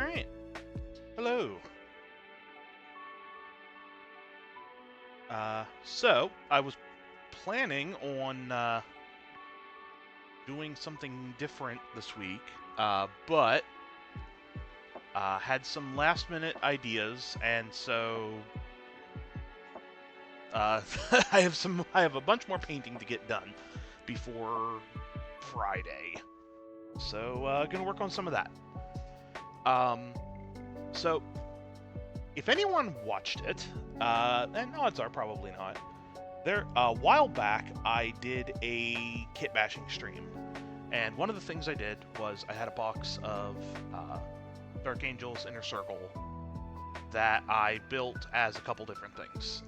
Alright. Hello. So, I was planning on doing something different this week, but had some last-minute ideas, and so I have a bunch more painting to get done before Friday. So, gonna work on some of that. So if anyone watched it, and odds are probably not, a while back I did a kit bashing stream, and one of the things I did was I had a box of Dark Angel's Inner Circle that I built as a couple different things.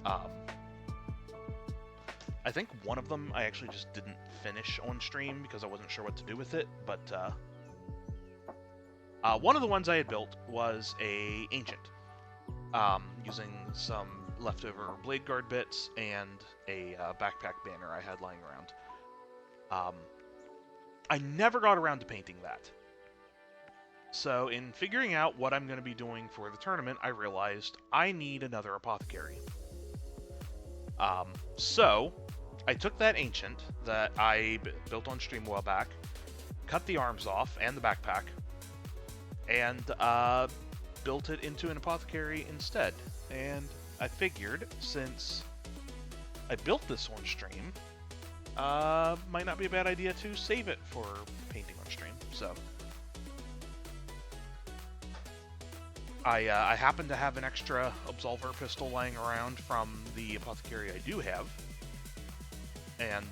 I think one of them I actually just didn't finish on stream because I wasn't sure what to do with it, but one of the ones I had built was a Ancient, using some leftover blade guard bits and a backpack banner I had lying around. I never got around to painting that. So in figuring out what I'm going to be doing for the tournament, I realized I need another Apothecary. So I took that Ancient that I built on stream a while back, cut the arms off and the backpack, and built it into an Apothecary instead. And I figured, since I built this on stream, might not be a bad idea to save it for painting on stream. So I happen to have an extra Absolver pistol lying around from the Apothecary I do have, and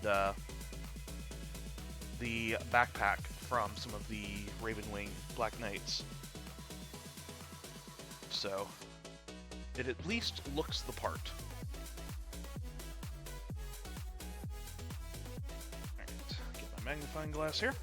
the backpack from some of the Ravenwing Black Knights. So it at least looks the part. Alright, get my magnifying glass here.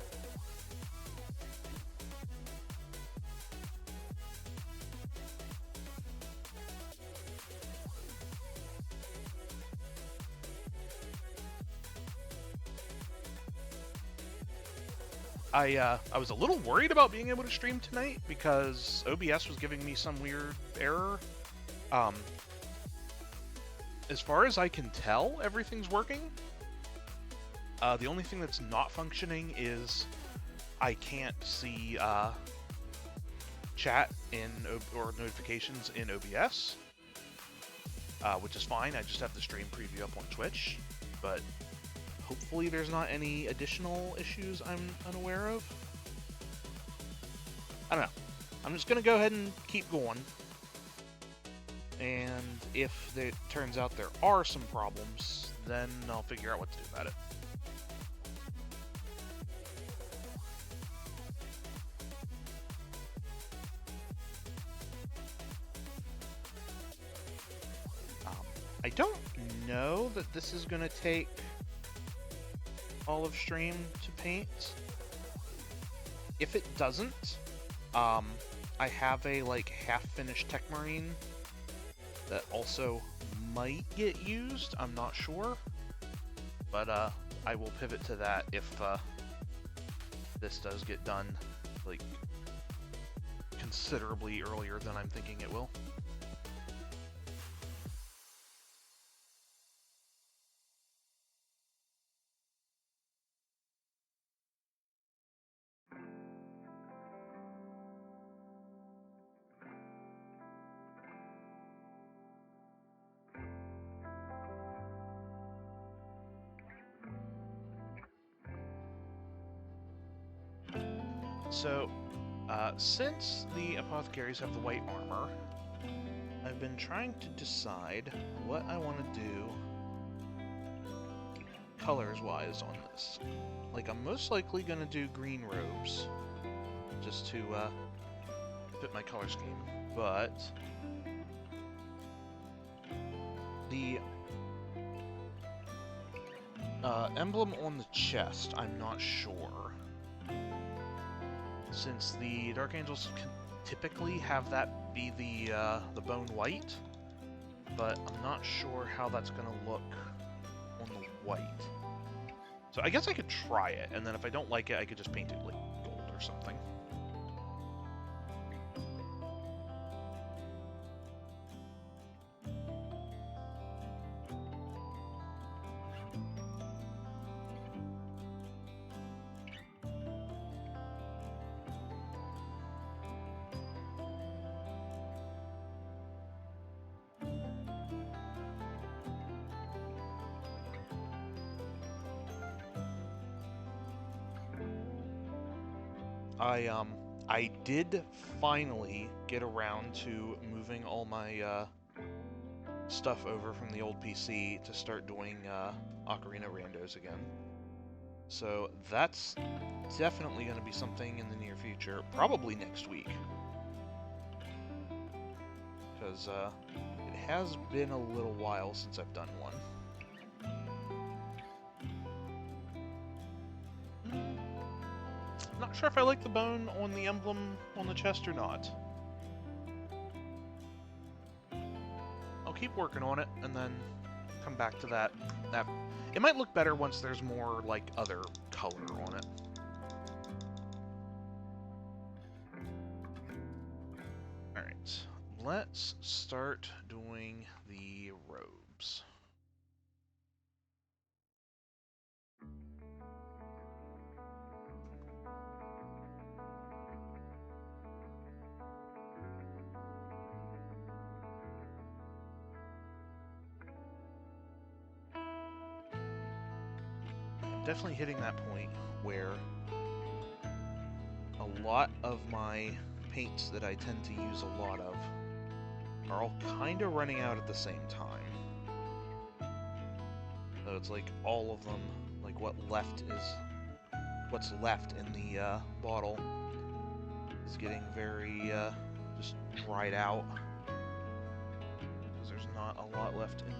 I was a little worried about being able to stream tonight because OBS was giving me some weird error. As far as I can tell, everything's working. The only thing that's not functioning is I can't see chat or notifications in OBS, which is fine. I just have the stream preview up on Twitch, but hopefully there's not any additional issues I'm unaware of. I don't know. I'm just going to go ahead and keep going. And if it turns out there are some problems, then I'll figure out what to do about it. I don't know that this is going to take all of stream to paint. If it doesn't, I have a half-finished Techmarine that also might get used. I'm not sure, but I will pivot to that if this does get done considerably earlier than I'm thinking it will. So, since the Apothecaries have the white armor, I've been trying to decide what I want to do colors-wise on this. I'm most likely going to do green robes, just to fit my color scheme, but the emblem on the chest, I'm not sure. Since the Dark Angels can typically have that be the bone white, but I'm not sure how that's going to look on the white. So I guess I could try it, and then if I don't like it, I could just paint it gold or something. I did finally get around to moving all my stuff over from the old PC to start doing Ocarina randos again. So that's definitely going to be something in the near future, probably next week. Because it has been a little while since I've done one. Not sure if I like the bone on the emblem on the chest or not. I'll keep working on it and then come back to that. It might look better once there's more, like, other color on it. Alright, let's start doing the robes. I'm definitely hitting that point where a lot of my paints that I tend to use a lot of are all kind of running out at the same time. So it's like all of them, like what's left in the bottle is getting very just dried out because there's not a lot left in there.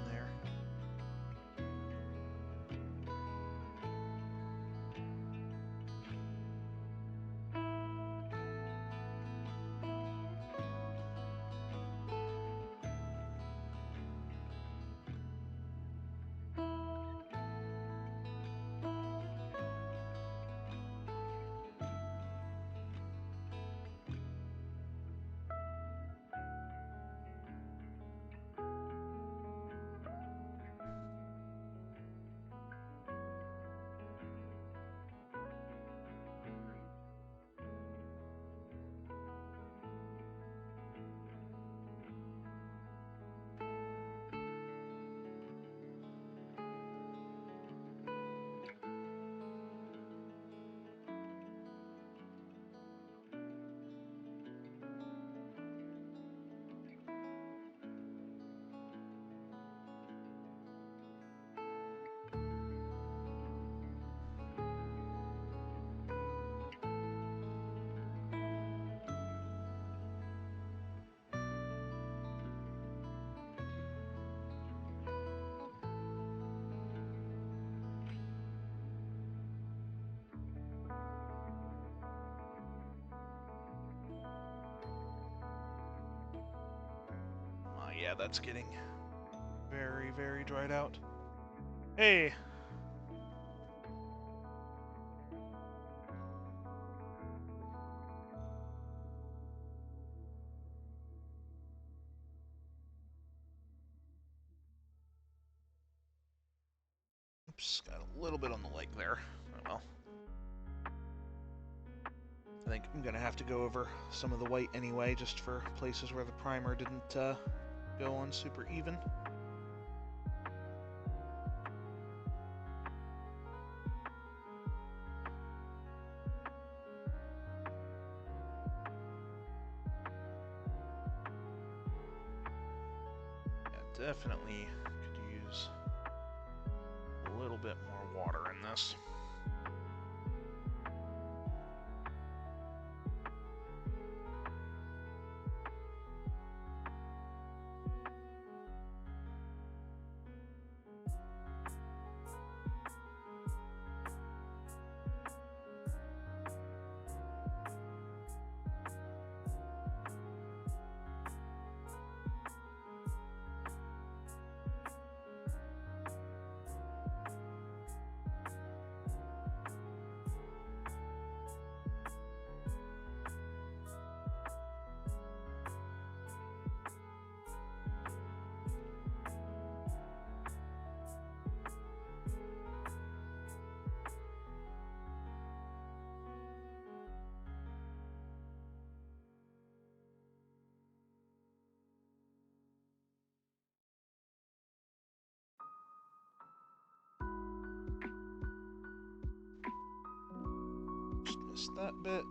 Yeah, that's getting very, very dried out. Hey! Oops, got a little bit on the leg there. Oh well. I think I'm gonna have to go over some of the white anyway, just for places where the primer didn't go on super even. Yeah, definitely could use a little bit more water in this. missed that bit.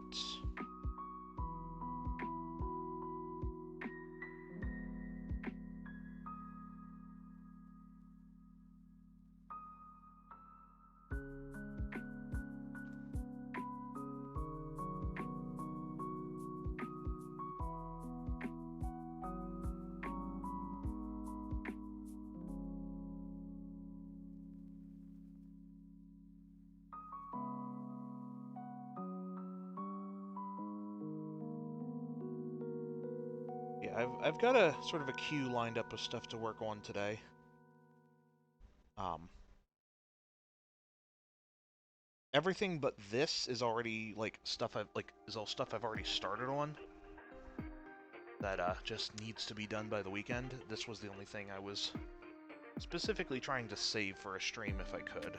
Yeah, I've got a sort of a queue lined up of stuff to work on today. Everything but this is already like stuff is all stuff I've already started on. That just needs to be done by the weekend. This was the only thing I was specifically trying to save for a stream if I could.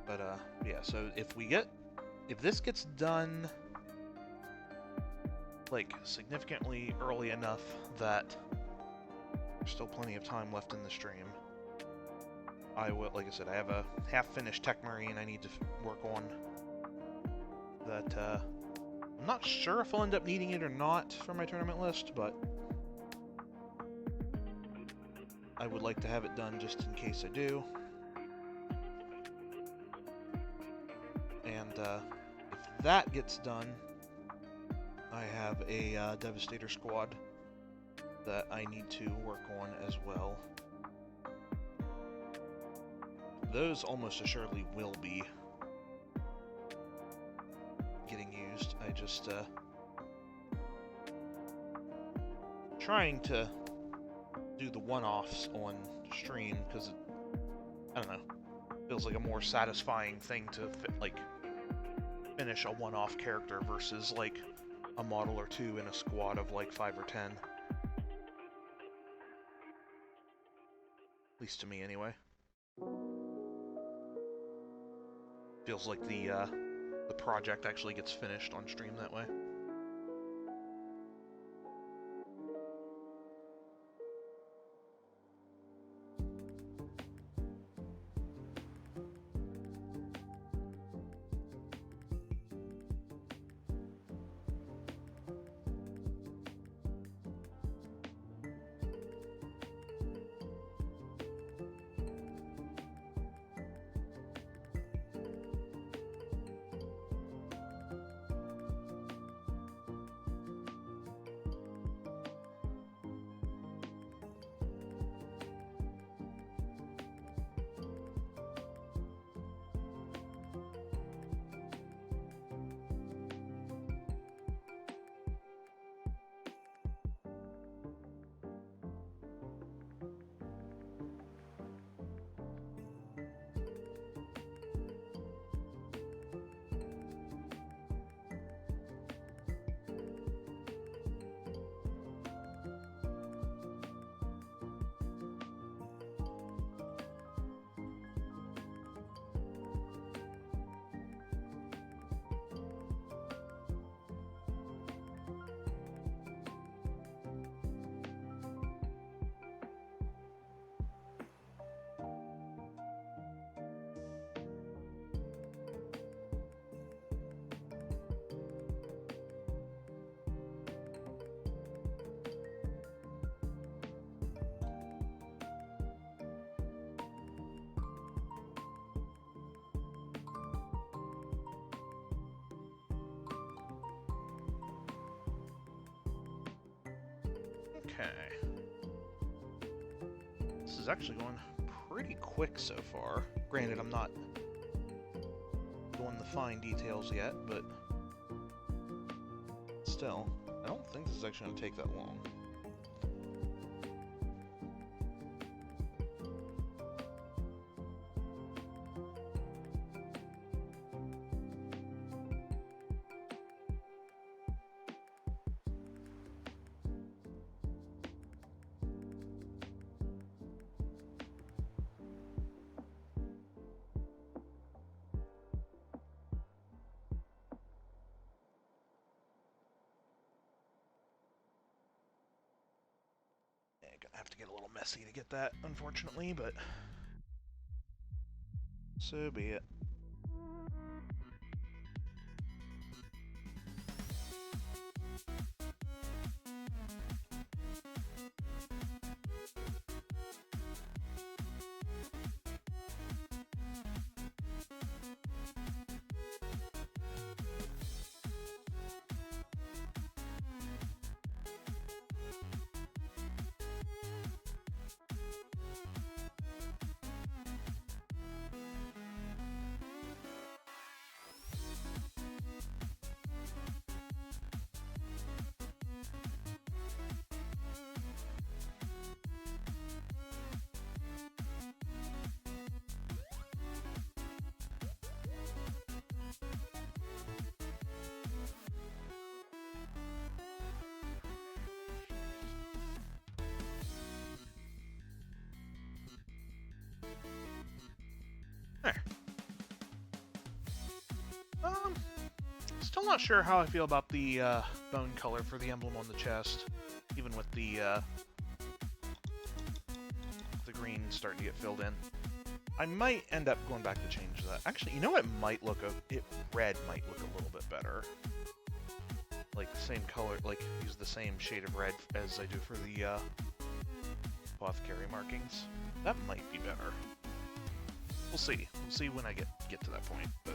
But yeah, so if this gets done like significantly early enough that there's still plenty of time left in the stream, I will, like I said, I have a half-finished Techmarine I need to work on that I'm not sure if I'll end up needing it or not for my tournament list, but I would like to have it done just in case I do. And if that gets done, I have a Devastator squad that I need to work on as well. Those almost assuredly will be getting used. I just trying to do the one-offs on stream because I don't know, feels like a more satisfying thing to finish a one-off character versus like a model or two in a squad of like 5 or 10. At least to me anyway. Feels like the project actually gets finished on stream that way. Okay. This is actually going pretty quick so far. Granted, I'm not doing the fine details yet, but still, I don't think this is actually going to take that long. gonna have to get a little messy to get that, unfortunately, but so be it. There. Still not sure how I feel about the bone color for the emblem on the chest, even with the green starting to get filled in. I might end up going back to change that. Actually, you know what might look red might look a little bit better. Like the same color, like use the same shade of red as I do for the Apothecary markings. That might be better. We'll see. We'll see when I get to that point, but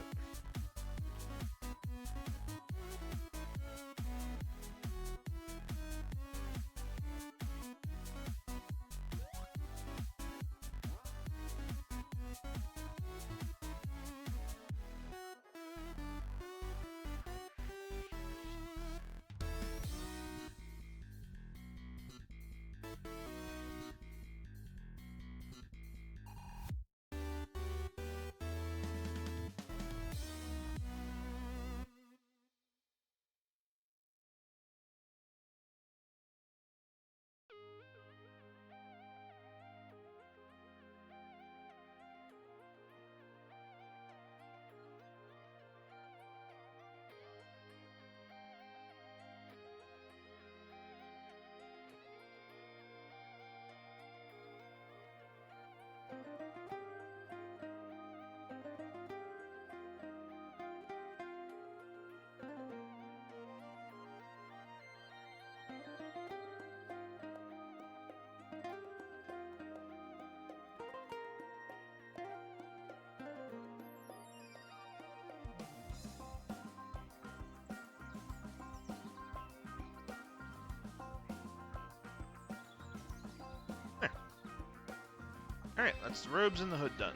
alright, that's the robes and the hood done.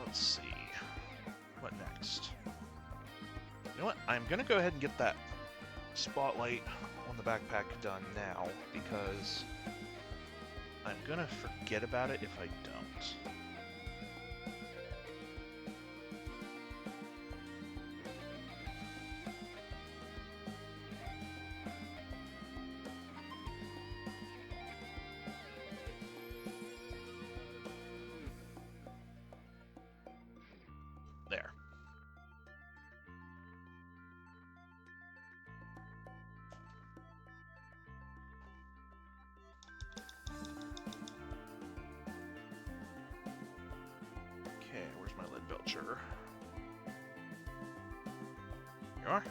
Let's see. What next? You know what? I'm gonna go ahead and get that spotlight on the backpack done now, because I'm gonna forget about it if I don't. There. Okay, where's my lead belcher? Here you are.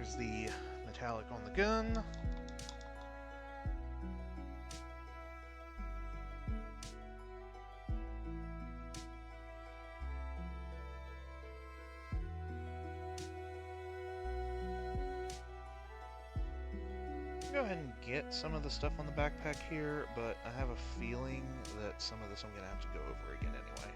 There's the metallic on the gun. Go ahead and get some of the stuff on the backpack here, but I have a feeling that some of this I'm going to have to go over again anyway.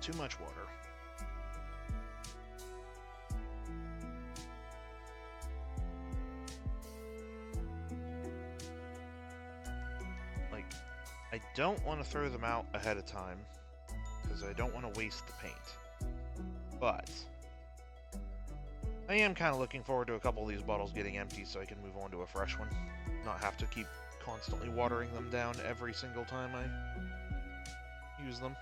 Too much water. Like, I don't want to throw them out ahead of time, because I don't want to waste the paint. But I am kind of looking forward to a couple of these bottles getting empty so I can move on to a fresh one. Not have to keep constantly watering them down every single time I use them.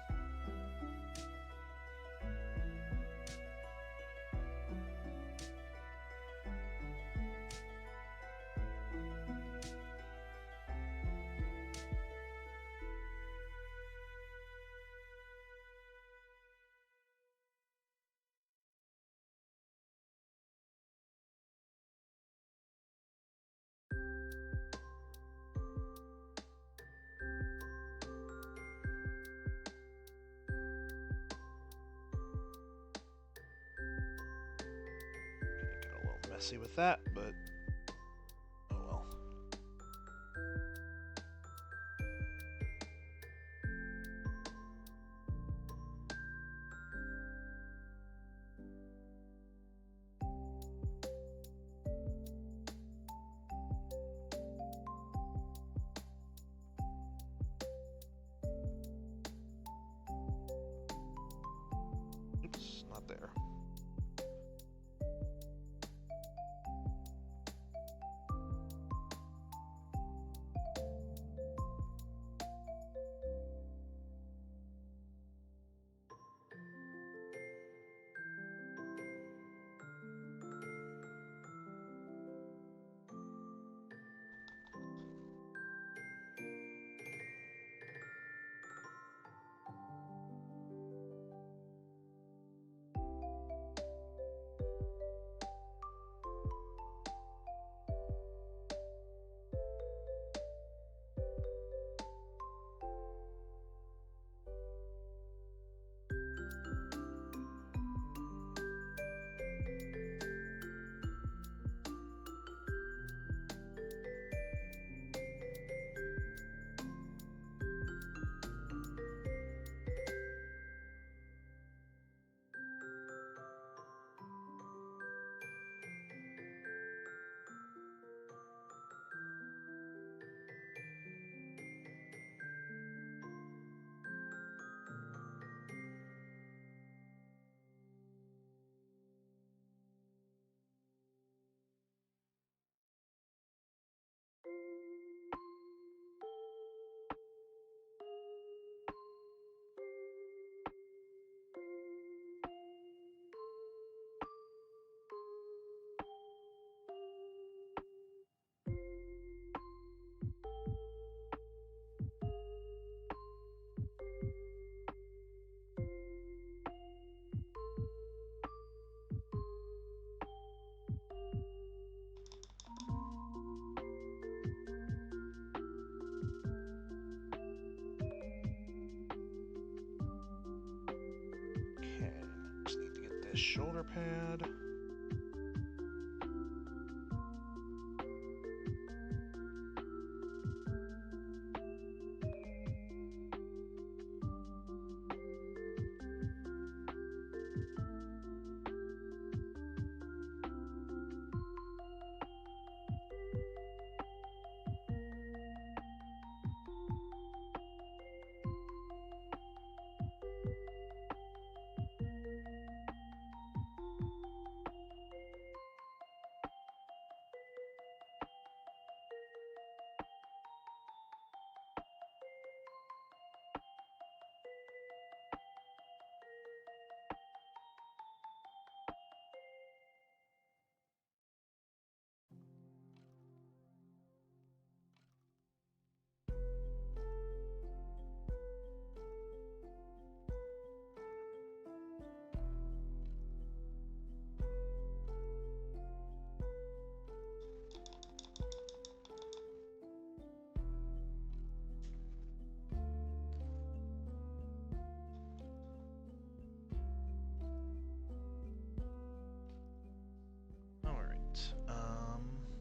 Messy with that, but oh well. Oops, not there. this shoulder pad.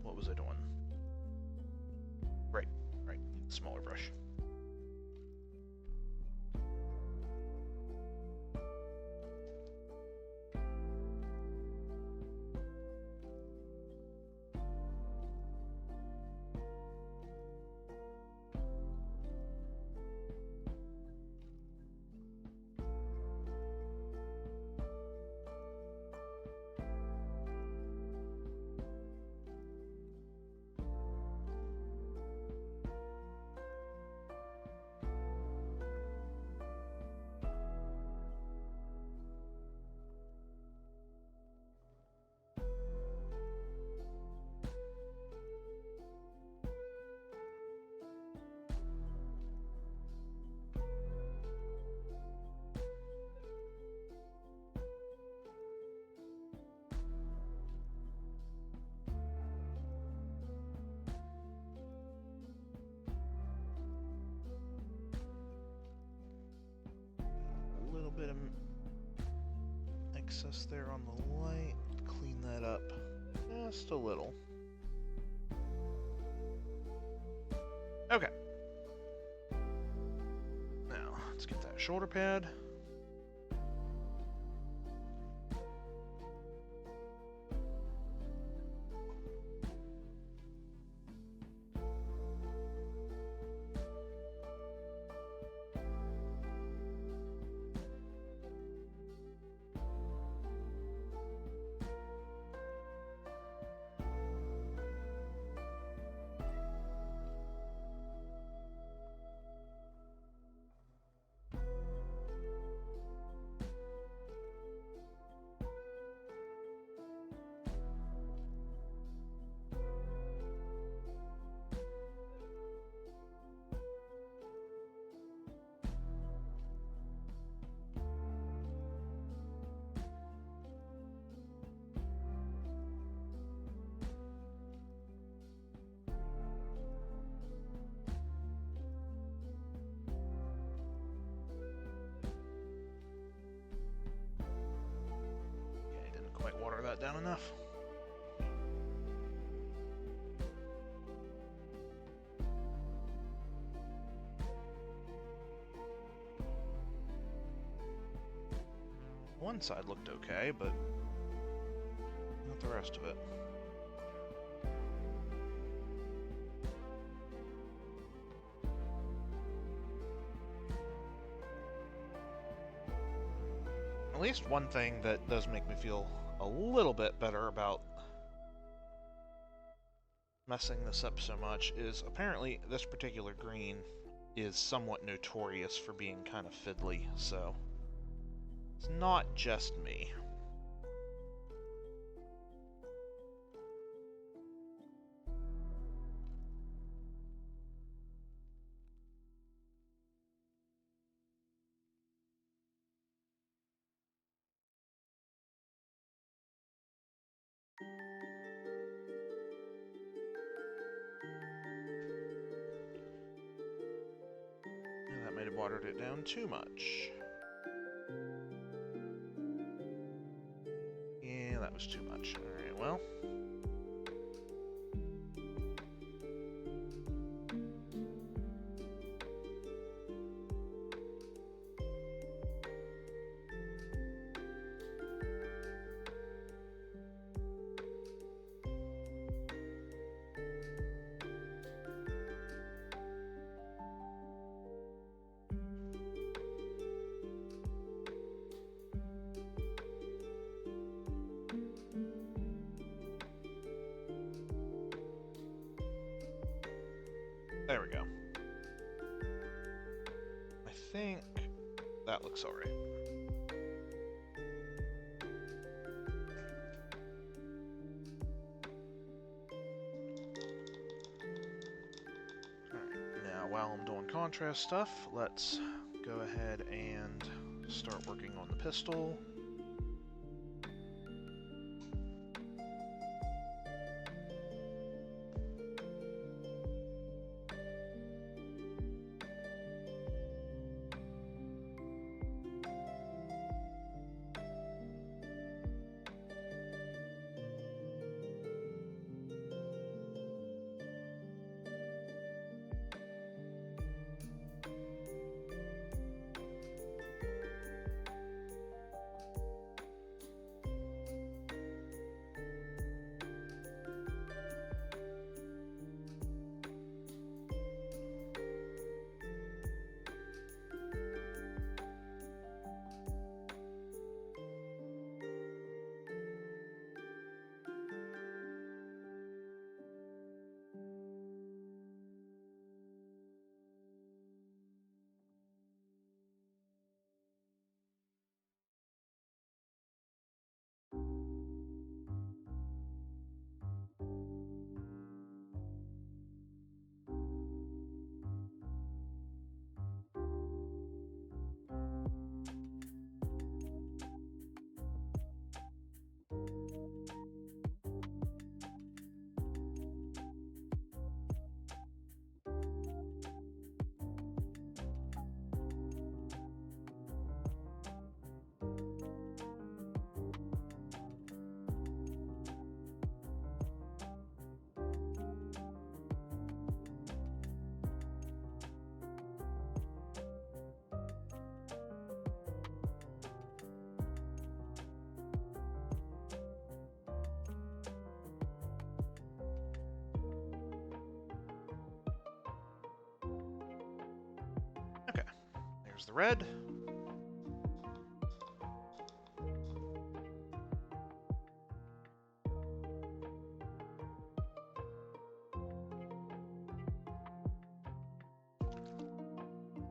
What was I doing? Right, smaller brush. Bit of excess there on the light. Clean that up just a little. Okay. Now, let's get that shoulder pad. Quite water that down enough. One side looked okay, but not the rest of it. At least one thing that does make me feel a little bit better about messing this up so much is apparently this particular green is somewhat notorious for being kind of fiddly, so it's not just me. That might have watered it down too much. that was too much. Alright, well. There we go. I think that looks alright. Alright, now while I'm doing contrast stuff, let's go ahead and start working on the pistol. Okay, there's the red.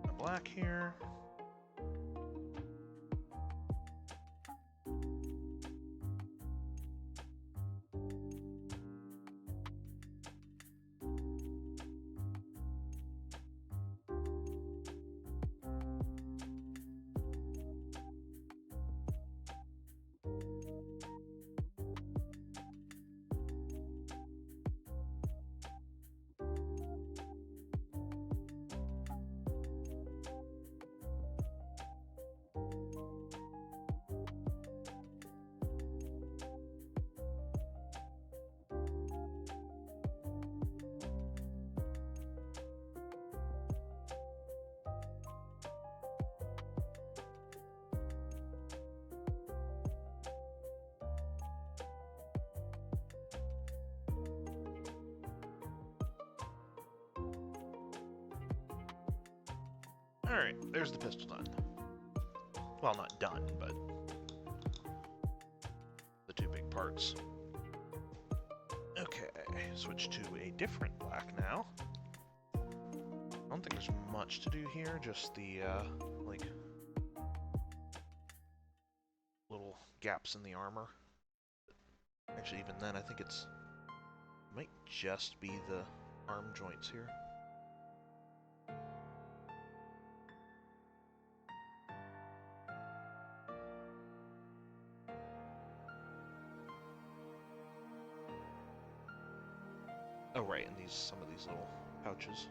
The black here. Alright, there's the pistol done. Well, not done, but the two big parts. Okay, switch to a different black now. I don't think there's much to do here, just the, like, little gaps in the armor. Actually, even then, I think it might just be the arm joints here. Oh, right, and some of these little pouches.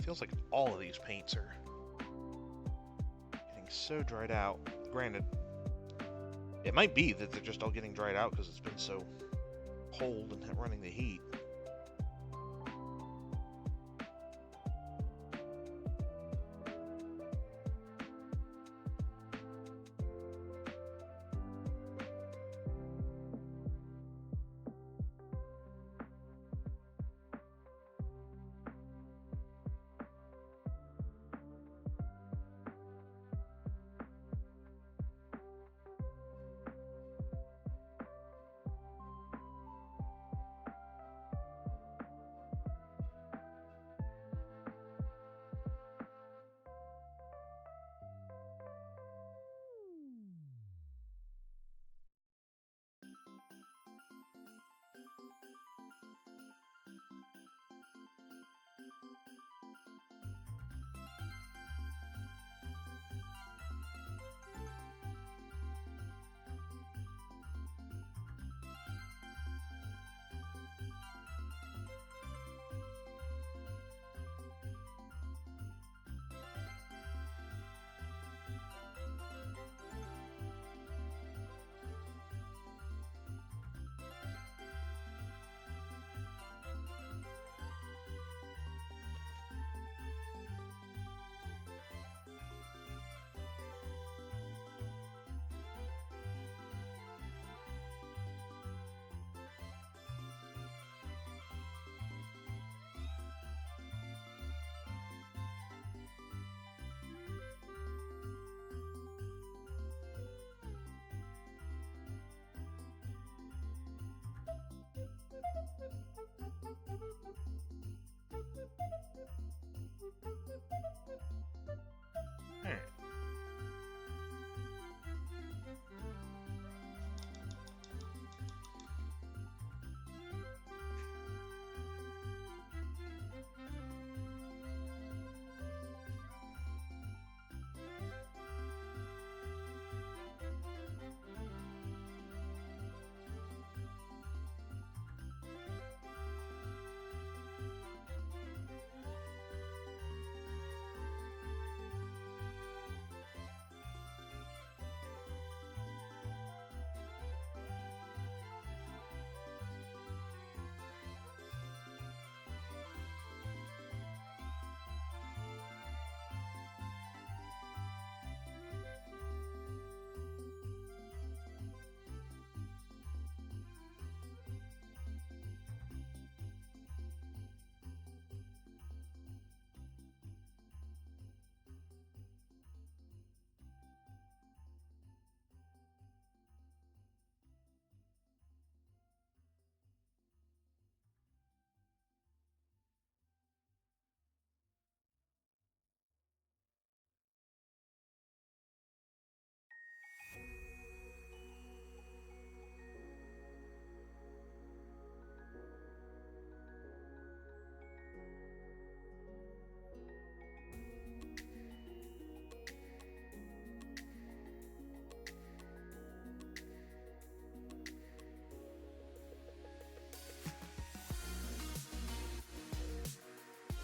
Feels like all of these paints are getting so dried out. Granted, it might be that they're just all getting dried out because it's been so cold and running the heat.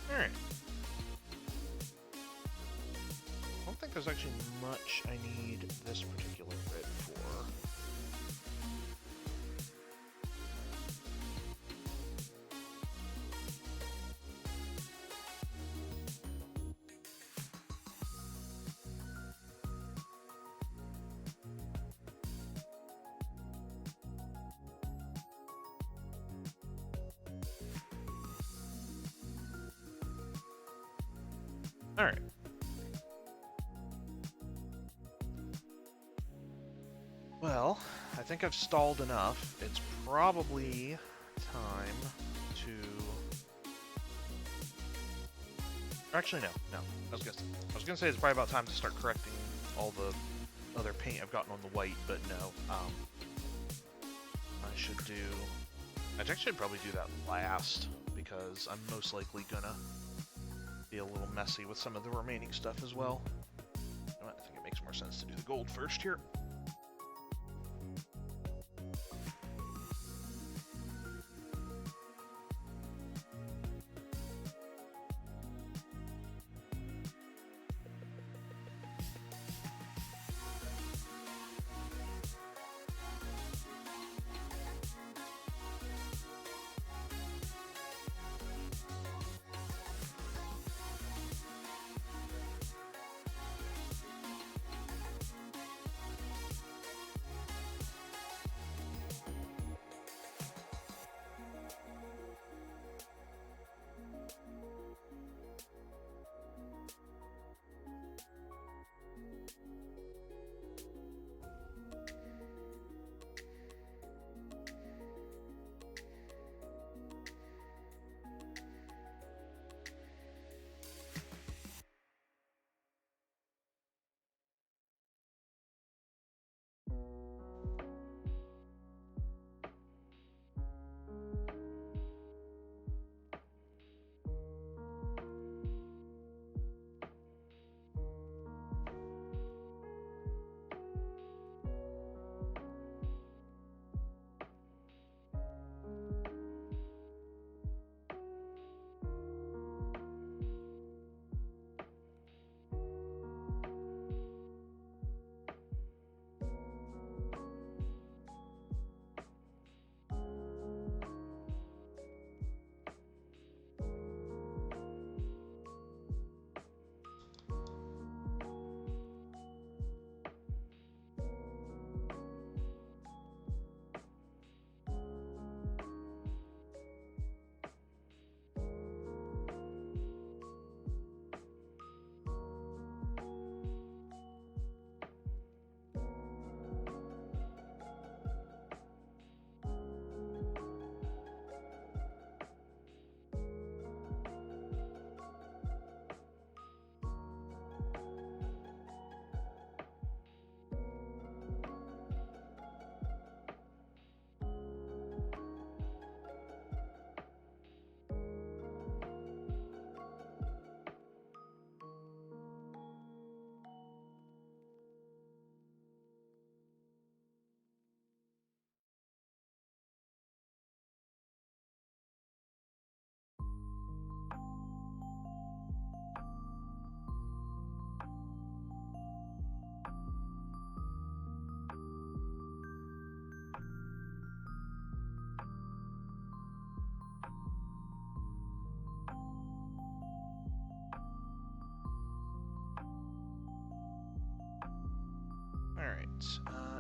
Alright. I don't think there's actually much I need this particular red for. Alright. Well, I think I've stalled enough. It's probably time to... Actually, no. I was gonna say it's probably about time to start correcting all the other paint I've gotten on the white, but no. I should probably do that last, because I'm most likely gonna be a little messy with some of the remaining stuff as well. I think it makes more sense to do the gold first here.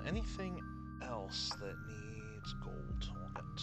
Anything else that needs gold on it?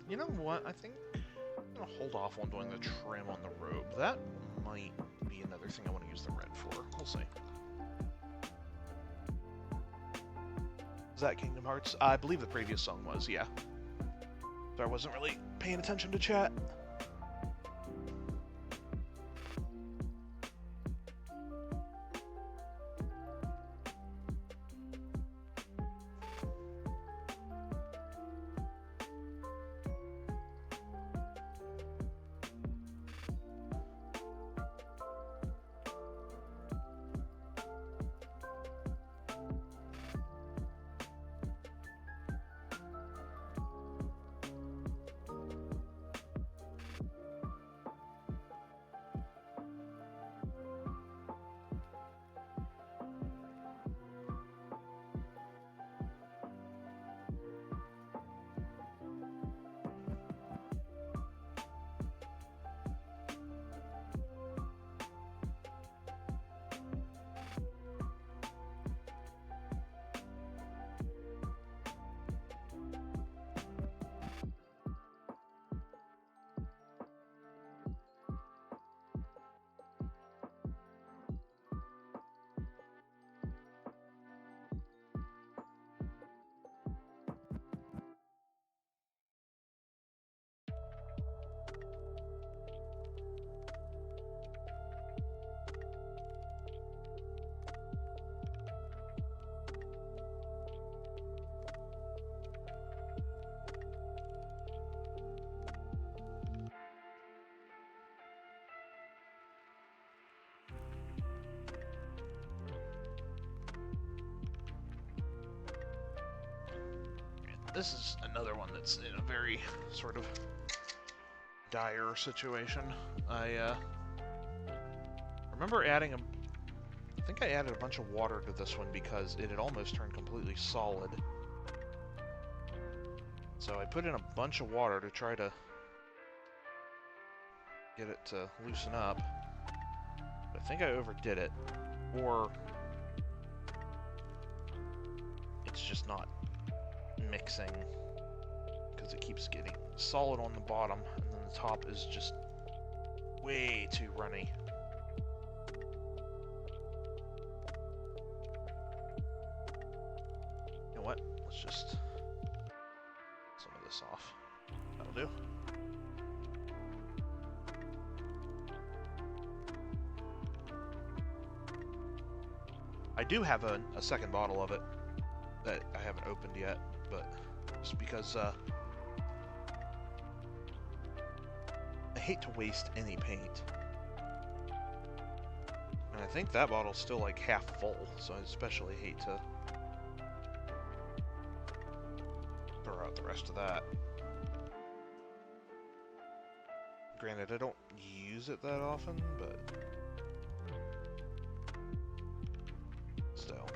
You know what? I think I'm gonna hold off on doing the trim on the robe. That might be another thing I want to use the red for. We'll see. Is that Kingdom Hearts? I believe the previous song was, yeah. So I wasn't really paying attention to chat. This is another one that's in a very sort of dire situation. I remember adding I think I added a bunch of water to this one because it had almost turned completely solid. So I put in a bunch of water to try to get it to loosen up. But I think I overdid it, or it's just not mixing because it keeps getting solid on the bottom and then the top is just way too runny. You know what? Let's just some of this off. That'll do. I do have a second bottle of it that I haven't opened yet, but just because I hate to waste any paint. And I think that bottle's still like half full, so I especially hate to throw out the rest of that. Granted, I don't use it that often, but still.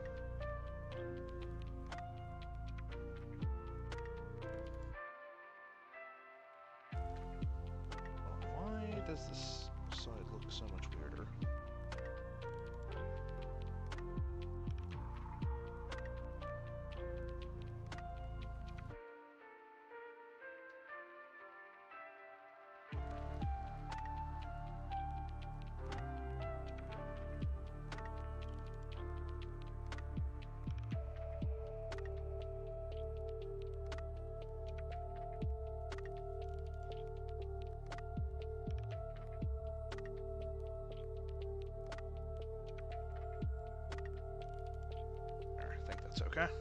Okay.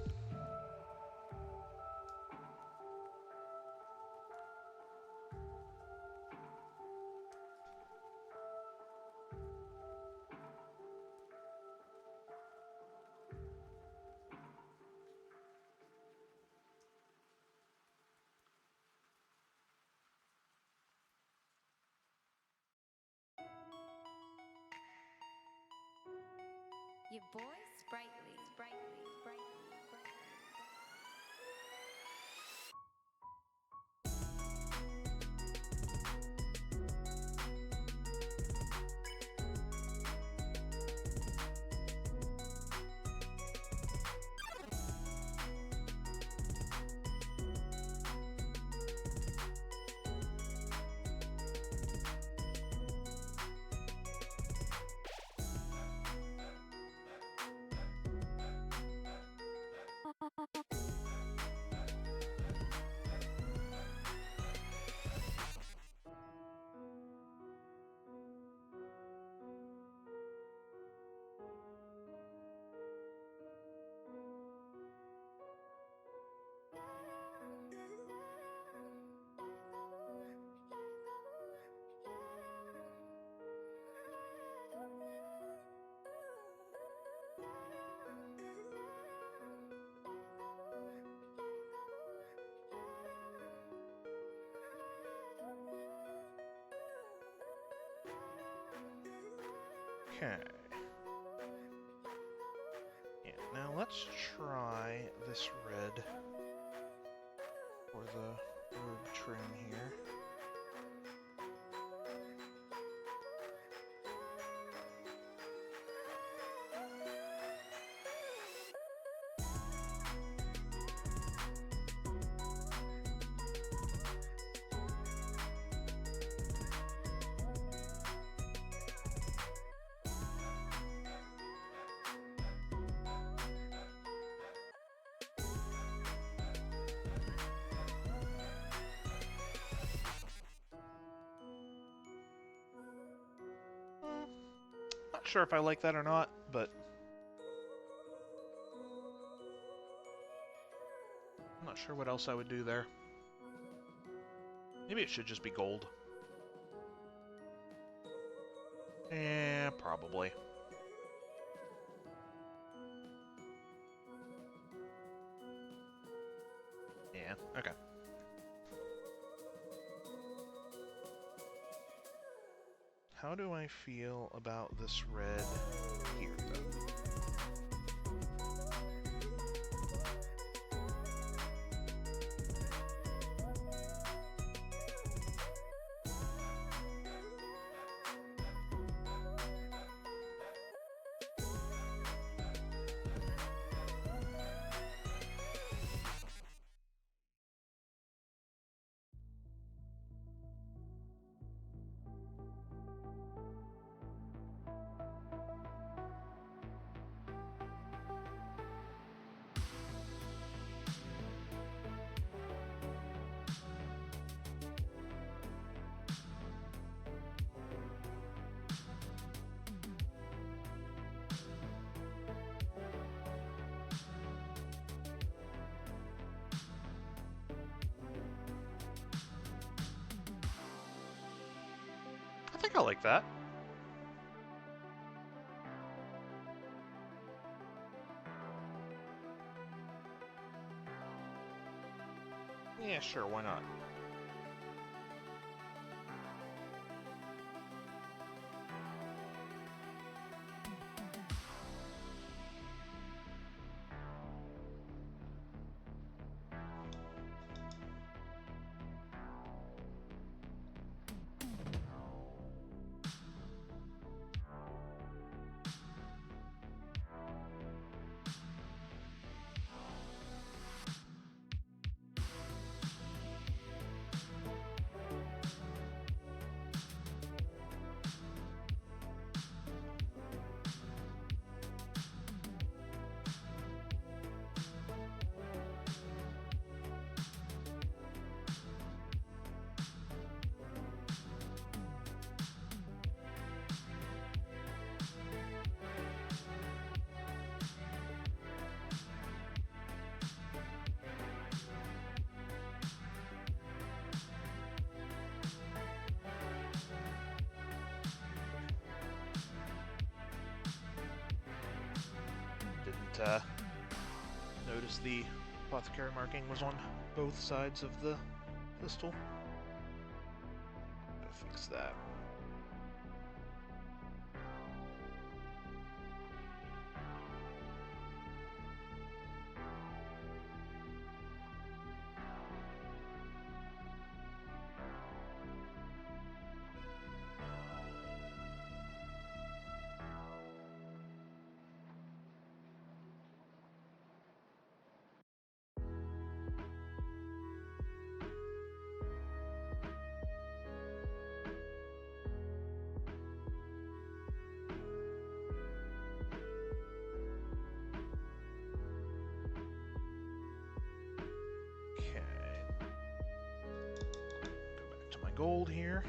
Your boy Sprightly, Sprightly, Sprightly, Sprightly. Okay. Yeah, now let's try this red for the robe trim here. Not sure if I like that or not, but I'm not sure what else I would do there. Maybe it should just be gold. Yeah, probably. Yeah, okay. How do I feel about this red here, though? I think I like that. Yeah, sure, why not? notice the apothecary marking was on both sides of the pistol. Gotta fix that. Gold here.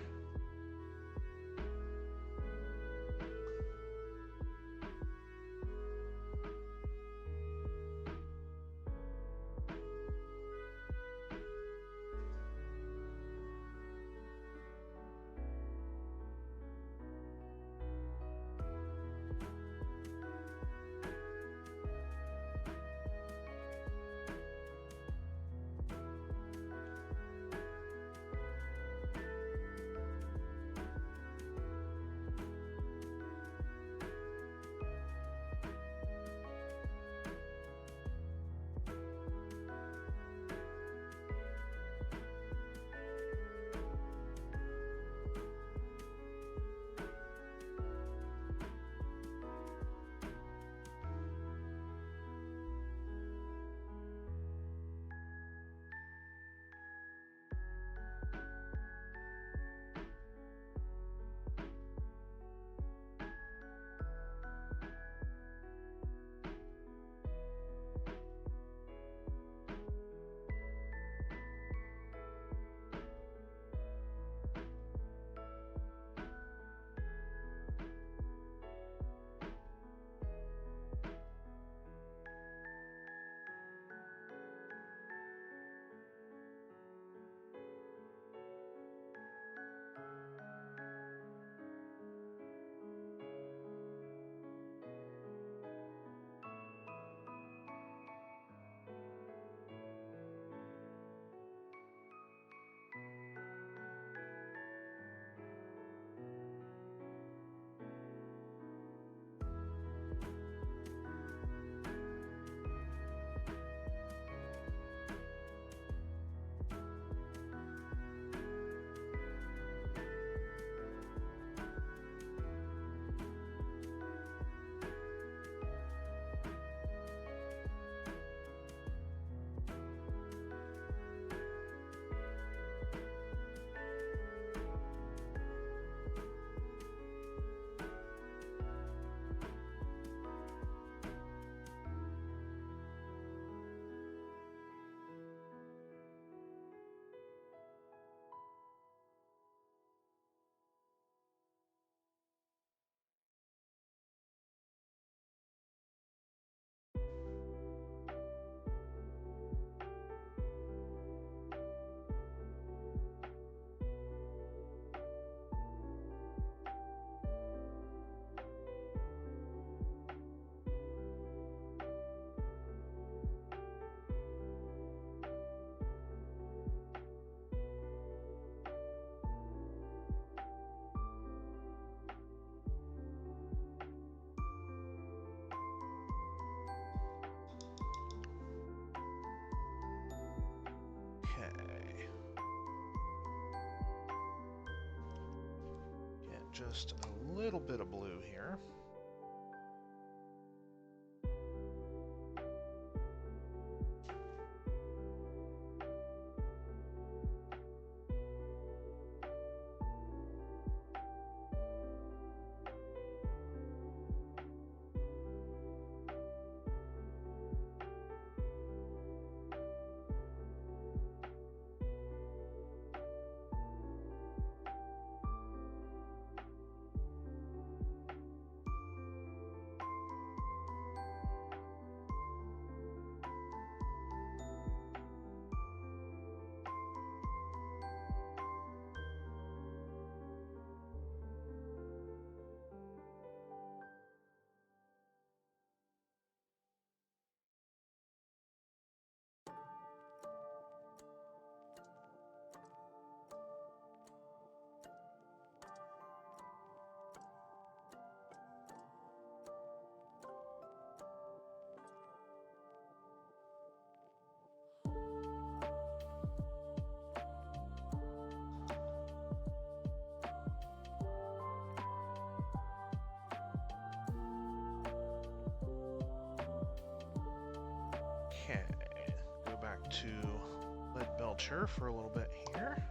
Just a little bit of blue here. to Lead Belcher for a little bit here.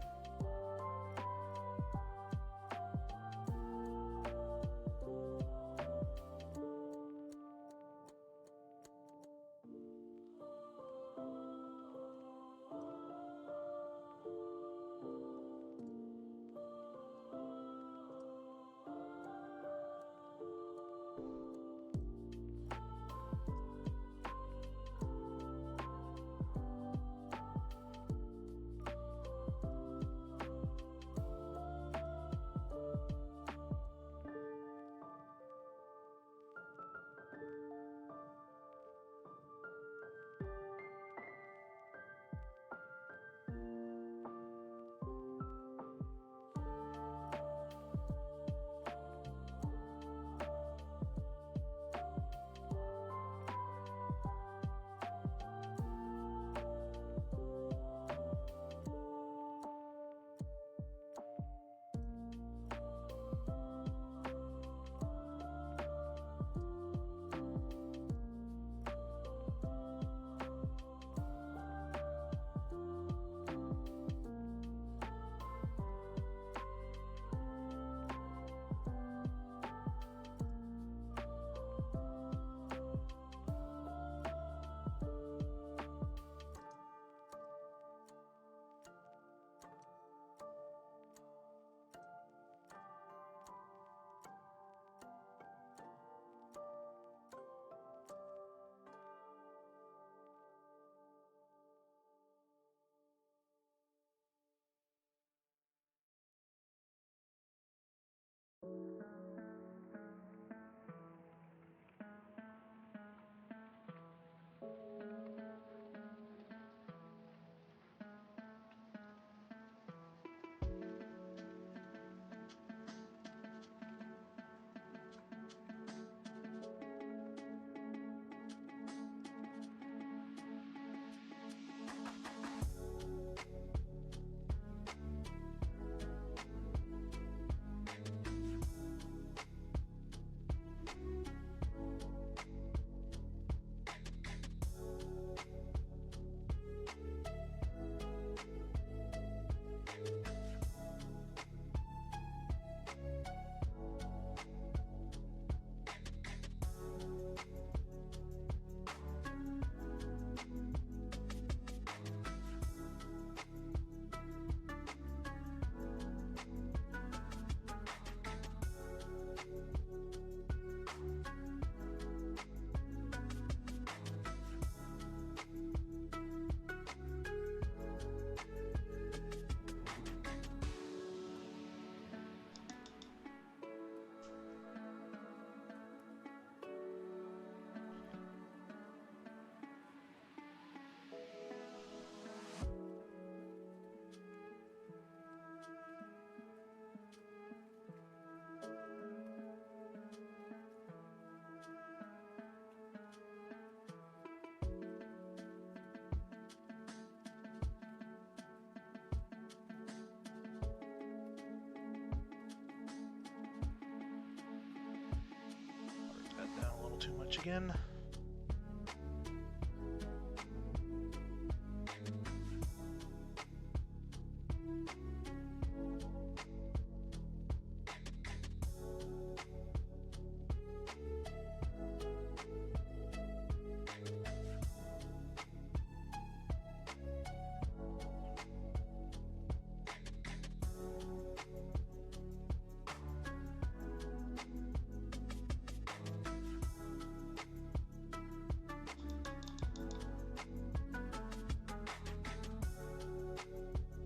Too much again.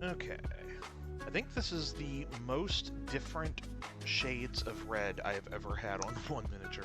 Okay, I think this is the most different shades of red I have ever had on one miniature.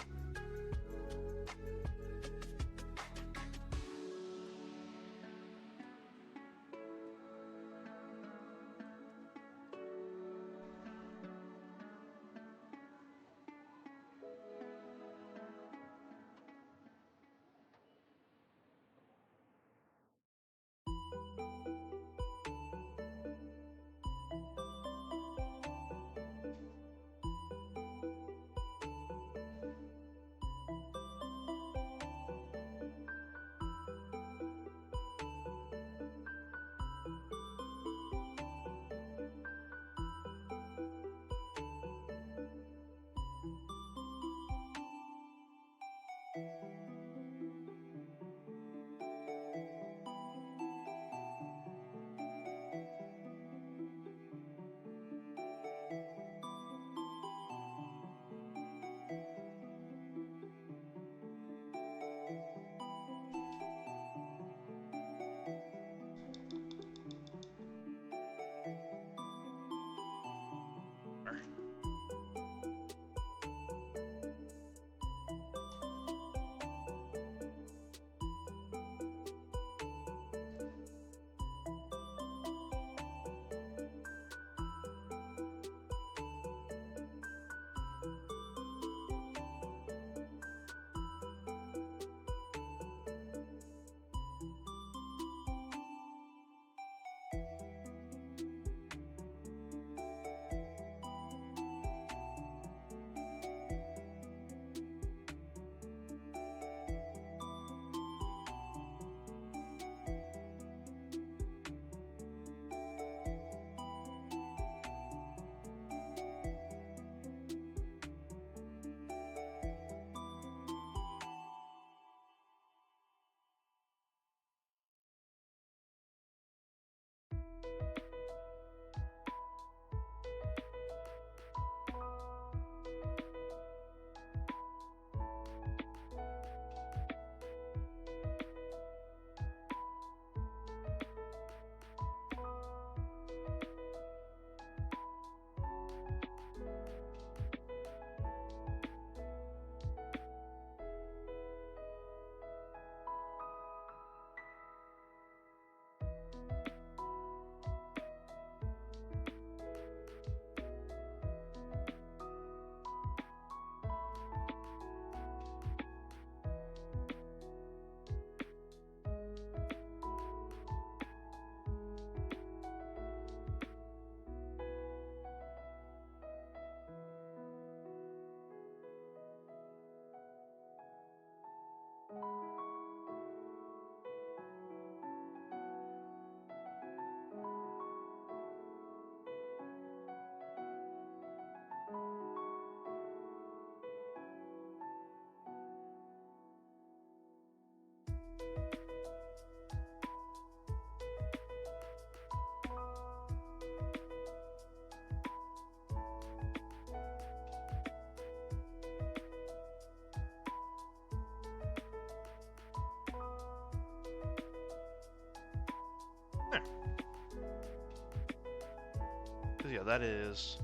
Because, yeah, that is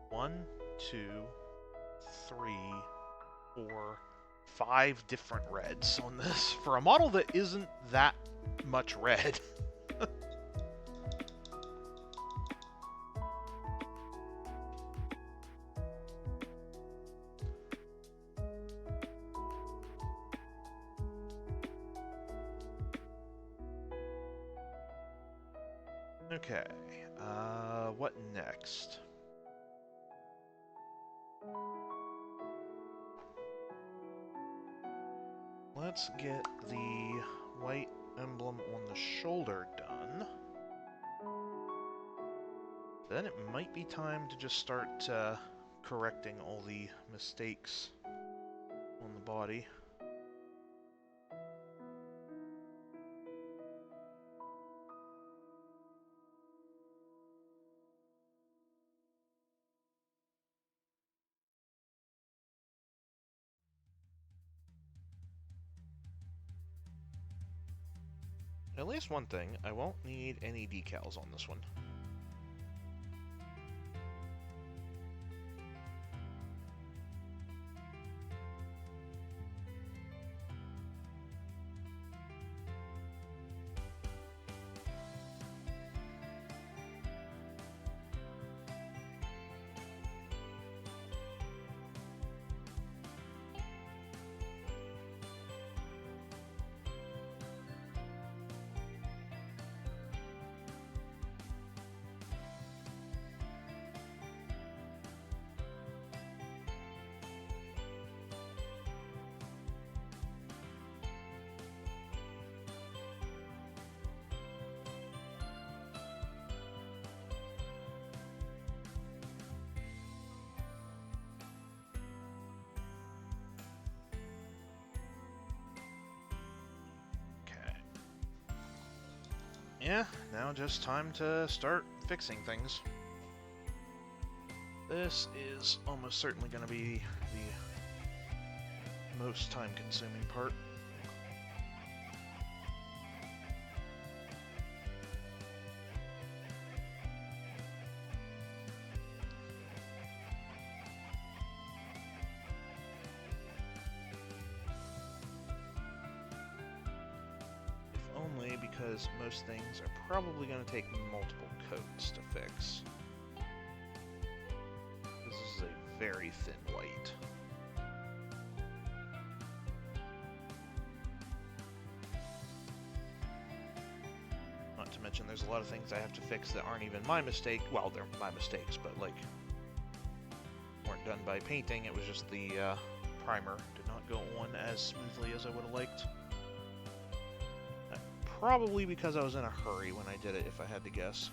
1, 2, 3, 4, 5 different reds on this for a model that isn't that much red. Okay, what next? Let's get the white emblem on the shoulder done. Then it might be time to just start correcting all the mistakes on the body. At least one thing, I won't need any decals on this one. Yeah, now just time to start fixing things. This is almost certainly going to be the most time-consuming part. Only because most things are probably going to take multiple coats to fix. This is a very thin white. Not to mention there's a lot of things I have to fix that aren't even my mistake. Well, they're my mistakes, but like weren't done by painting. It was just the primer did not go on as smoothly as I would have liked. Probably because I was in a hurry when I did it, if I had to guess.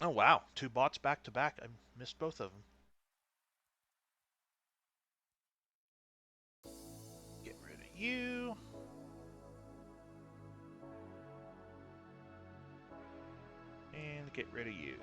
Oh wow, two bots back to back. I missed both of them. Get rid of you. And get rid of you.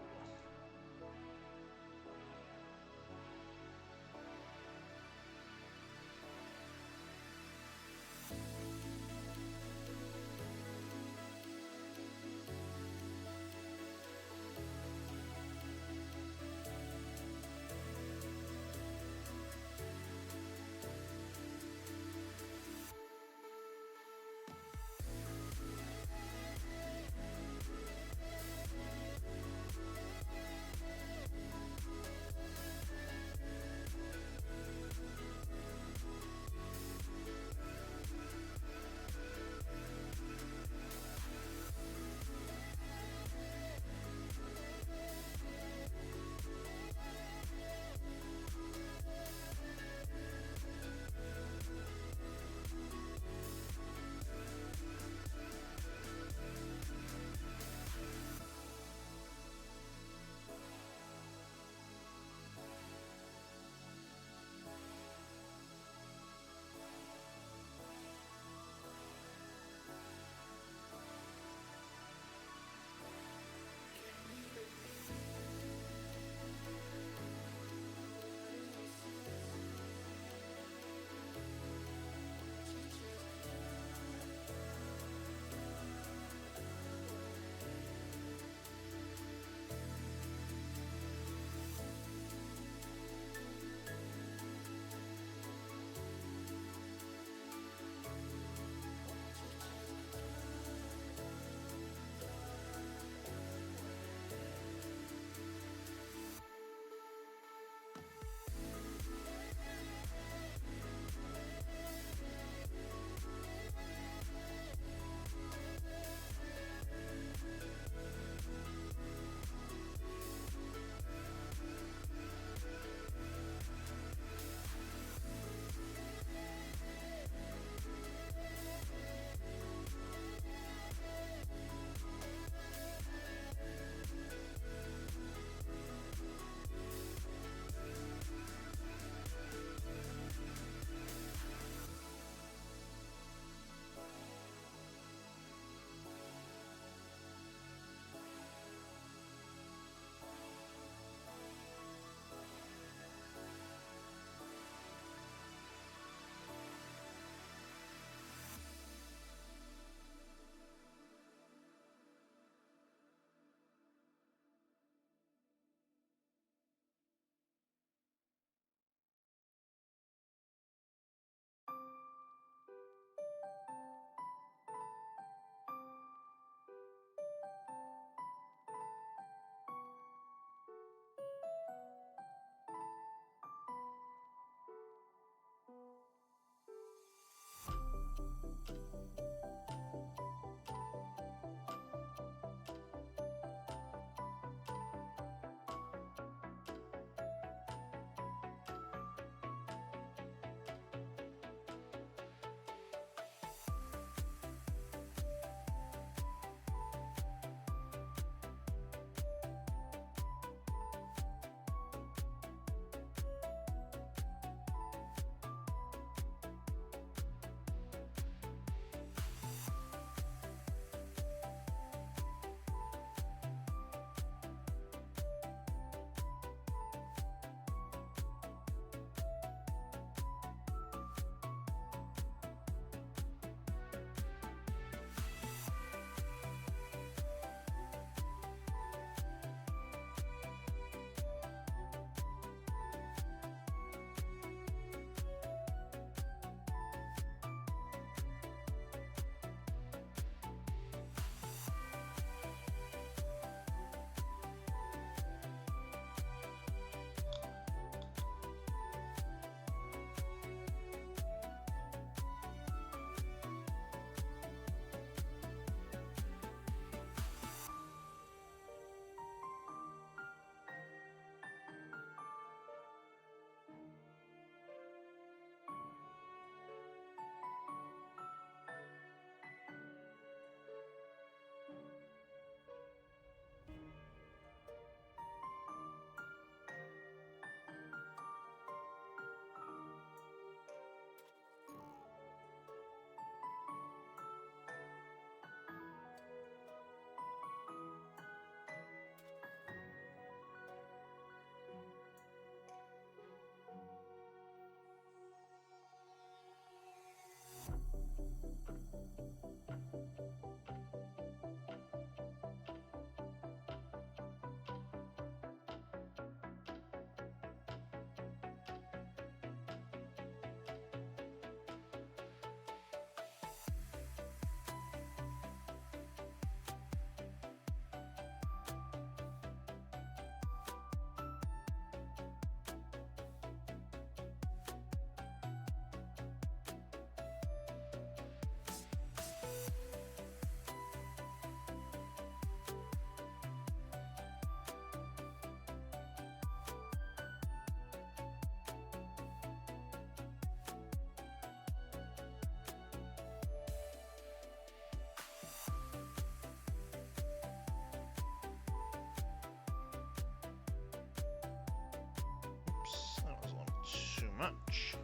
much.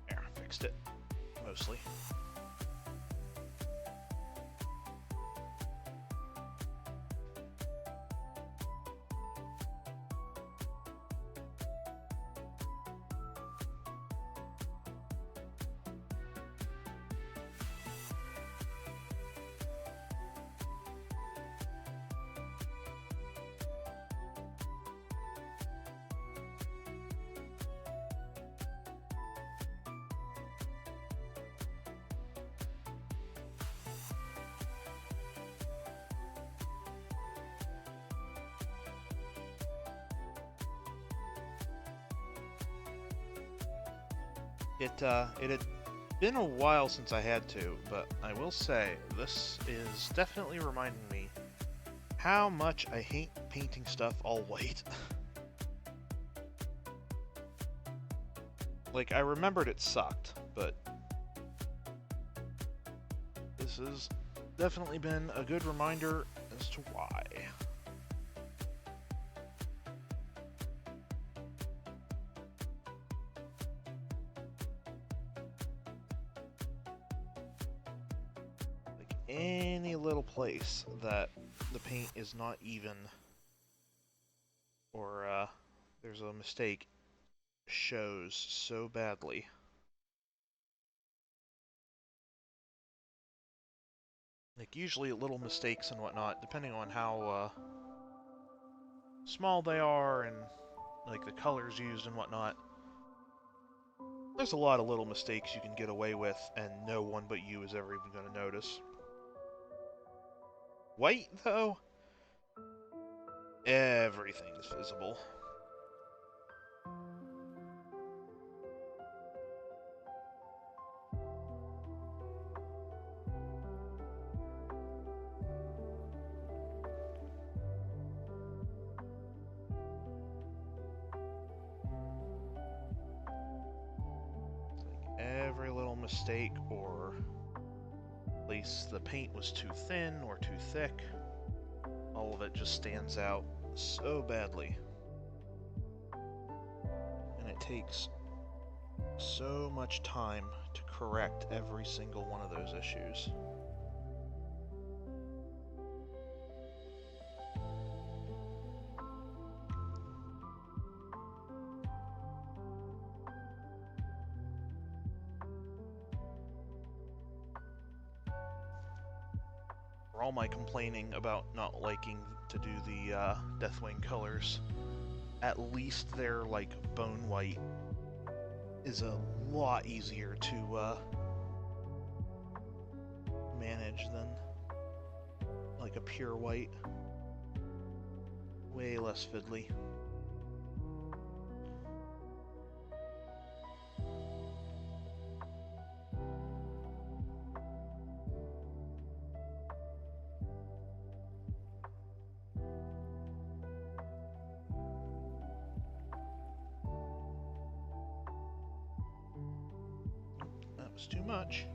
There, fixed it. Mostly. It had been a while since I had to, but I will say this is definitely reminding me how much I hate painting stuff all white. Like, I remembered it sucked, but this has definitely been a good reminder as to why. Any little place that the paint is not even, or there's a mistake, shows so badly. Like, usually little mistakes and whatnot, depending on how small they are and like the colors used and whatnot, there's a lot of little mistakes you can get away with and no one but you is ever even going to notice. White, though, everything's visible. Like every little mistake, or at least the paint was too thin or too thick, all of it just stands out so badly. And it takes so much time to correct every single one of those issues. For all my complaining about not liking to do the Deathwing colors, at least their like bone white is a lot easier to manage than like a pure white. Way less fiddly. That was too much.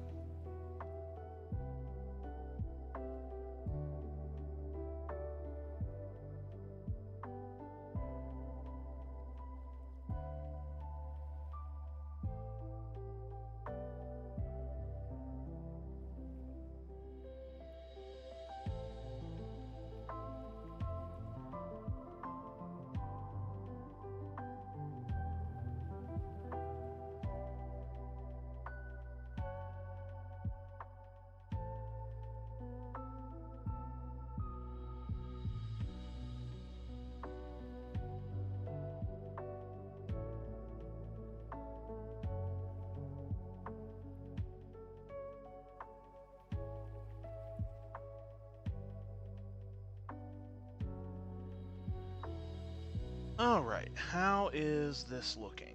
Alright, how is this looking?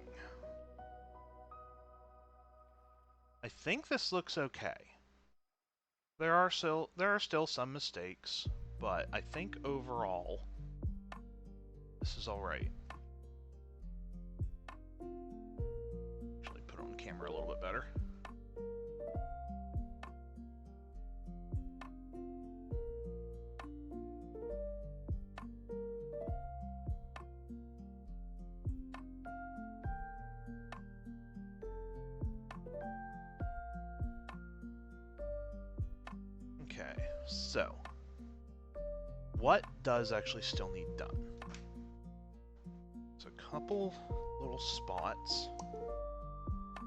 I think this looks okay. There are still some mistakes, but I think overall this is alright. Actually put on camera a little bit better. so what does actually still need done? So a couple little spots.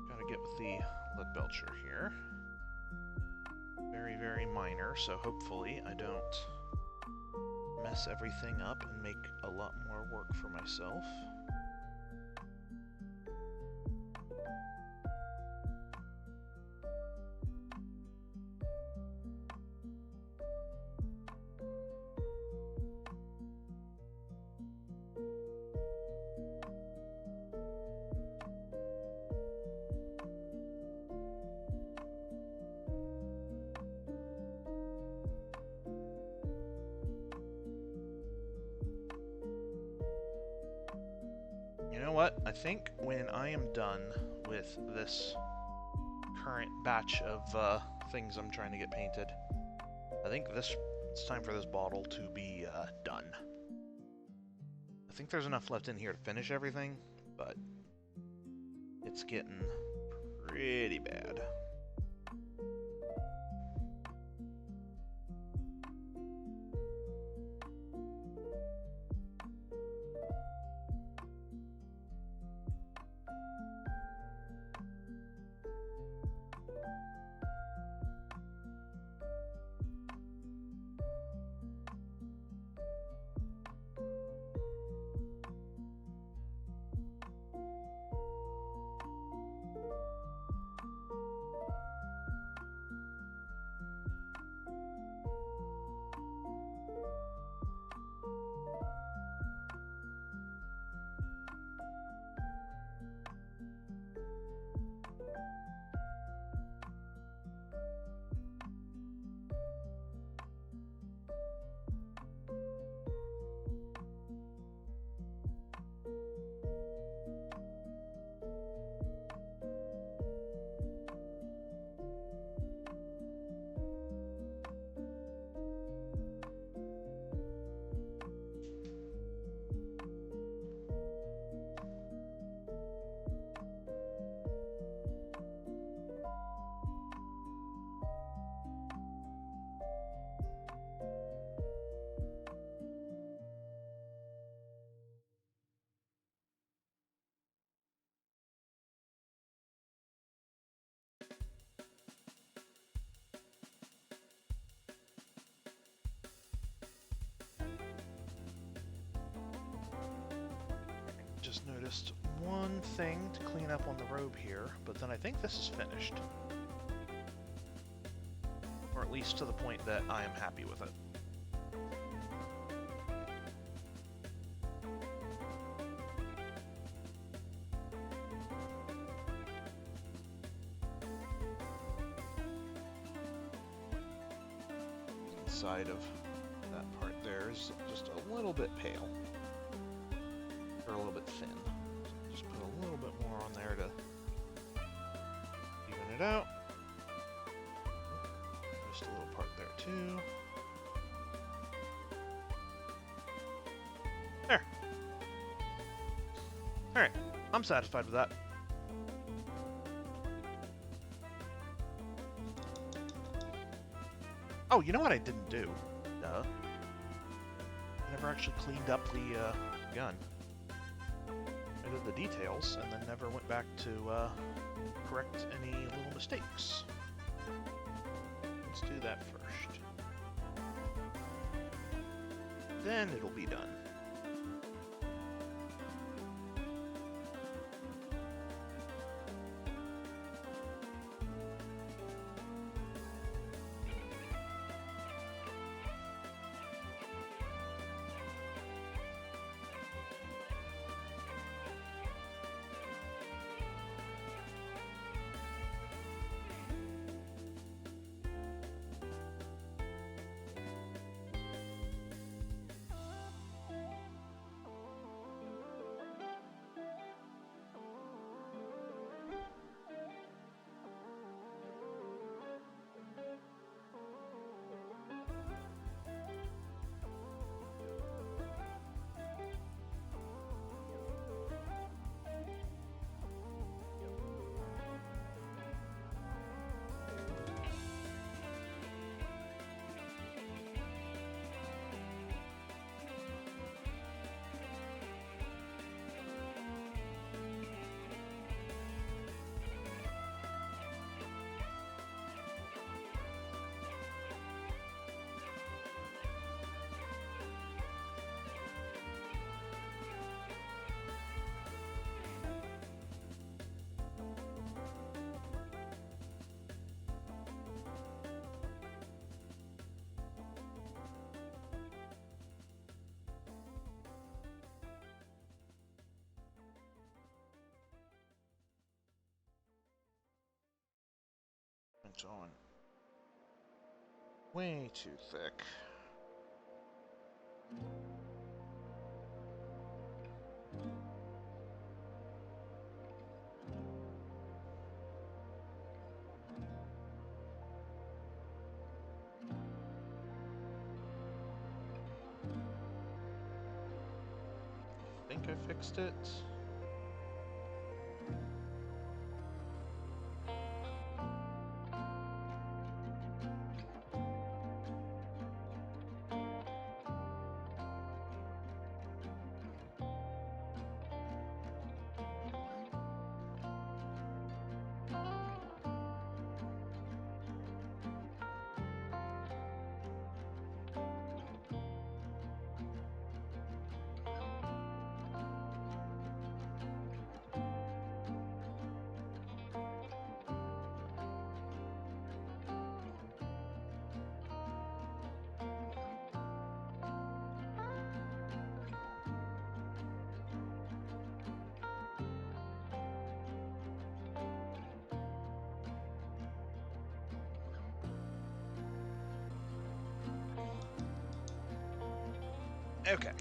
Gotta get with the lead belcher here. Very, very minor, so hopefully I don't mess everything up and make a lot more work for myself. You know what? I think when I am done with this current batch of things I'm trying to get painted, I think it's time for this bottle to be done. I think there's enough left in here to finish everything, but it's getting pretty bad. Just noticed one thing to clean up on the robe here, but then I think this is finished. Or at least to the point that I am happy with it. Inside of that part there is just a little bit pale. Or a little bit thin. So just put a little bit more on there to even it out. Just a little part there too. There. Alright, I'm satisfied with that. Oh, you know what I didn't do? Duh. I never actually cleaned up the gun. I did the details and then never went back to correct any little mistakes. Let's do that first. Then it'll be done. It's on. Way too thick. I think I fixed it. Okay.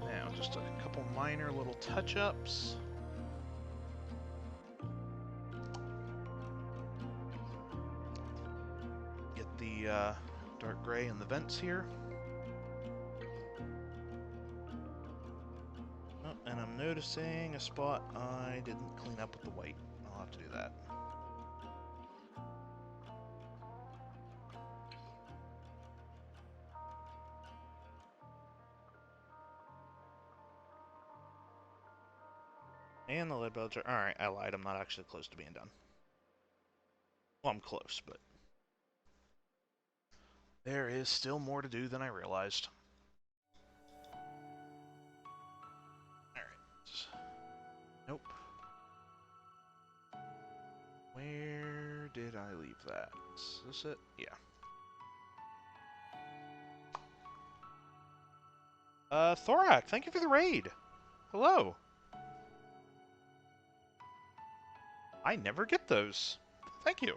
Now, just a couple minor little touch-ups. Get the dark gray in the vents here. Oh, and I'm noticing a spot I didn't clean up with the white. I'll have to do that. And the lead belcher. Alright, I lied. I'm not actually close to being done. Well, I'm close, but there is still more to do than I realized. Alright. Nope. Where did I leave that? Is this it? Yeah. Thorak, thank you for the raid. Hello. I never get those. Thank you.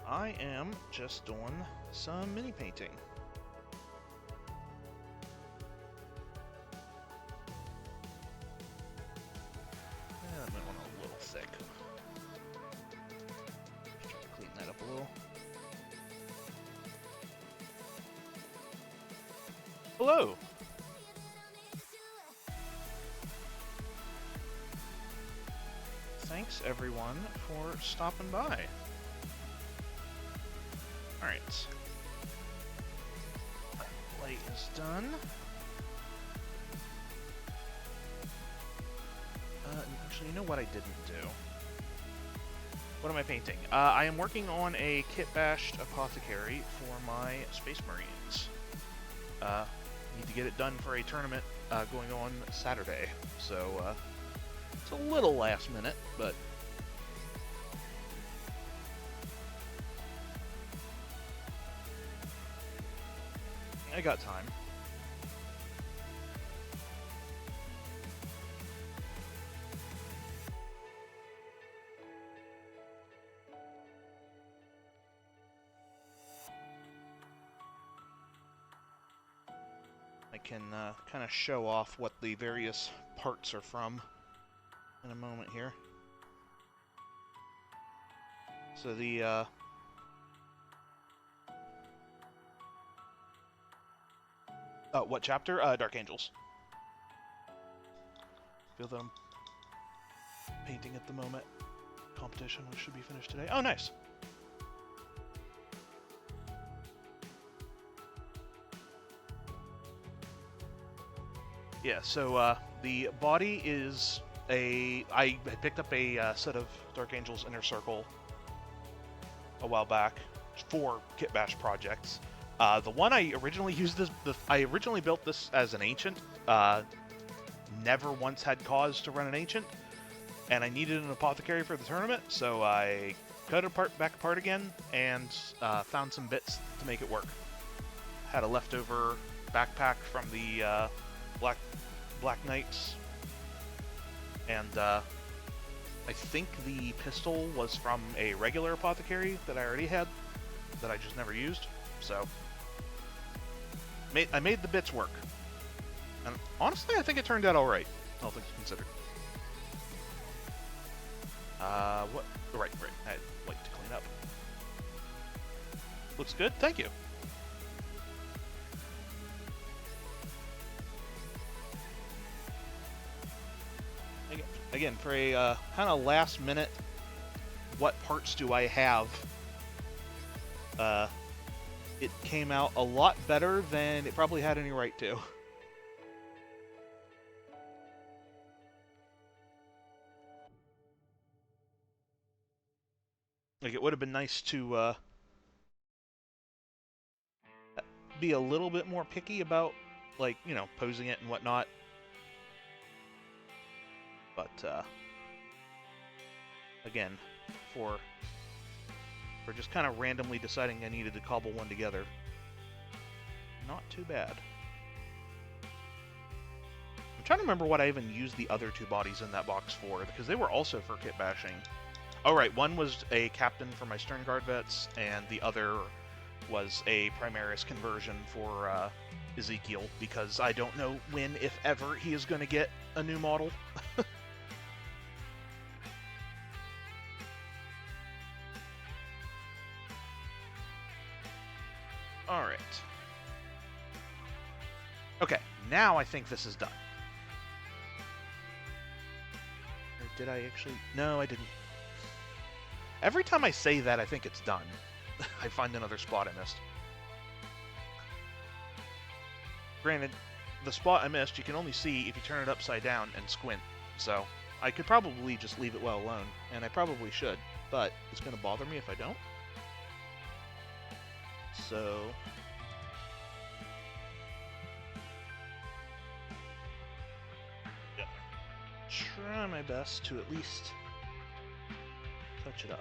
I am just doing some mini painting. That might want a little thick. Try to clean that up a little. Hello. Thanks everyone for stopping by. Alright. Light is done. Actually, you know what I didn't do? What am I painting? I am working on a kit-bashed Apothecary for my Space Marines. Need to get it done for a tournament going on Saturday. So, it's a little last minute, but I got time. I can kind of show off what the various parts are from in a moment here. So the what chapter? Dark Angels. Feel that I'm painting at the moment. Competition, which should be finished today. Oh, nice. Yeah, so the body is I picked up a set of Dark Angels Inner Circle a while back for Kit Bash projects. The one I originally used I originally built this as an ancient. Never once had cause to run an ancient, and I needed an Apothecary for the tournament, so I cut it back apart again, and found some bits to make it work. Had a leftover backpack from the Black Knights, and I think the pistol was from a regular Apothecary that I already had, that I just never used, so I made the bits work. And honestly, I think it turned out alright, all things considered. What? Right, I'd like to clean up. Looks good, thank you. Again, for a kind of last minute, what parts do I have? It came out a lot better than it probably had any right to. Like, it would have been nice to be a little bit more picky about, like, you know, posing it and whatnot. But, again, for just kind of randomly deciding I needed to cobble one together, not too bad. I'm trying to remember what I even used the other two bodies in that box for, because they were also for kit bashing. Oh right, one was a captain for my Stern Guard vets, and the other was a Primaris conversion for Ezekiel, because I don't know when, if ever, he is going to get a new model. Alright. Okay, now I think this is done. Or did I actually? No, I didn't. Every time I say that, I think it's done. I find another spot I missed. Granted, the spot I missed, you can only see if you turn it upside down and squint. So, I could probably just leave it well alone, and I probably should, but it's going to bother me if I don't. So... yeah. Try my best to at least touch it up.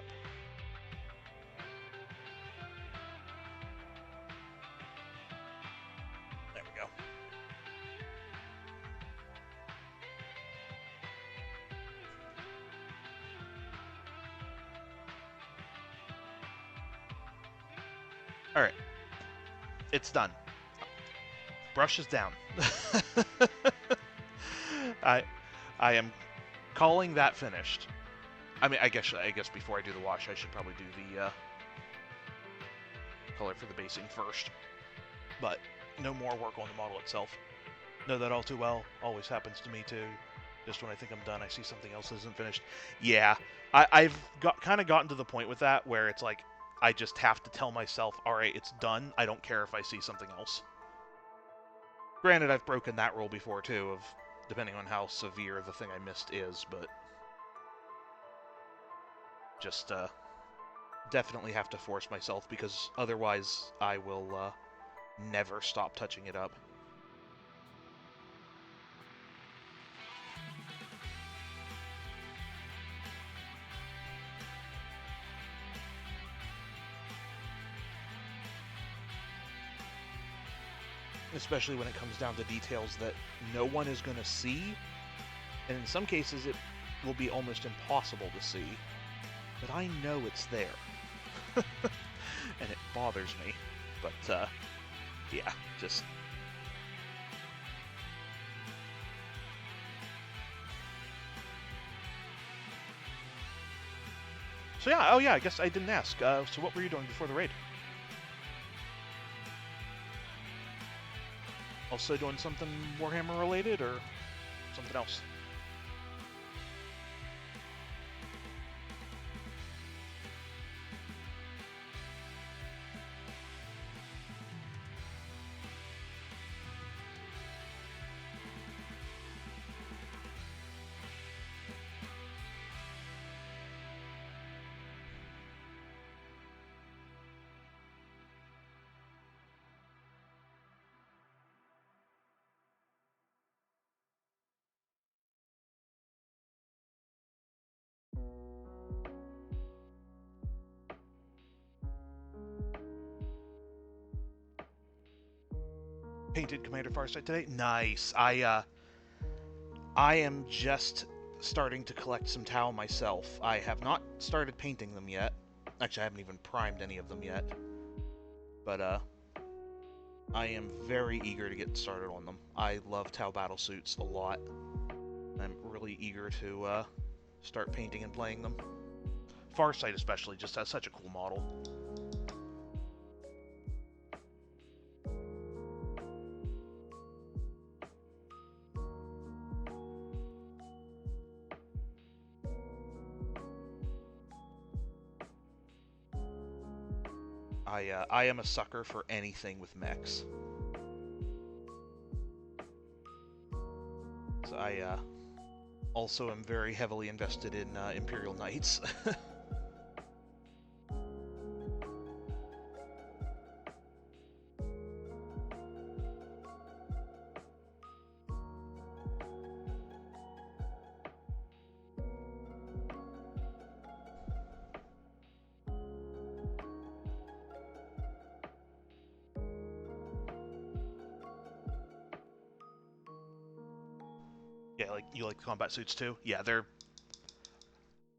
There we go. Alright. It's done. Brush is down. I am calling that finished. I mean, I guess before I do the wash, I should probably do the color for the basing first. But no more work on the model itself. Know that all too well. Always happens to me too. Just when I think I'm done, I see something else isn't finished. Yeah, I've kind of gotten to the point with that where it's like, I just have to tell myself, alright, it's done. I don't care if I see something else. Granted, I've broken that rule before, too, of depending on how severe the thing I missed is, but... just, definitely have to force myself, because otherwise I will, never stop touching it up. Especially when it comes down to details that no one is going to see, and in some cases it will be almost impossible to see, but I know it's there. And it bothers me, but yeah, just... So yeah, oh yeah, I guess I didn't ask, so what were you doing before the raid? Also doing something Warhammer related, or something else? Painted Commander Farsight today. Nice. I am just starting to collect some Tau myself. I have not started painting them yet. Actually, I haven't even primed any of them yet. But I am very eager to get started on them. I love Tau battlesuits a lot. I'm really eager to start painting and playing them. Farsight especially just has such a cool model. I am a sucker for anything with mechs. So I also am very heavily invested in Imperial Knights. Yeah, like you like combat suits too? Yeah, they're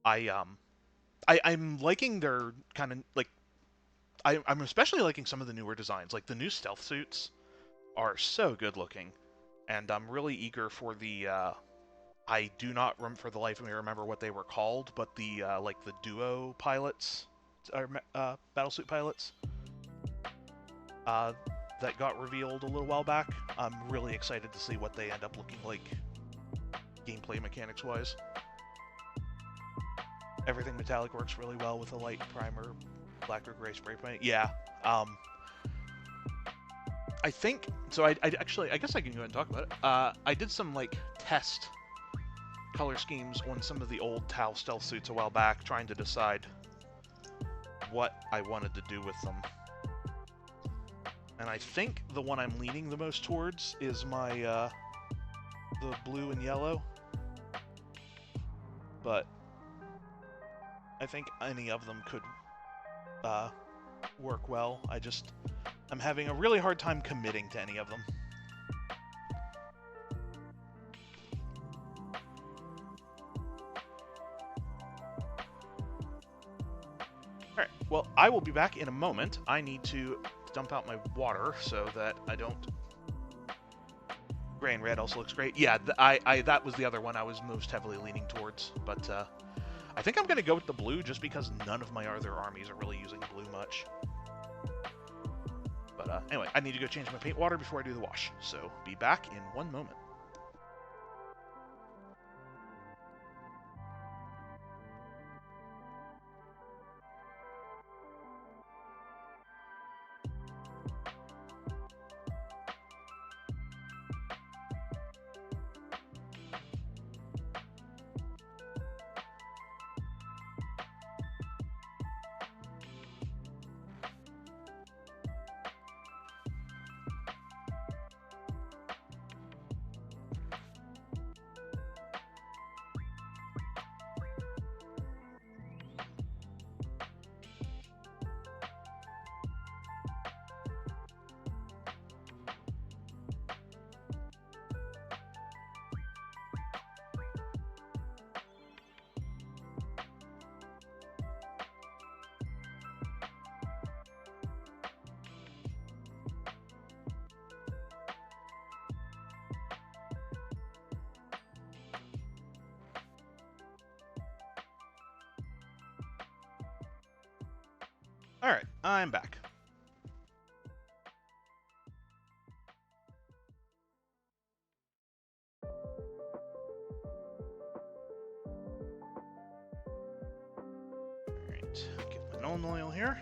I'm liking their kind of like I'm especially liking some of the newer designs. Like the new stealth suits are so good looking, and I'm really eager for the I do not for the life of me remember what they were called, but the like the duo pilots or battlesuit pilots uh, that got revealed a little while back. I'm really excited to see what they end up looking like gameplay mechanics wise. Everything metallic works really well with a light primer, black or gray spray paint. Yeah. I think so. I actually, I guess I can go ahead and talk about it. I did some like test color schemes on some of the old Tau stealth suits a while back, trying to decide what I wanted to do with them. And I think the one I'm leaning the most towards is my the blue and yellow. But I think any of them could work well. I'm having a really hard time committing to any of them. Alright, well, I will be back in a moment. I need to dump out my water so that I don't... Gray and red also looks great. Yeah, that was the other one I was most heavily leaning towards, but I think I'm going to go with the blue just because none of my other armies are really using blue much. But anyway, I need to go change my paint water before I do the wash, so be back in one moment. Alright, I'm back. Alright, get my Nuln Oil here.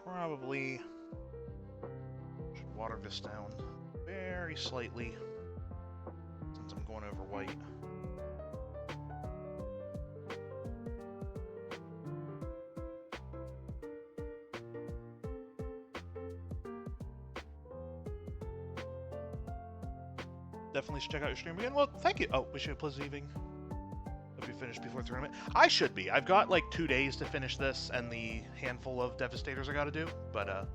Probably should water this down very slightly since I'm going over white. definitely should check out your stream again. Well, thank you. Oh, wish you a pleasant evening. Hope you finished before the tournament. I should be. I've got like 2 days to finish this and the handful of Devastators I gotta do, but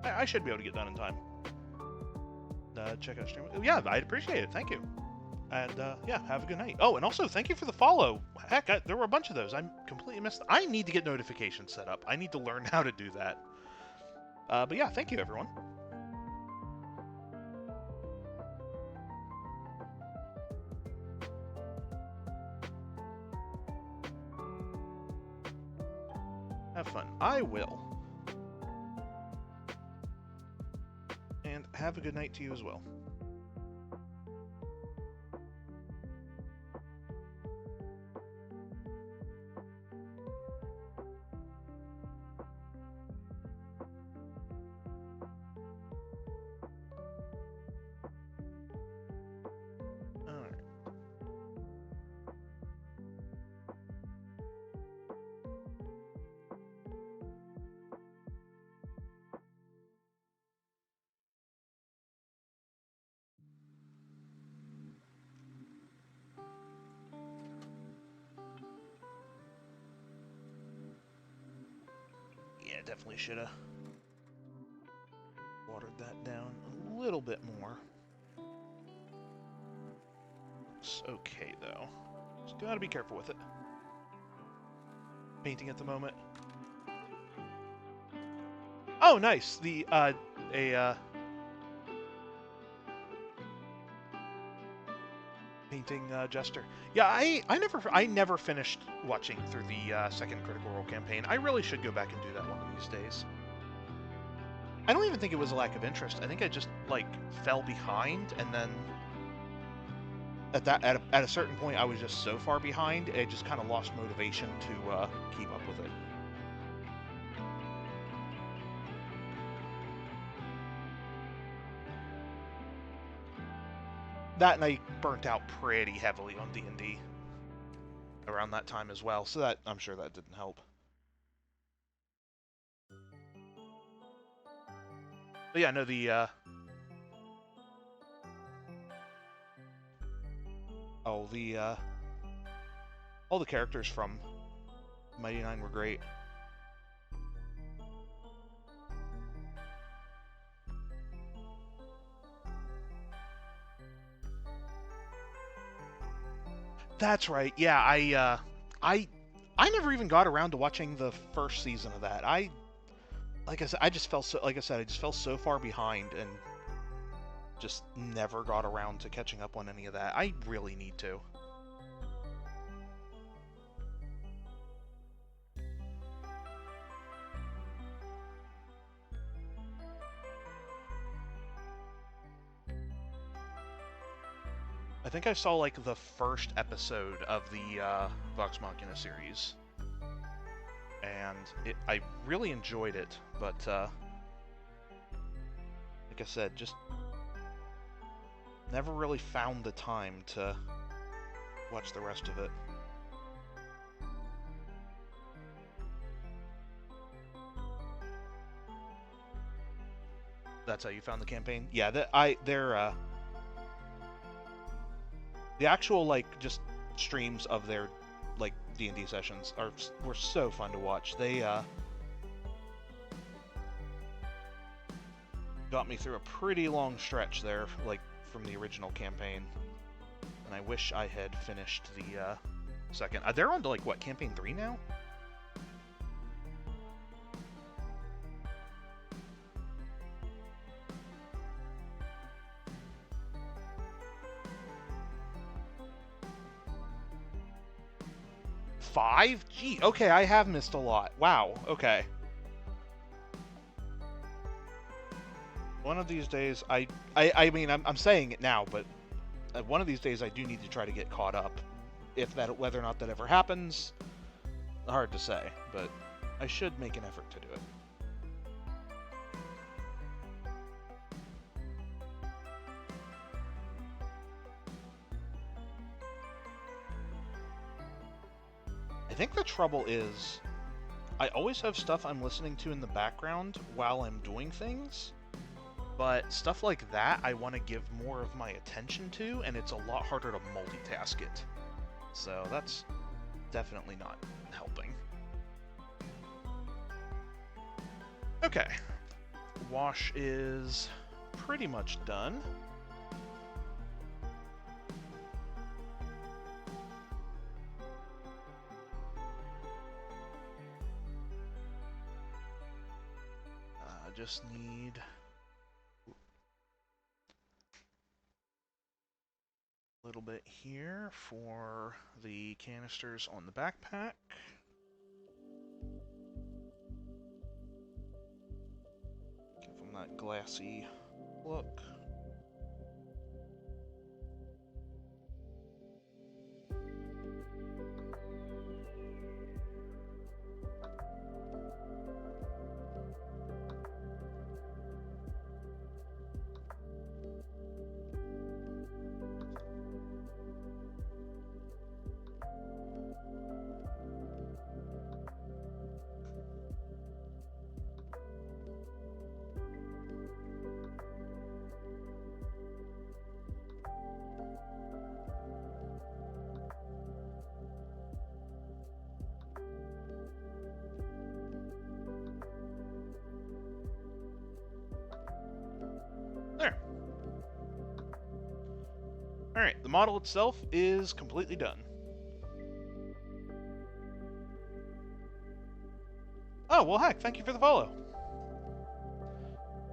I should be able to get done in time. Check out stream. Yeah, I'd appreciate it. Thank you. And yeah, have a good night. Oh, and also thank you for the follow. Heck, there were a bunch of those. I completely missed. I need to get notifications set up. I need to learn how to do that. But yeah, thank you, everyone. Have fun. I will. And have a good night to you as well. Yeah, definitely should have watered that down a little bit more. Looks okay, though. Just gotta be careful with it. Painting at the moment. Oh, nice! Painting Jester. Yeah, I never finished watching through the second Critical Role campaign. I really should go back and do that one of these days. I don't even think it was a lack of interest. I think I just like fell behind, and then at a certain point I was just so far behind, I just kind of lost motivation to keep up with it. That, and I burnt out pretty heavily on D&D around that time as well, so that I'm sure that didn't help. But yeah, no, all the characters from Mighty Nine were great. That's right. Yeah, I never even got around to watching the first season of that. Like I said, I just fell so far behind and just never got around to catching up on any of that. I really need to. I think I saw like the first episode of the Vox Machina series, and I really enjoyed it, but like I said, just never really found the time to watch the rest of it. That's how you found the campaign? Yeah, they're the actual like just streams of their like D&D sessions were so fun to watch. They got me through a pretty long stretch there, like from the original campaign, and I wish I had finished the second. They're on to like what, campaign 3 now? Five? Gee, okay, I have missed a lot. Wow, okay. One of these days, I mean, I'm saying it now, but one of these days I do need to try to get caught up. Whether or not that ever happens, hard to say, but I should make an effort to do it. I think the trouble is, I always have stuff I'm listening to in the background while I'm doing things, But stuff like that, I want to give more of my attention to, and it's a lot harder to multitask it. So that's definitely not helping. Okay. Wash is pretty much done. Just need a little bit here for the canisters on the backpack. Give them that glassy look. There. Alright, the model itself is completely done. Oh, well heck, thank you for the follow.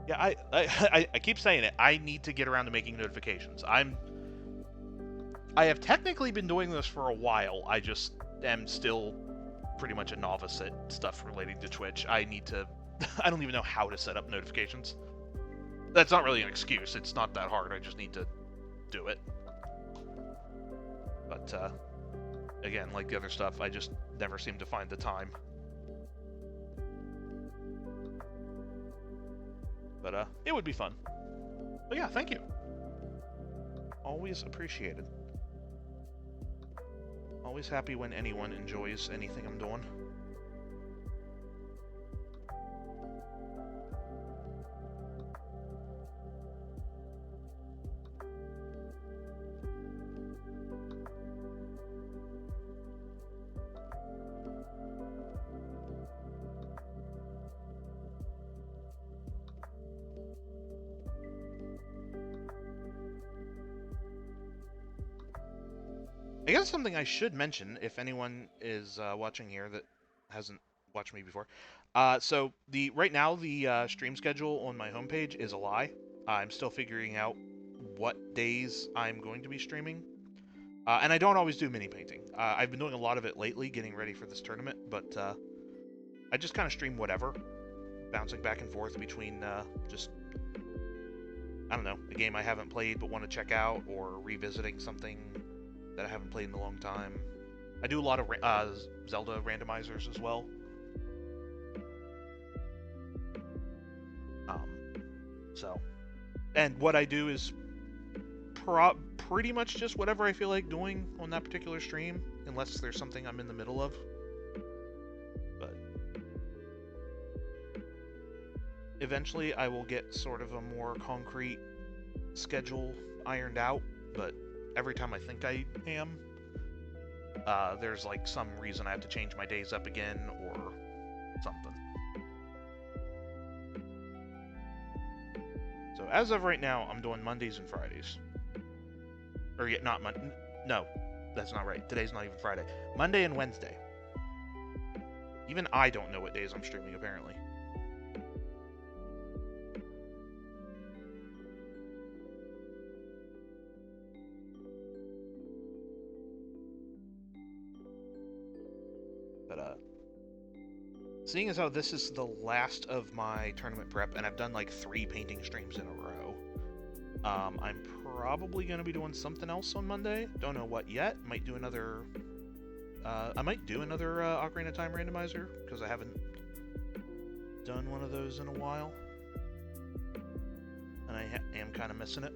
Yeah, I keep saying it. I need to get around to making notifications. I have technically been doing this for a while. I just am still pretty much a novice at stuff relating to Twitch. I need to... I don't even know how to set up notifications. That's not really an excuse. It's not that hard. I just need to do it. But, again, like the other stuff, I just never seem to find the time. But, it would be fun. But yeah, thank you. Always appreciated. Always happy when anyone enjoys anything I'm doing. I guess something I should mention, if anyone is watching here that hasn't watched me before. So right now the stream schedule on my homepage is a lie. I'm still figuring out what days I'm going to be streaming. And I don't always do mini painting. I've been doing a lot of it lately, getting ready for this tournament, but I just kind of stream whatever, bouncing back and forth between just, I don't know, a game I haven't played but want to check out, or revisiting something that I haven't played in a long time. I do a lot of Zelda randomizers as well. And what I do is pretty much just whatever I feel like doing on that particular stream, unless there's something I'm in the middle of. But eventually I will get sort of a more concrete schedule ironed out, but every time I think I am, there's like some reason I have to change my days up again or something. So as of right now, I'm doing Mondays and Fridays. Or yeah, not Monday. No, that's not right. Today's not even Friday. Monday and Wednesday. Even I don't know what days I'm streaming, apparently. But, seeing as how this is the last of my tournament prep, and I've done like 3 painting streams in a row, I'm probably going to be doing something else on Monday. Don't know what yet. Might do another... I might do another Ocarina of Time randomizer, because I haven't done one of those in a while. And I am kind of missing it.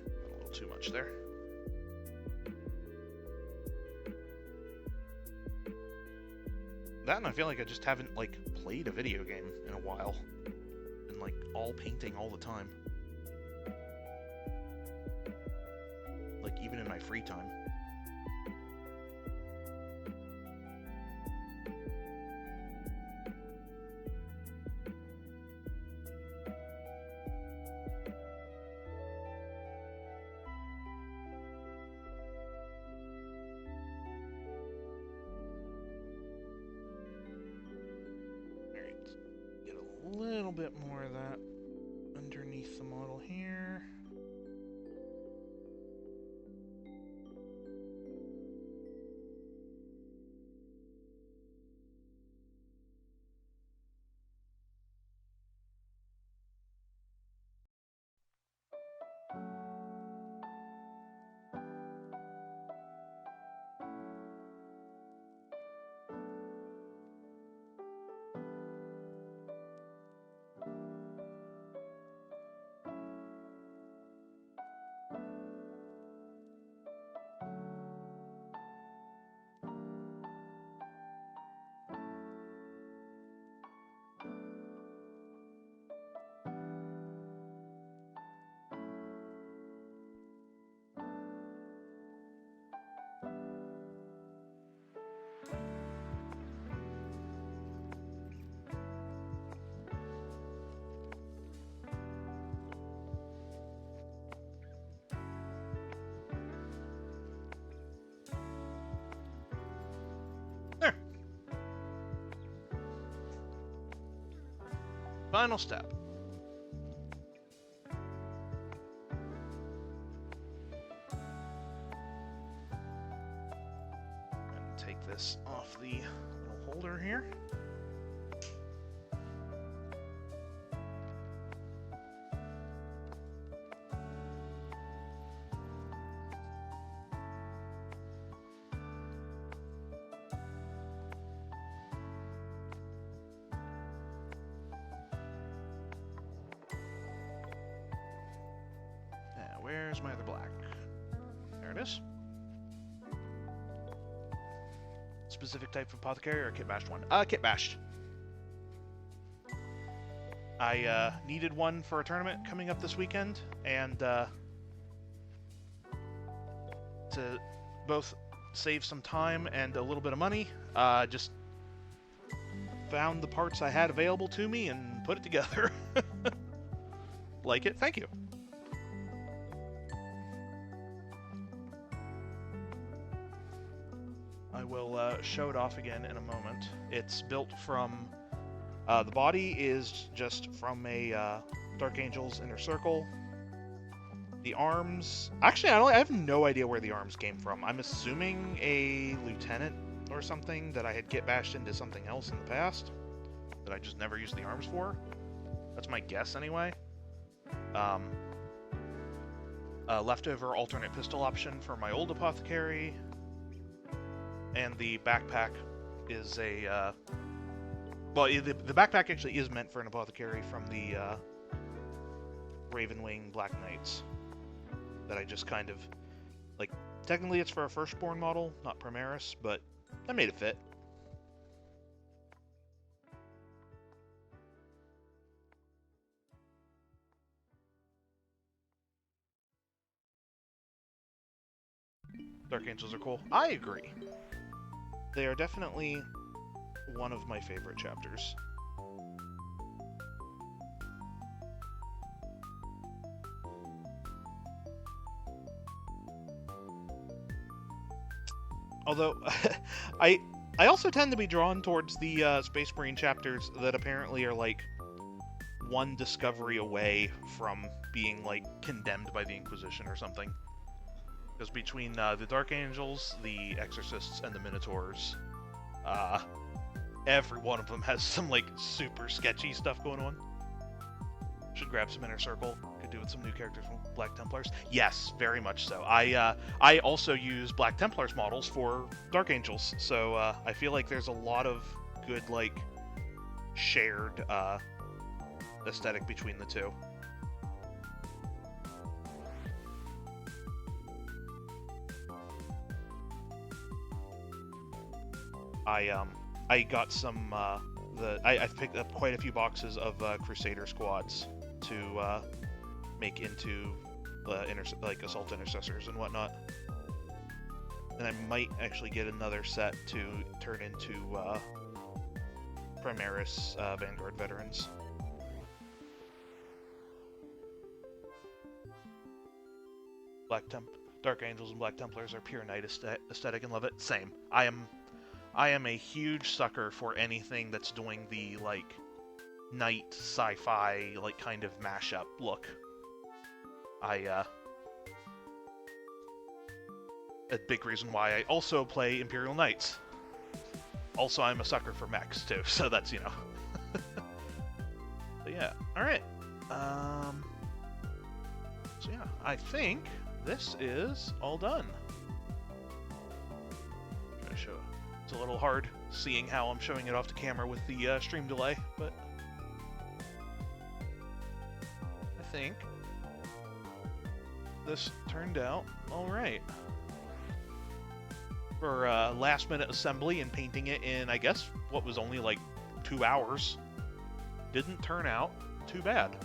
Got a little too much there. That, and I feel like I just haven't, like, played a video game in a while. And, like, all painting all the time. Like, even in my free time. A little bit more of that underneath the model here. There. Final step. And take this off the little holder here. Where's my other black? There it is. Specific type of apothecary or kit bashed one? Kit bashed. I needed one for a tournament coming up this weekend, and to both save some time and a little bit of money, just found the parts I had available to me and put it together. Like it? Thank you. I will show it off again in a moment. It's built from... the body is just from a Dark Angel's Inner Circle. The arms... Actually, I have no idea where the arms came from. I'm assuming a lieutenant or something that I had kit bashed into something else in the past that I just never used the arms for. That's my guess, anyway. Leftover alternate pistol option for my old Apothecary. And the backpack is a... well, the backpack actually is meant for an Apothecary from the Ravenwing Black Knights. That I just kind of... like, technically it's for a Firstborn model, not Primaris, but I made it fit. Dark Angels are cool. I agree. They are definitely one of my favorite chapters. Although, I also tend to be drawn towards the Space Marine chapters that apparently are, like, one discovery away from being, like, condemned by the Inquisition or something. Because between the Dark Angels, the Exorcists, and the Minotaurs, every one of them has some, like, super sketchy stuff going on. Should grab some Inner Circle. Could do with some new characters from Black Templars. Yes, very much so. I also use Black Templars models for Dark Angels, so I feel like there's a lot of good, like, shared aesthetic between the two. I got some I've picked up quite a few boxes of Crusader squads to make into like assault intercessors and whatnot. And I might actually get another set to turn into Primaris Vanguard veterans. Dark Angels and Black Templars are pure knight aesthetic and love it. Same. I am a huge sucker for anything that's doing the like knight sci-fi like kind of mashup look. A big reason why I also play Imperial Knights. Also, I'm a sucker for mechs too, so that's, you know. But yeah, all right. So yeah, I think this is all done. Try to show. It's a little hard seeing how I'm showing it off the camera with the stream delay, but I think this turned out all right. For last minute assembly and painting it in, I guess, what was only like 2 hours, didn't turn out too bad.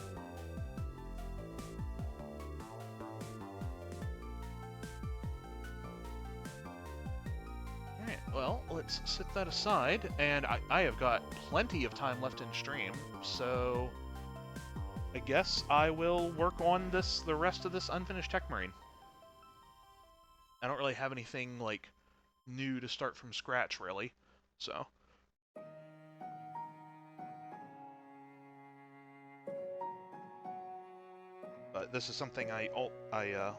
Alright, well, let's set that aside, and I have got plenty of time left in stream, so I guess I will work on the rest of this unfinished Techmarine. I don't really have anything, like, new to start from scratch, really, so. But this is something I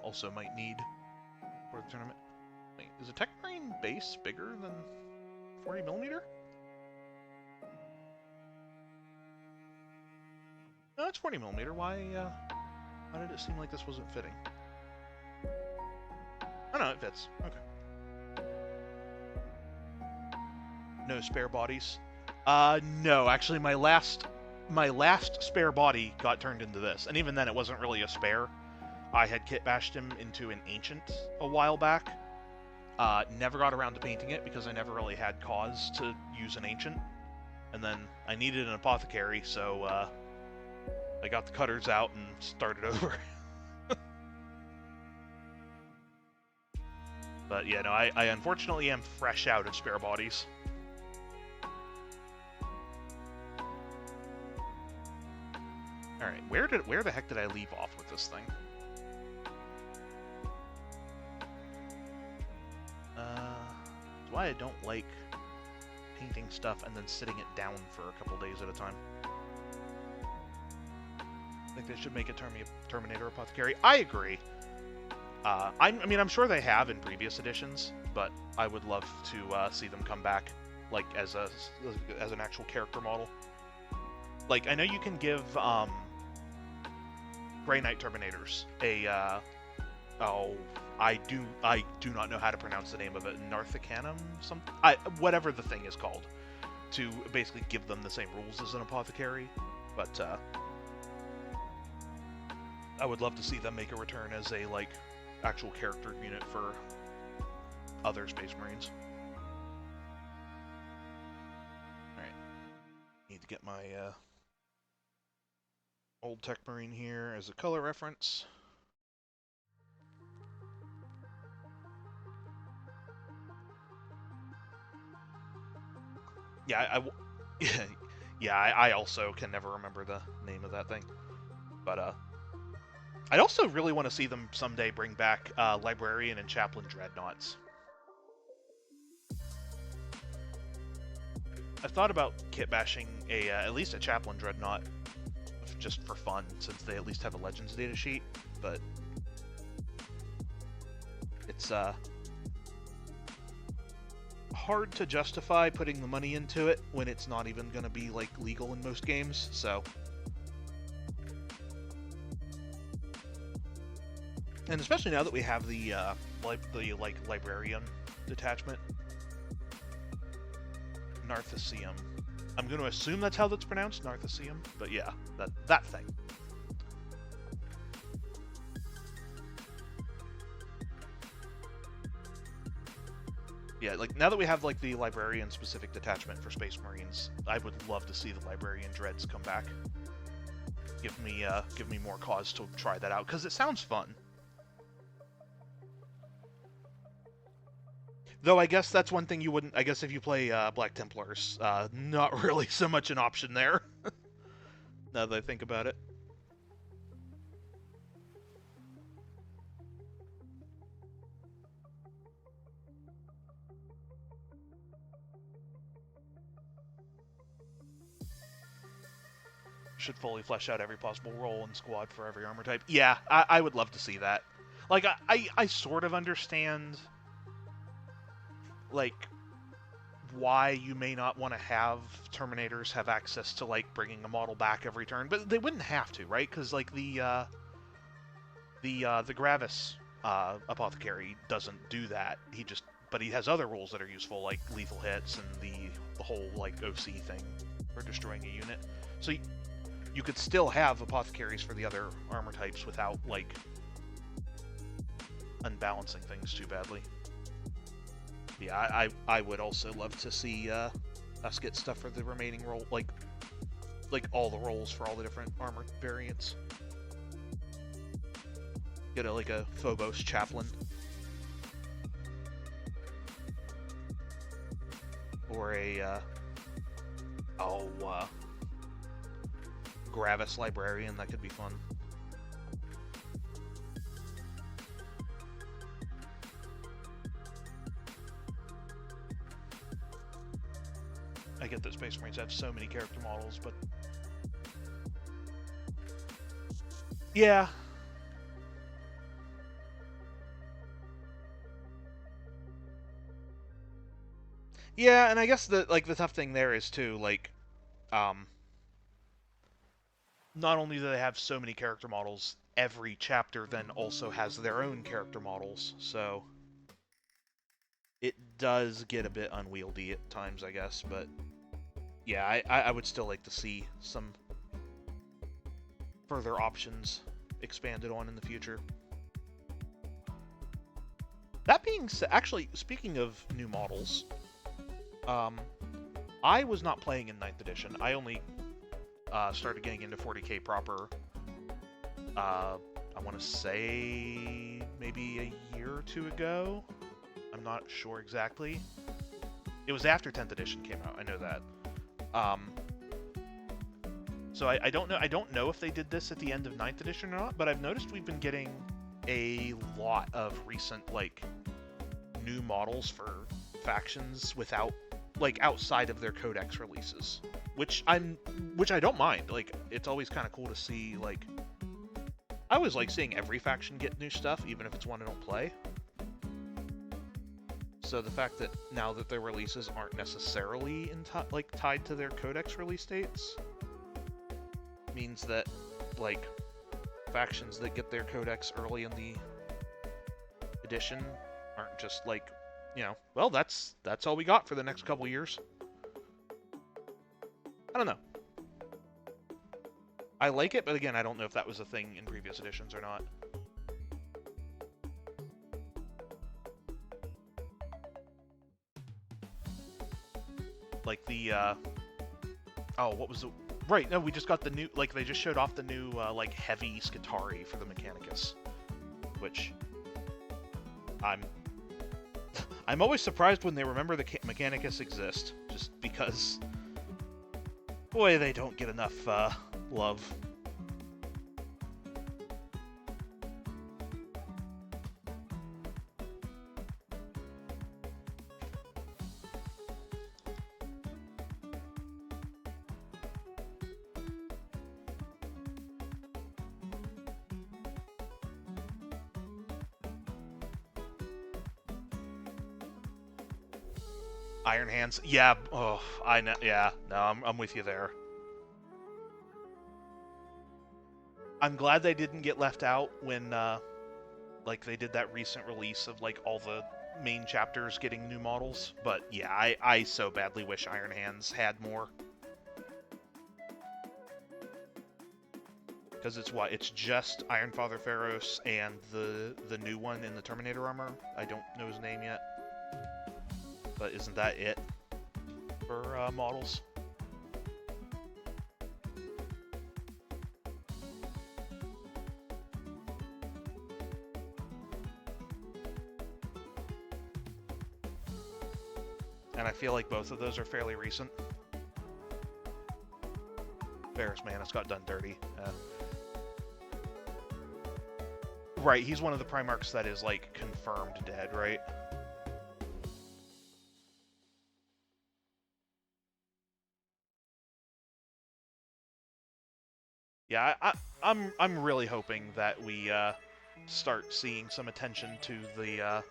also might need for the tournament. Wait, is a Techmarine base bigger than 40mm? No, it's 40mm. Why did it seem like this wasn't fitting? Oh no, it fits. Okay. No spare bodies? No, actually my last spare body got turned into this, and even then it wasn't really a spare. I had kit bashed him into an ancient a while back. Never got around to painting it because I never really had cause to use an ancient. And then I needed an apothecary, so I got the cutters out and started over. But yeah, no, I unfortunately am fresh out of spare bodies. Alright, where the heck did I leave off with this thing? That's why I don't like painting stuff and then sitting it down for a couple days at a time. I think they should make a Terminator Apothecary. I agree. I mean, I'm sure they have in previous editions, but I would love to see them come back, like, as an actual character model. Like, I know you can give Grey Knight Terminators a I do not know how to pronounce the name of it. Narthicanum, whatever the thing is called, to basically give them the same rules as an apothecary. But I would love to see them make a return as a like actual character unit for other Space Marines. All right, need to get my old Techmarine here as a color reference. Yeah, I also can never remember the name of that thing. But I'd also really want to see them someday bring back Librarian and Chaplain Dreadnoughts. I've thought about kit bashing at least a Chaplain Dreadnought just for fun, since they at least have a Legends data sheet, but it's hard to justify putting the money into it when it's not even going to be like legal in most games, so. And especially now that we have the Librarian detachment. Narthiceum. I'm going to assume that's how that's pronounced, Narthiceum, but yeah, that thing. Yeah, like now that we have like the librarian specific detachment for Space Marines, I would love to see the librarian dreads come back. Give me more cause to try that out because it sounds fun. Though I guess that's one thing you wouldn't. I guess if you play Black Templars, not really so much an option there. Now that I think about it. Should fully flesh out every possible role and squad for every armor type. Yeah, I would love to see that. Like, I sort of understand, like, why you may not want to have Terminators have access to, like, bringing a model back every turn, but they wouldn't have to, right? Because, like, the Gravis Apothecary doesn't do that. But he has other rules that are useful, like lethal hits and the whole, like, OC thing for destroying a unit. So you could still have apothecaries for the other armor types without, like, unbalancing things too badly. Yeah, I would also love to see us get stuff for the remaining role, like all the roles for all the different armor variants. Get like a Phobos chaplain. Or a Gravis librarian. That could be fun. I get that Space Marines have so many character models, but yeah. Yeah, and I guess the tough thing there is too, like, not only do they have so many character models, every chapter then also has their own character models, so it does get a bit unwieldy at times, I guess, but yeah, I would still like to see some further options expanded on in the future. That being said, actually, speaking of new models, I was not playing in 9th edition. I only started getting into 40k proper, I want to say maybe a year or two ago. I'm not sure exactly. It was after 10th edition came out, I know that. So I don't know. I don't know if they did this at the end of 9th edition or not, but I've noticed we've been getting a lot of recent, like, new models for factions without, like, outside of their codex releases, which I don't mind. Like, it's always kind of cool to see. Like, I always like seeing every faction get new stuff, even if it's one I don't play. So the fact that now that their releases aren't necessarily tied to their codex release dates means that, like, factions that get their codex early in the edition aren't just like, you know, well, that's all we got for the next couple years. I don't know. I like it, but again, I don't know if that was a thing in previous editions or not. Like the, oh, what was the... Right, no, we just got the new, like, they just showed off the new, like, heavy Scutari for the Mechanicus, which I'm always surprised when they remember the Mechanicus exist, just because, boy, they don't get enough, love. Iron Hands, yeah. Oh, I know. Yeah, no, I'm with you there. I'm glad they didn't get left out when, like, they did that recent release of, like, all the main chapters getting new models. But yeah, I so badly wish Iron Hands had more. Because it's what? It's just Iron Father Pharaohs and the new one in the Terminator armor. I don't know his name yet. but isn't that it for models? And I feel like both of those are fairly recent. Ferris Manus got done dirty. Right, he's one of the Primarchs that is, like, confirmed dead, right? Yeah, I'm really hoping that we start seeing some attention to the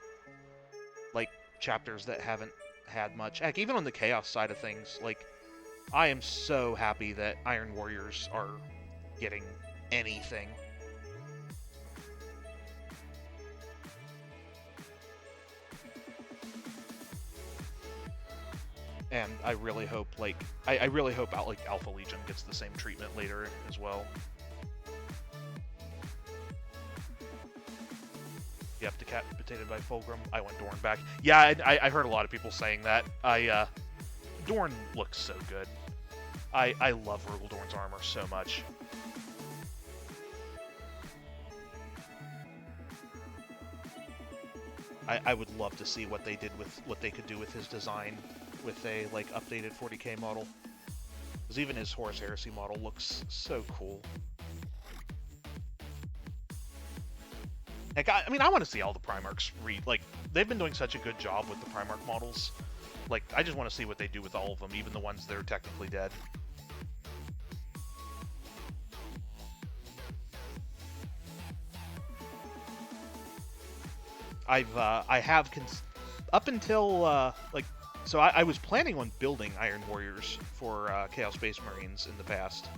like chapters that haven't had much. Heck, even on the Chaos side of things, like I am so happy that Iron Warriors are getting anything. And I really hope, like, I really hope Alpha Legion gets the same treatment later as well. Yep, decapitated by Fulgrim. I went Dorn back. Yeah, I heard a lot of people saying that. Dorn looks so good. I love Rugel Dorn's armor so much. I would love to see what they could do with his design with a like updated 40k model. Because even his Horus Heresy model looks so cool. Heck, I mean, I want to see all the Primarchs like, they've been doing such a good job with the Primarch models. Like, I just want to see what they do with all of them, even the ones that are technically dead. I have up until, like, so I was planning on building Iron Warriors for Chaos Space Marines in the past.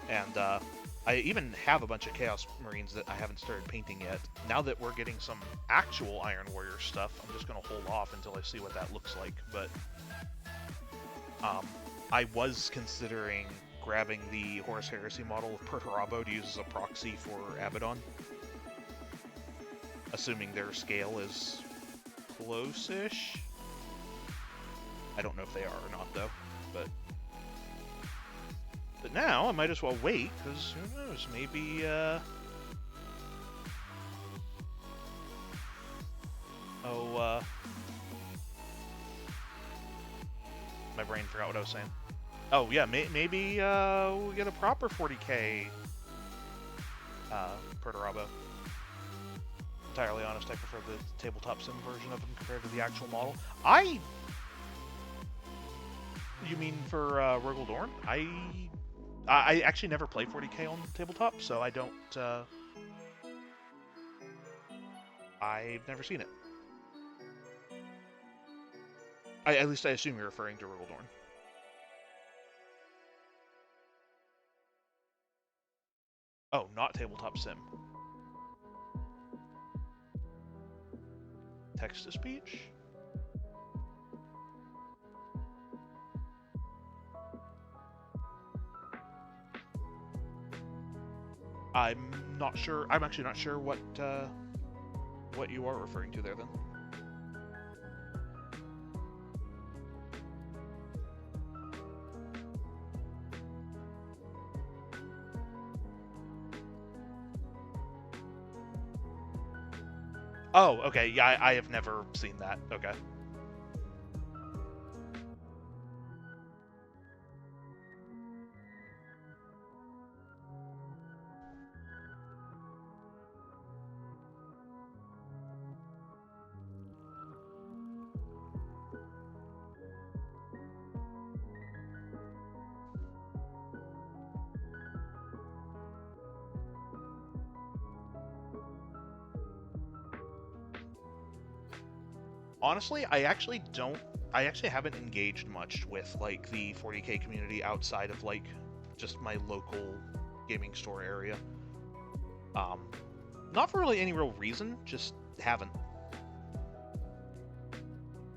And, I even have a bunch of Chaos Marines that I haven't started painting yet. Now that we're getting some actual Iron Warrior stuff, I'm just going to hold off until I see what that looks like. But I was considering grabbing the Horus Heresy model of Perturabo to use as a proxy for Abaddon. Assuming their scale is close-ish. I don't know if they are or not, though. But now, I might as well wait, because who knows, maybe, my brain forgot what I was saying. Oh, yeah, maybe, we'll get a proper 40k, Perturabo. Entirely honest, I prefer the tabletop sim version of him compared to the actual model. You mean for, Rugel Dorn? I actually never play 40k on tabletop, so I don't, I've never seen it. At least I assume you're referring to Rugel Dorn. Oh, not tabletop sim. Text-to-speech? I'm not sure. I'm actually not sure what you are referring to there, then. Oh, okay. Yeah, I have never seen that. Okay. Honestly, I actually haven't engaged much with, like, the 40k community outside of, like, just my local gaming store area. Not for really any real reason, just haven't.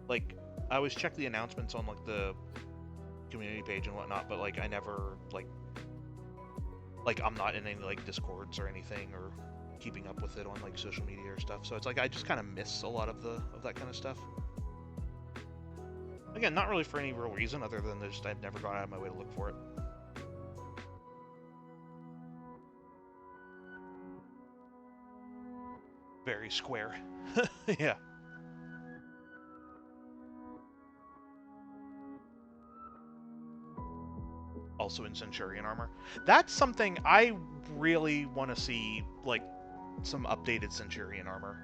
Like, I always check the announcements on, like, the community page and whatnot, but, like, I never, like, I'm not in any, like, Discords or anything, or keeping up with it on, like, social media or stuff, so it's like I just kind of miss a lot of that kind of stuff. Again, not really for any real reason other than just I've never gone out of my way to look for it. Very square. Yeah. Also in Centurion armor. That's something I really want to see, like, some updated Centurion armor.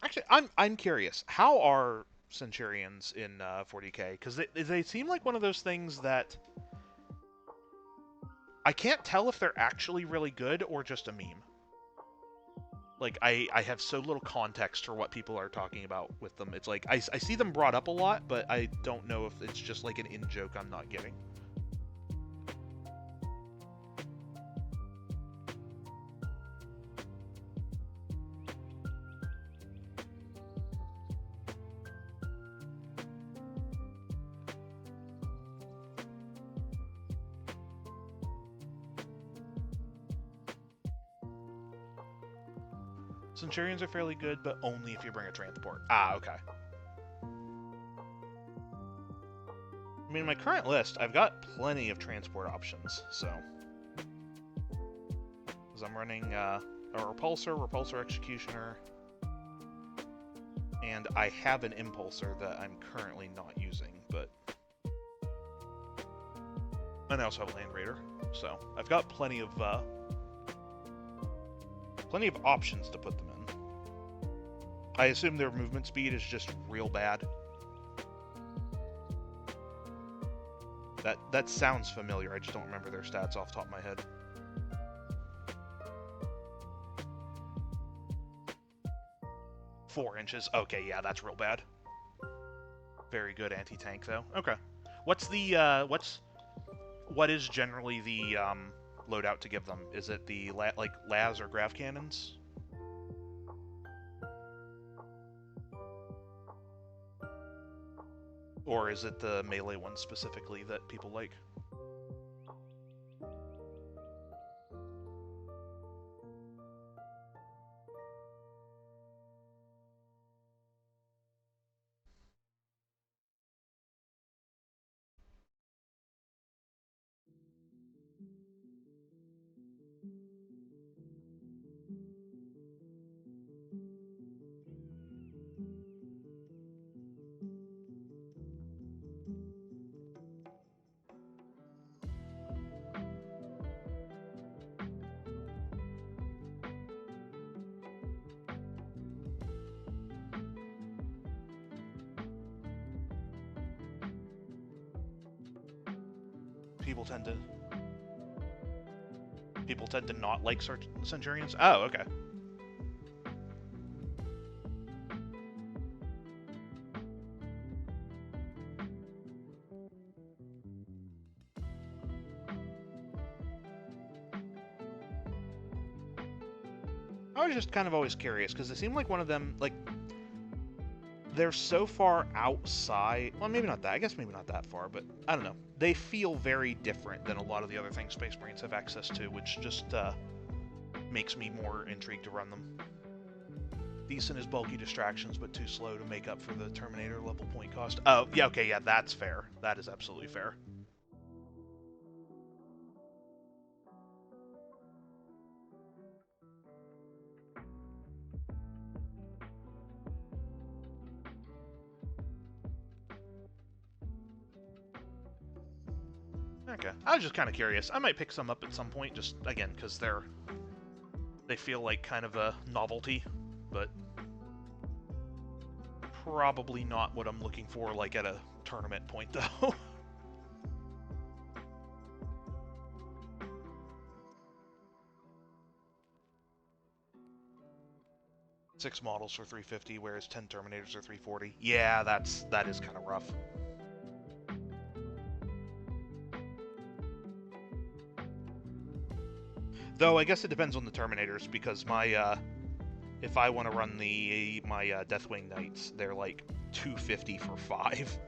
Actually, I'm curious. How are Centurions in 40k? Because they seem like one of those things that I can't tell if they're actually really good or just a meme. Like, I have so little context for what people are talking about with them. It's like, I see them brought up a lot, but I don't know if it's just like an in-joke I'm not getting. Centurions are fairly good, but only if you bring a transport. Ah, okay. I mean, in my current list, I've got plenty of transport options, so... Because I'm running a Repulsor Executioner, and I have an Impulsor that I'm currently not using, but... And I also have a Land Raider, so I've got plenty of options to put them in. I assume their movement speed is just real bad. That sounds familiar, I just don't remember their stats off the top of my head. Four inches. Okay, yeah, that's real bad. Very good anti-tank, though. Okay. What is generally the loadout to give them? Is it the las or grav cannons? Or is it the melee ones specifically that people like? People tend to not like Centurions? Oh, okay. I was just kind of always curious, because it seemed like one of them, like, they're so far outside, well, maybe not that, I guess maybe not that far, but I don't know. They feel very different than a lot of the other things Space Marines have access to, which just makes me more intrigued to run them. Decent as bulky distractions, but too slow to make up for the Terminator level point cost. Oh, yeah, okay, yeah, that's fair. That is absolutely fair. Okay, I was just kind of curious. I might pick some up at some point, just, again, because they feel like kind of a novelty, but probably not what I'm looking for, like, at a tournament point, though. Six models for 350, whereas 10 Terminators are 340. Yeah, that is kind of rough. Though I guess it depends on the Terminators, because my if I want to run my Deathwing Knights, they're like 250 for 5.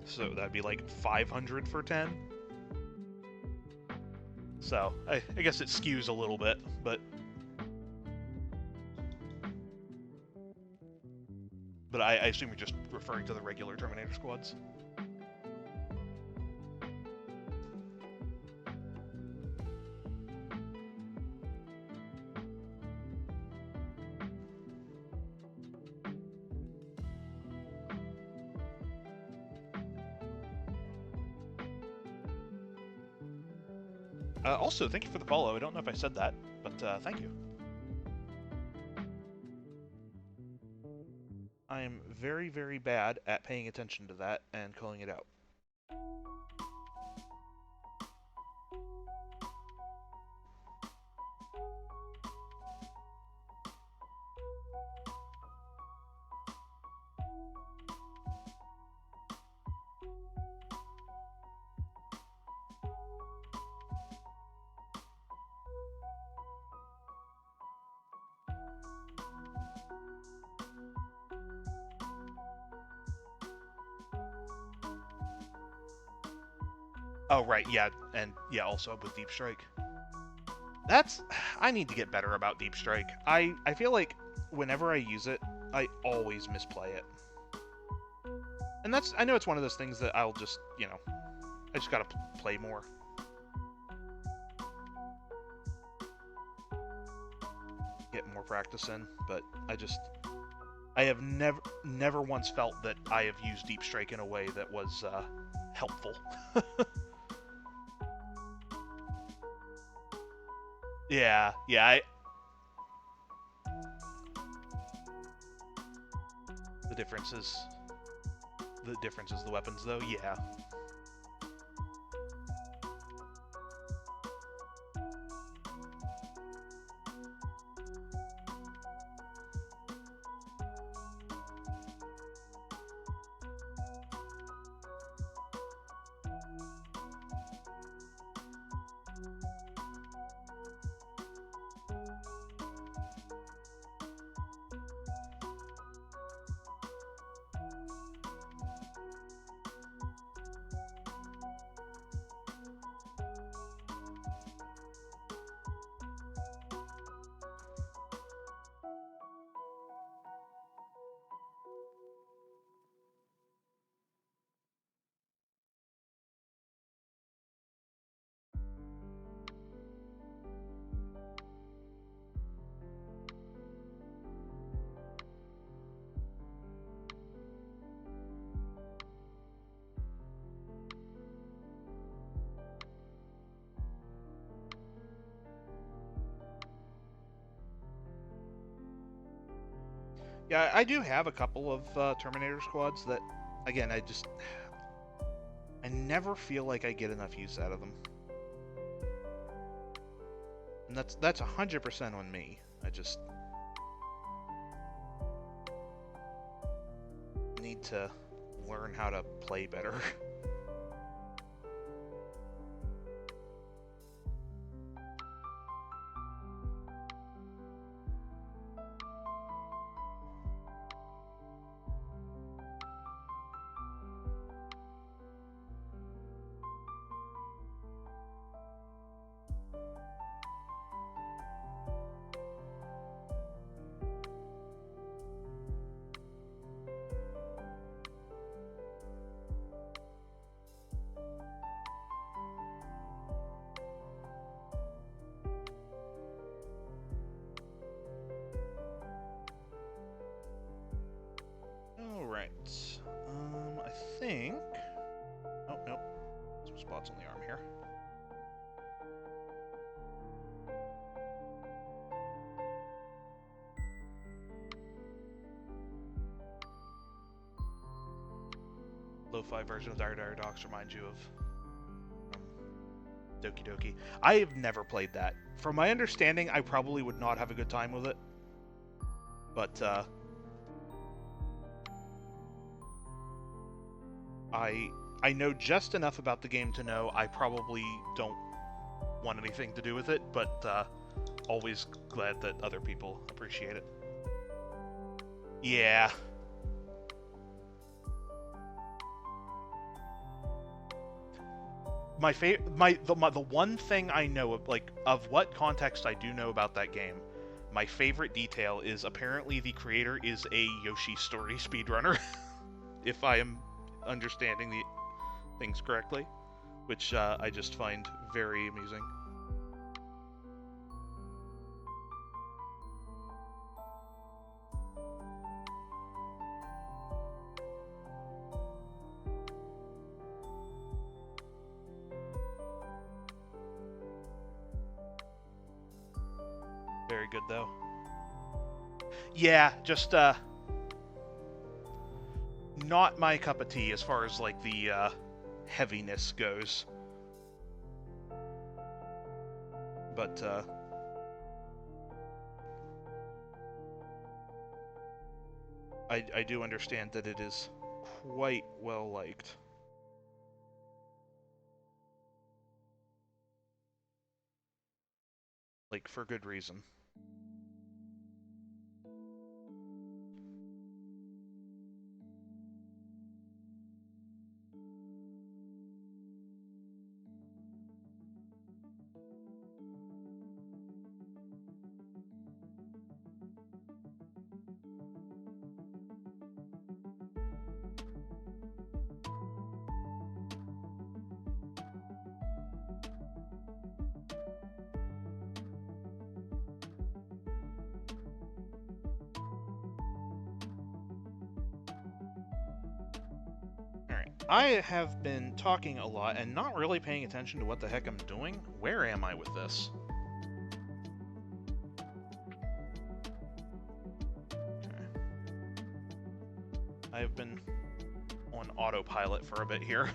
So that'd be like 500 for 10. So I guess it skews a little bit, but but I assume you're just referring to the regular Terminator squads. Also, thank you for the follow. I don't know if I said that, but thank you. I am very, very bad at paying attention to that and calling it out. Oh, right, yeah, and yeah, also with Deep Strike. I need to get better about Deep Strike. I feel like whenever I use it, I always misplay it. And I know it's one of those things that I'll just, I just gotta play more. Get more practice in, but I have never once felt that I have used Deep Strike in a way that was helpful. Yeah, the difference is the weapons, though. Yeah. Yeah, I do have a couple of Terminator squads that, again, I never feel like I get enough use out of them. And that's 100% on me. I just need to learn how to play better. Alright. I think... Oh, nope. Some spots on the arm here. Lo-fi version of Dire Dire Docks reminds you of Doki Doki. I have never played that. From my understanding, I probably would not have a good time with it. But, I know just enough about the game to know I probably don't want anything to do with it, but always glad that other people appreciate it. Yeah. The one thing I know of, of what context I do know about that game, my favorite detail is apparently the creator is a Yoshi Story speedrunner, if I am understanding the things correctly, which I just find very amusing. Very good, though. Yeah, just, not my cup of tea as far as, like, the, heaviness goes. But, I do understand that it is quite well liked. Like, for good reason. I have been talking a lot and not really paying attention to what the heck I'm doing. Where am I with this? Okay. I've been on autopilot for a bit here.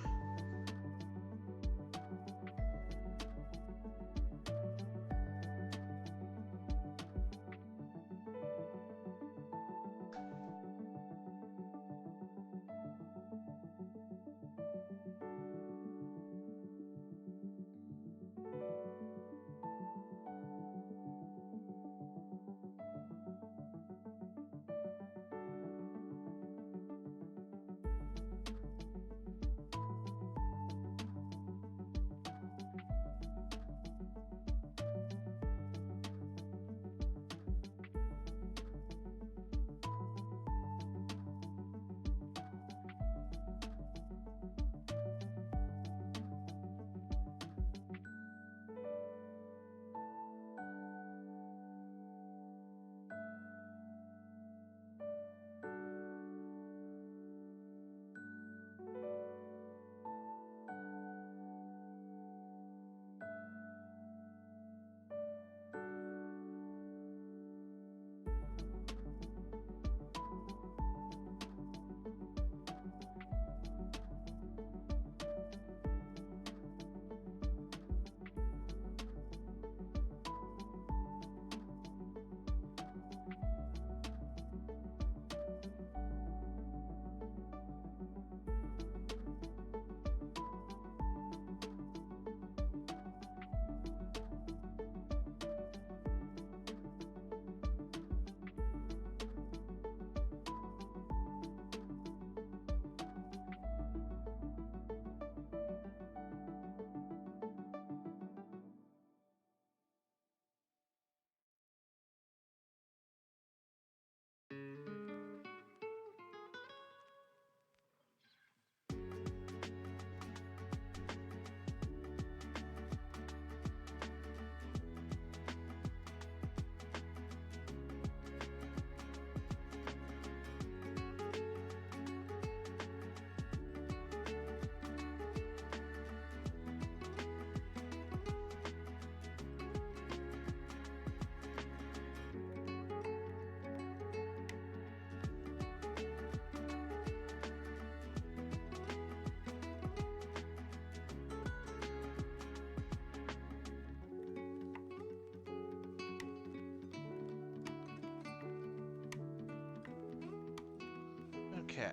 Okay.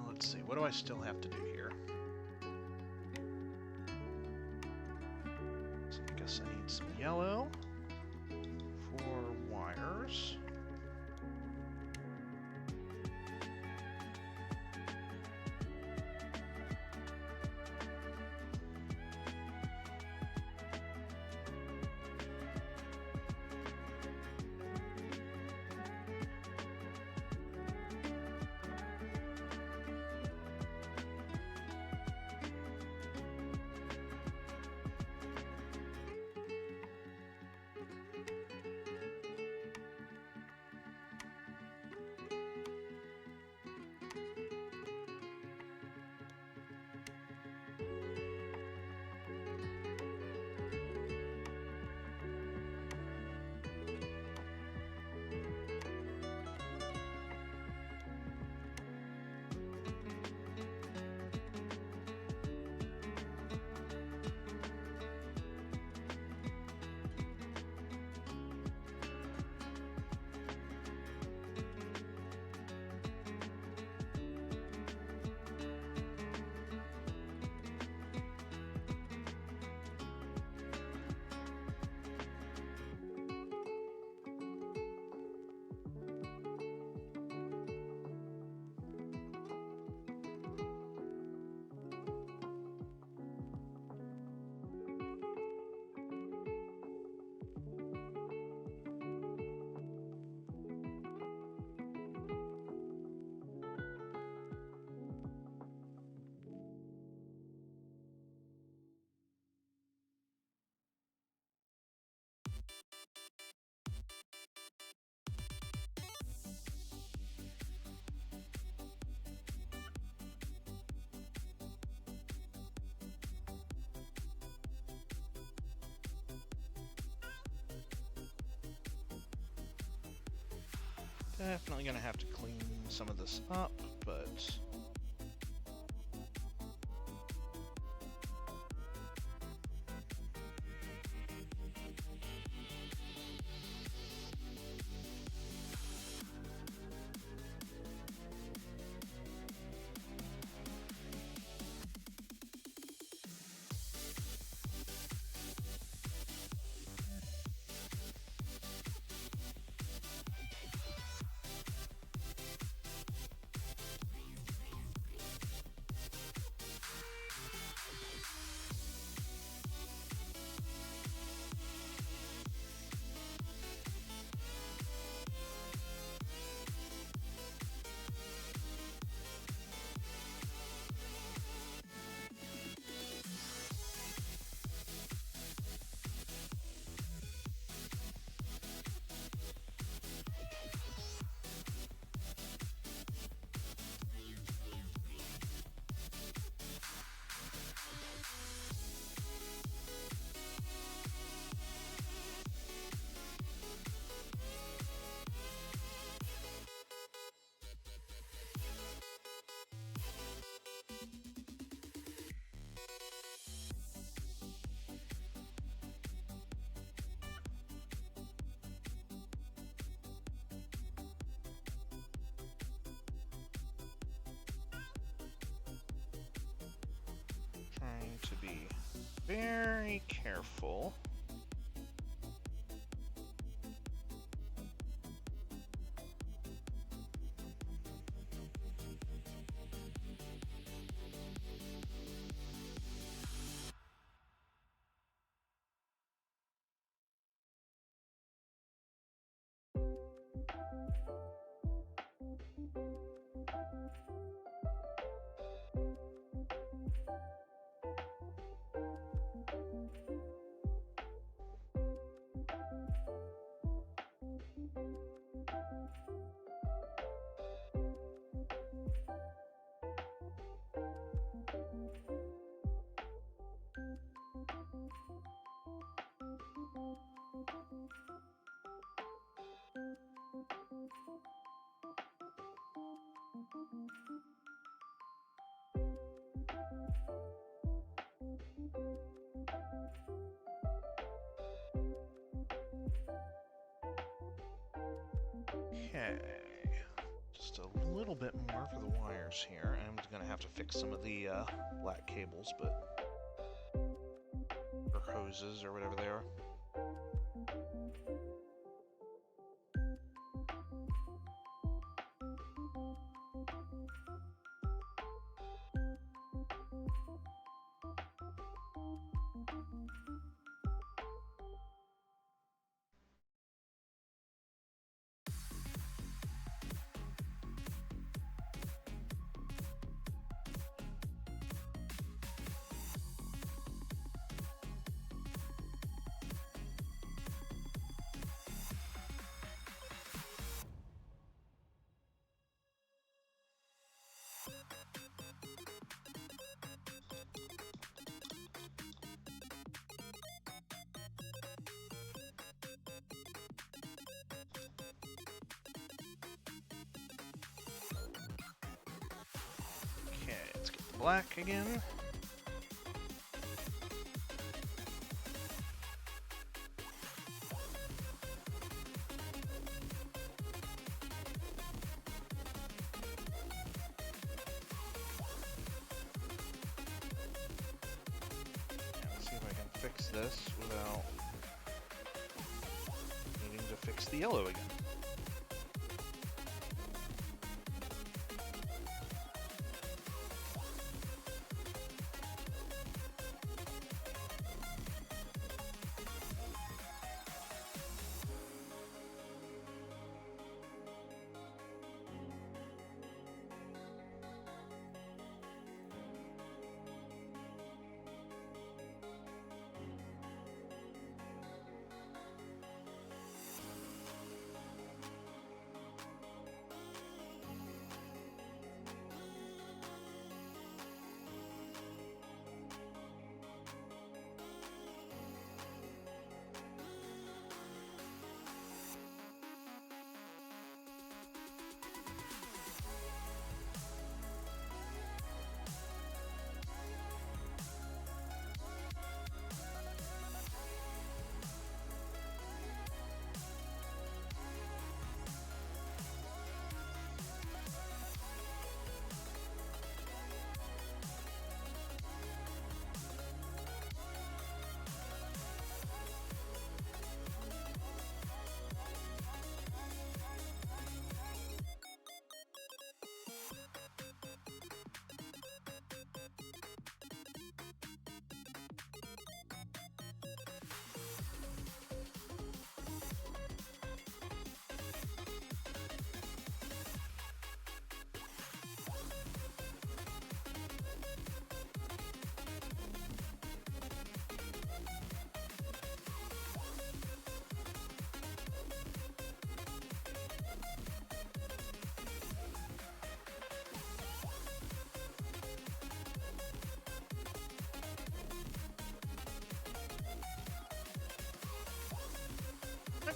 Let's see, what do I still have to do here? So I guess I need some yellow for wires. Definitely gonna have to clean some of this up, but... Trying to be very careful. Okay, just a little bit more for the wires here. I'm gonna have to fix some of the black cables, or hoses, or whatever they are. Okay, let's get the black again. Let's see if I can fix this without needing to fix the yellow again.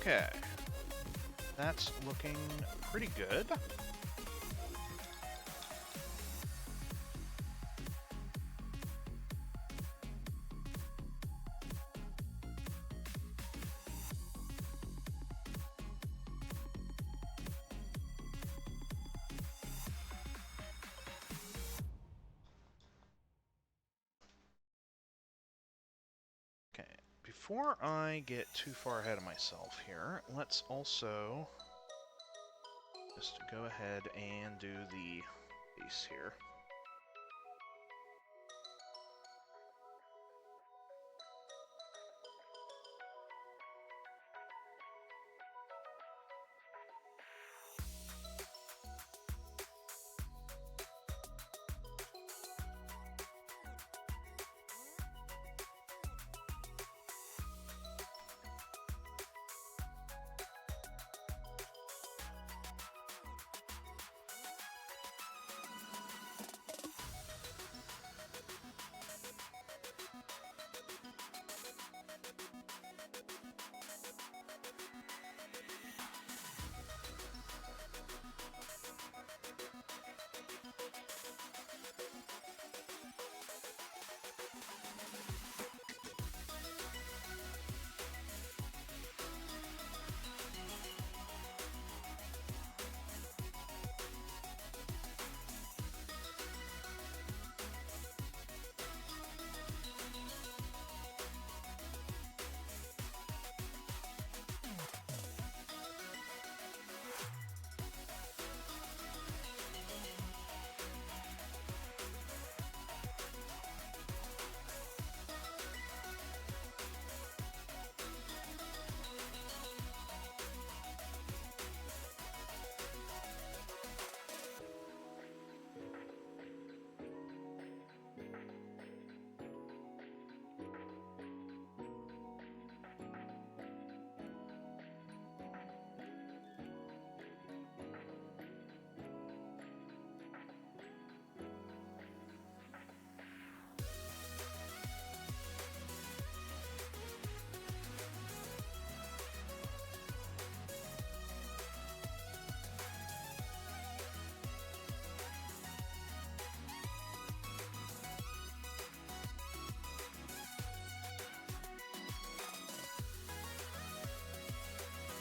Okay. That's looking pretty good. Okay, before I get too far ahead of myself here, let's also just go ahead and do the base here.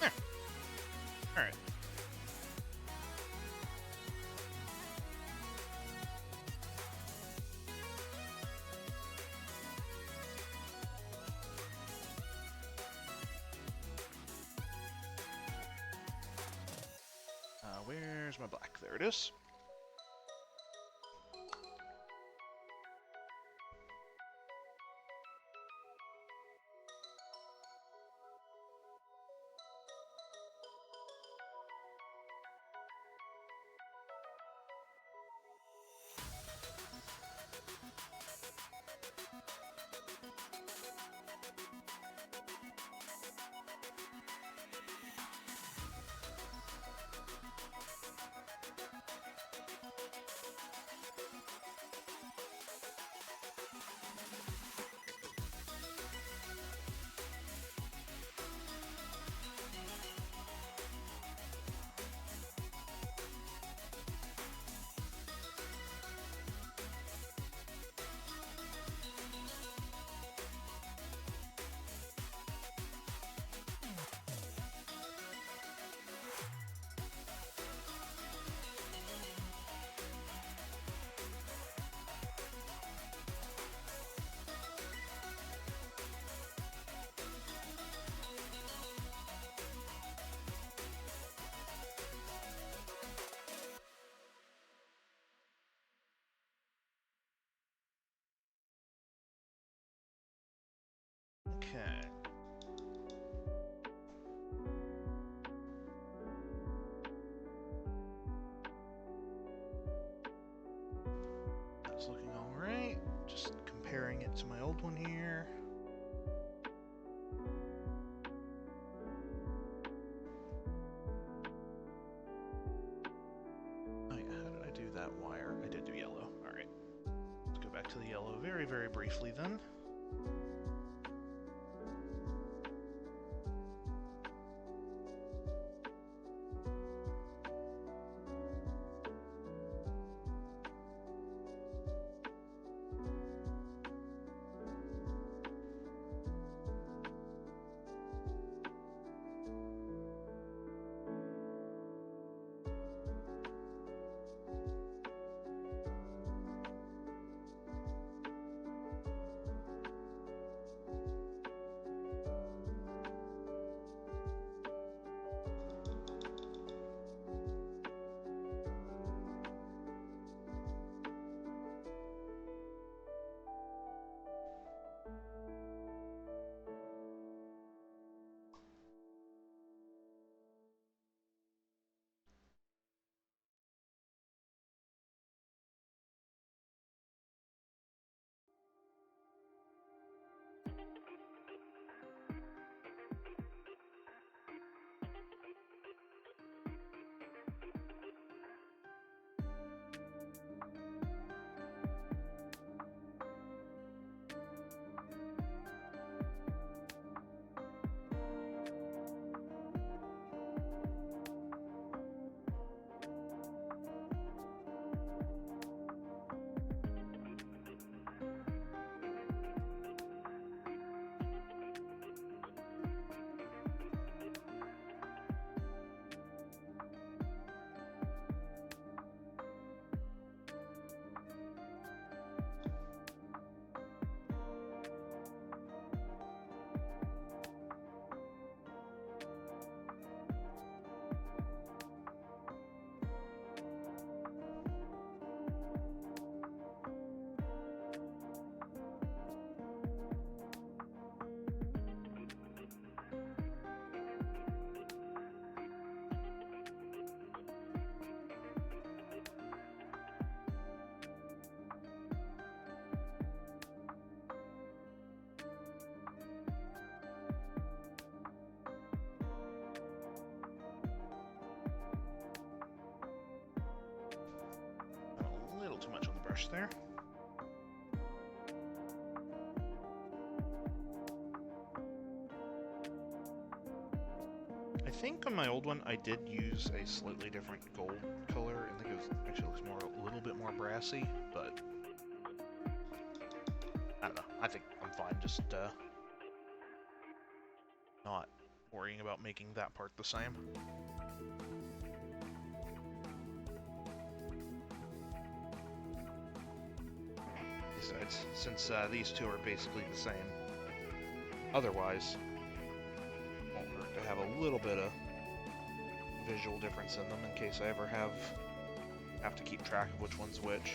There. Alright. Where's my black? There it is. Okay. That's looking alright. Just comparing it to my old one here. Oh yeah, how did I do that wire? I did do yellow. Alright. Let's go back to the yellow very, very briefly then. brush there. I think on my old one I did use a slightly different gold color. I think it actually looks a little bit more brassy, but I don't know. I think I'm fine just not worrying about making that part the same. Besides, since these two are basically the same, otherwise, it won't hurt to have a little bit of visual difference in them in case I ever have to keep track of which one's which.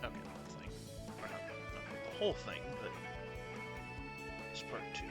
Okay, the whole thing. Or not the whole thing, but this part too.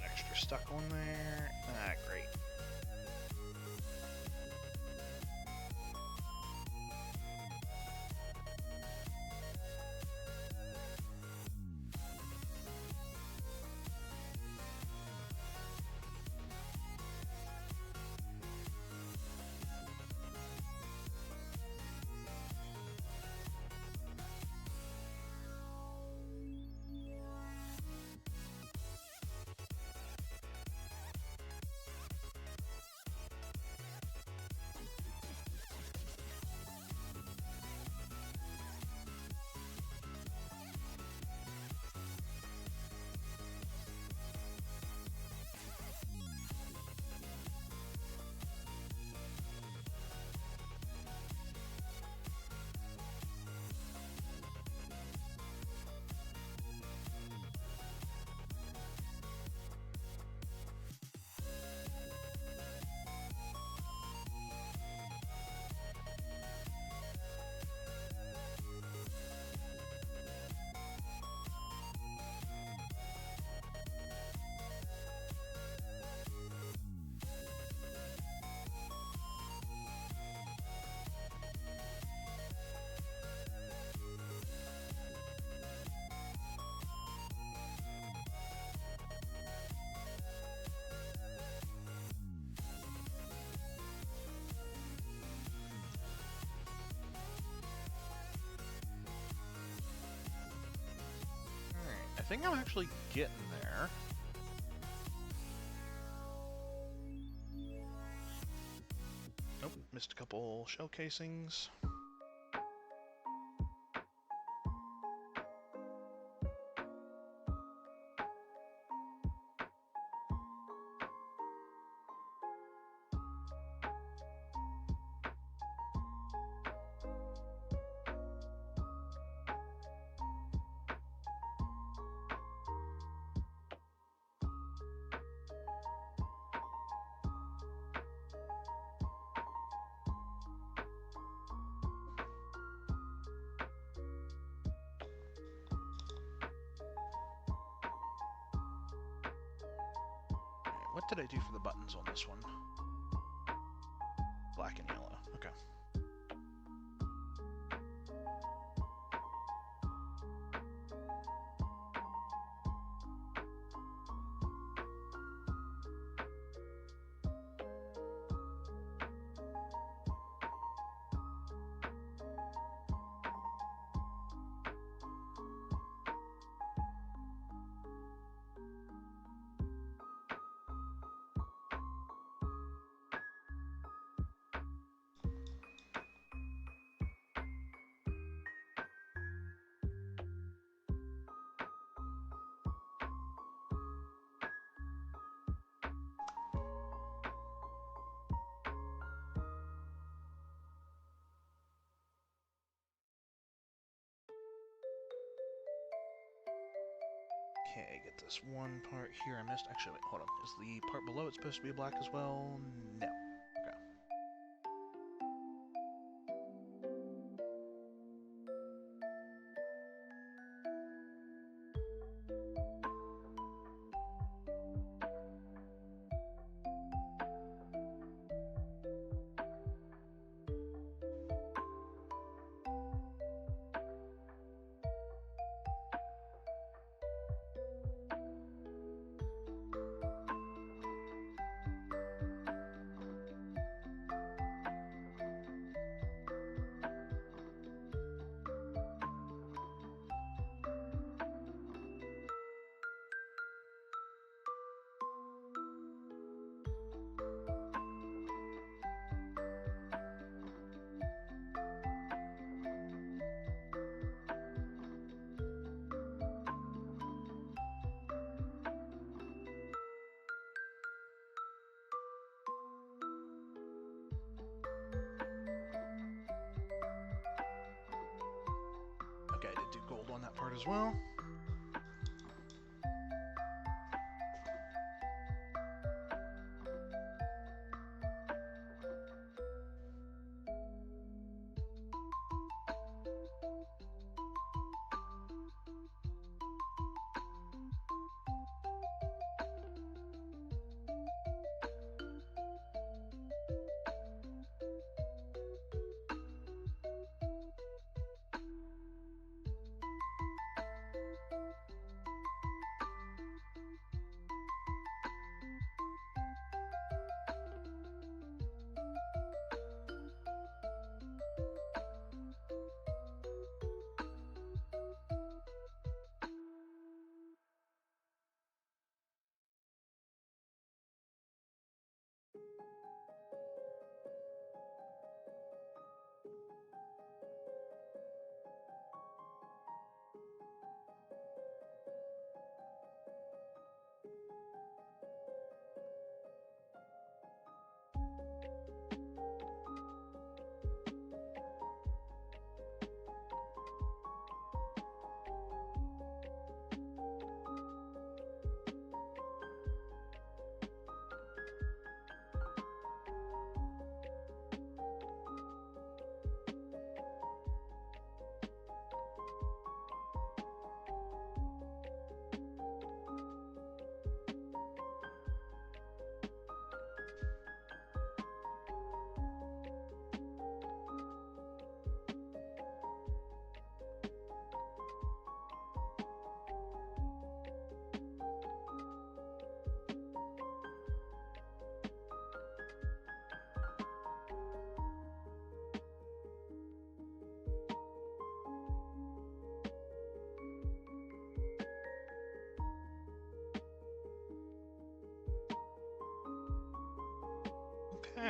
Extra stuck on there. Ah, great. think I'm actually getting there. Nope, missed a couple shell casings. What did I do for the buttons on this one? Black and yellow. Okay. Okay, get this one part here I missed. Actually, wait, hold on. Is the part below it supposed to be black as well? No. Okay. Okay, I did do gold on that part as well.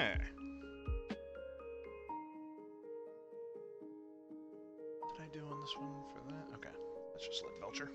Okay. What did I do on this one for that? Okay. Let's just let Belcher.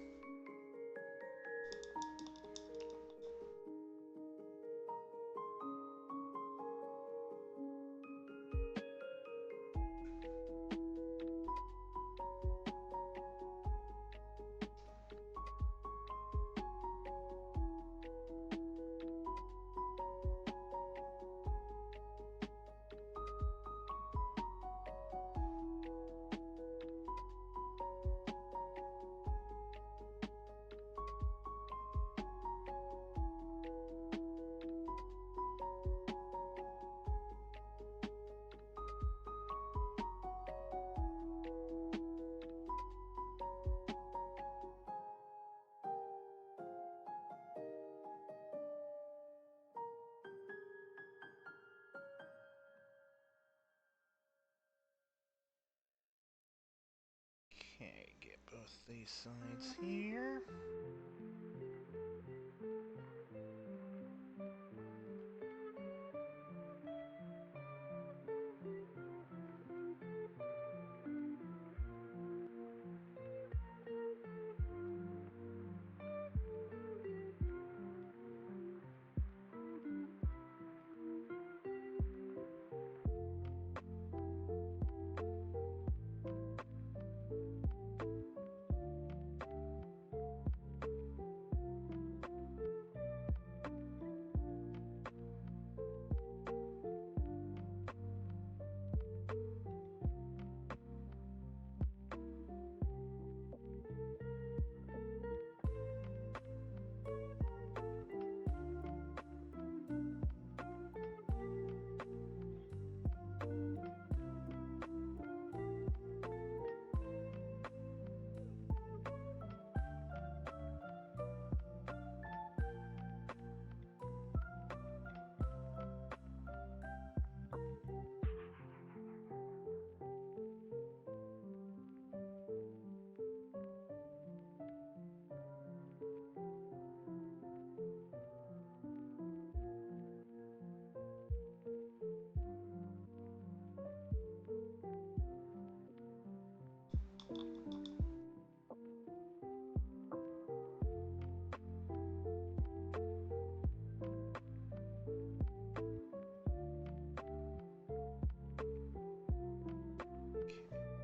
Okay, get both these sides here.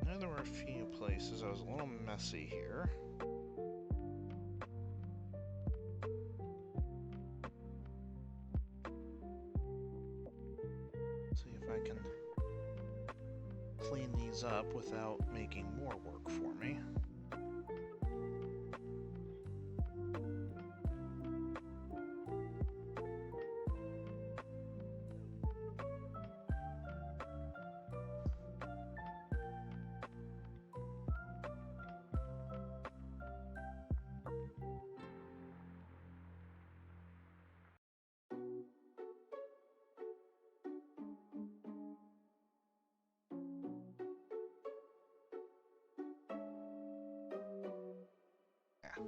I know there were a few places I was a little messy here. See if I can clean these up without making more work for me.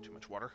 Too much water.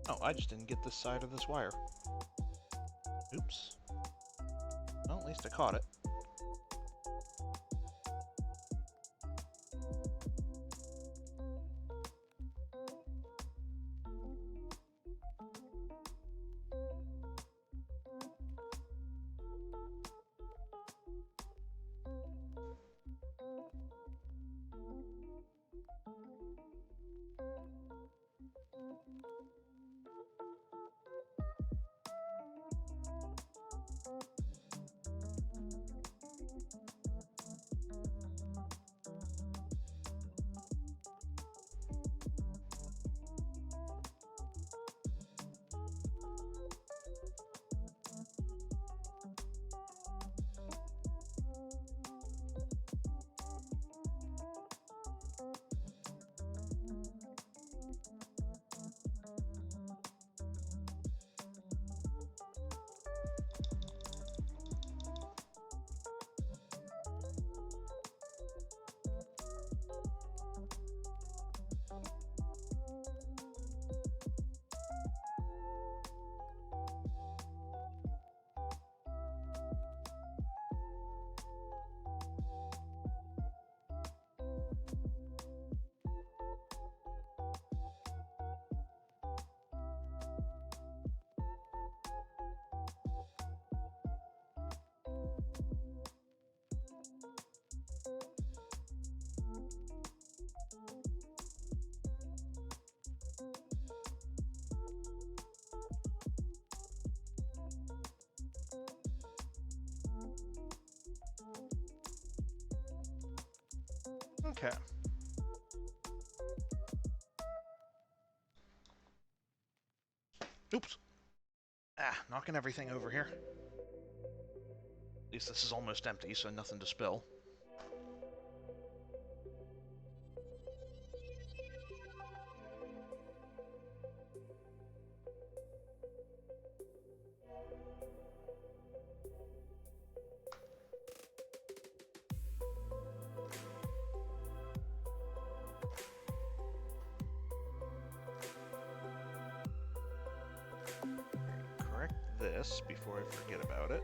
Oh, I just didn't get this side of this wire. Oops. Well, at least I caught it. Okay. Oops. Ah, knocking everything over here. At least this is almost empty, so nothing to spill. Correct this before I forget about it.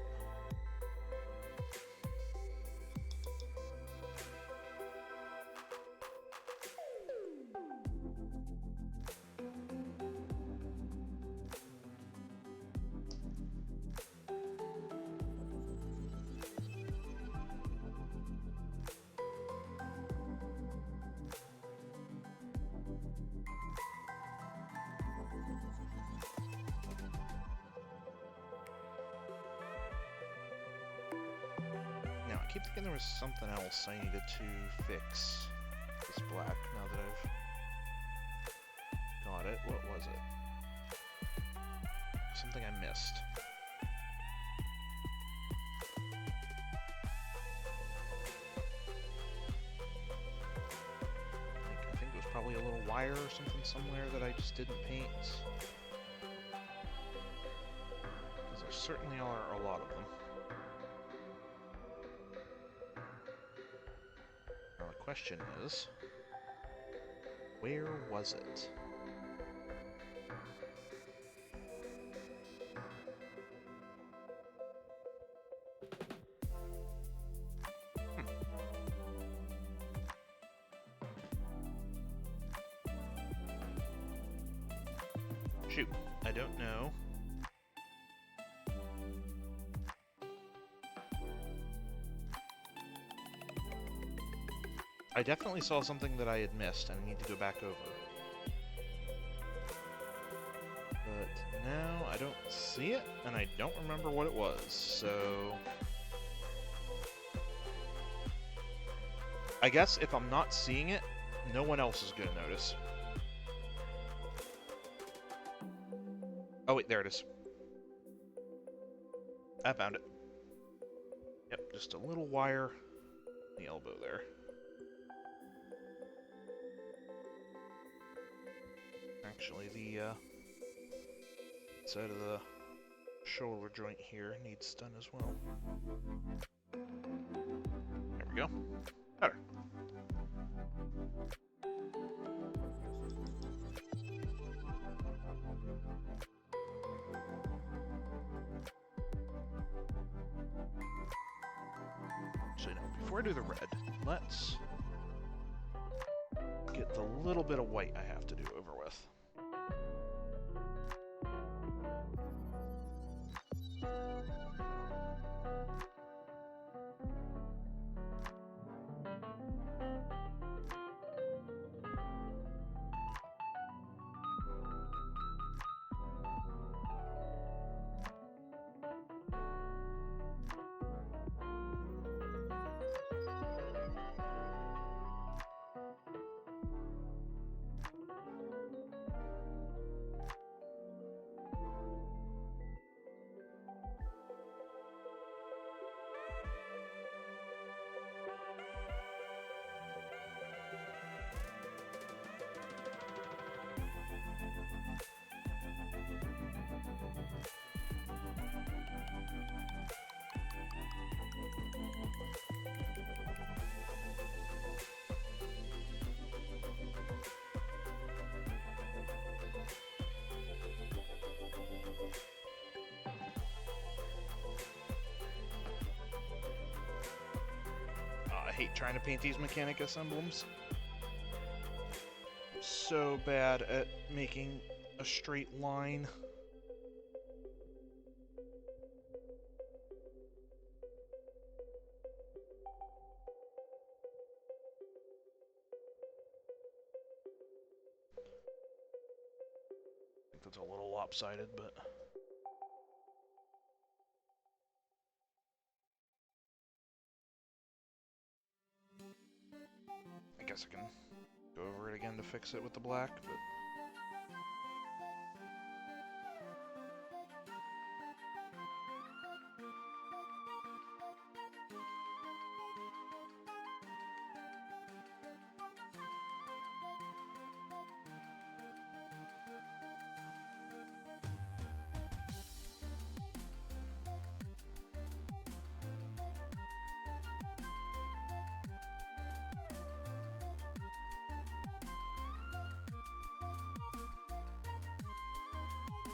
Now, I keep thinking there was something else I needed to fix this black now that I've got it. What was it? Something I missed. I think it was probably a little wire or something somewhere that I just didn't paint. Because there certainly are a lot of them. Now the question is, where was it? Shoot, I don't know. I definitely saw something that I had missed and I need to go back over. But now I don't see it and I don't remember what it was, so... I guess if I'm not seeing it, no one else is going to notice. Oh wait, there it is. I found it. Yep, just a little wire in the elbow there. Actually, the side of the shoulder joint here needs done as well. There we go. Better. before I do the red, let's get the little bit of white I have to do over with. I hate trying to paint these Mechanicus emblems. I'm so bad at making a straight line. I think that's a little lopsided, but... I guess I can go over it again to fix it with the black, but...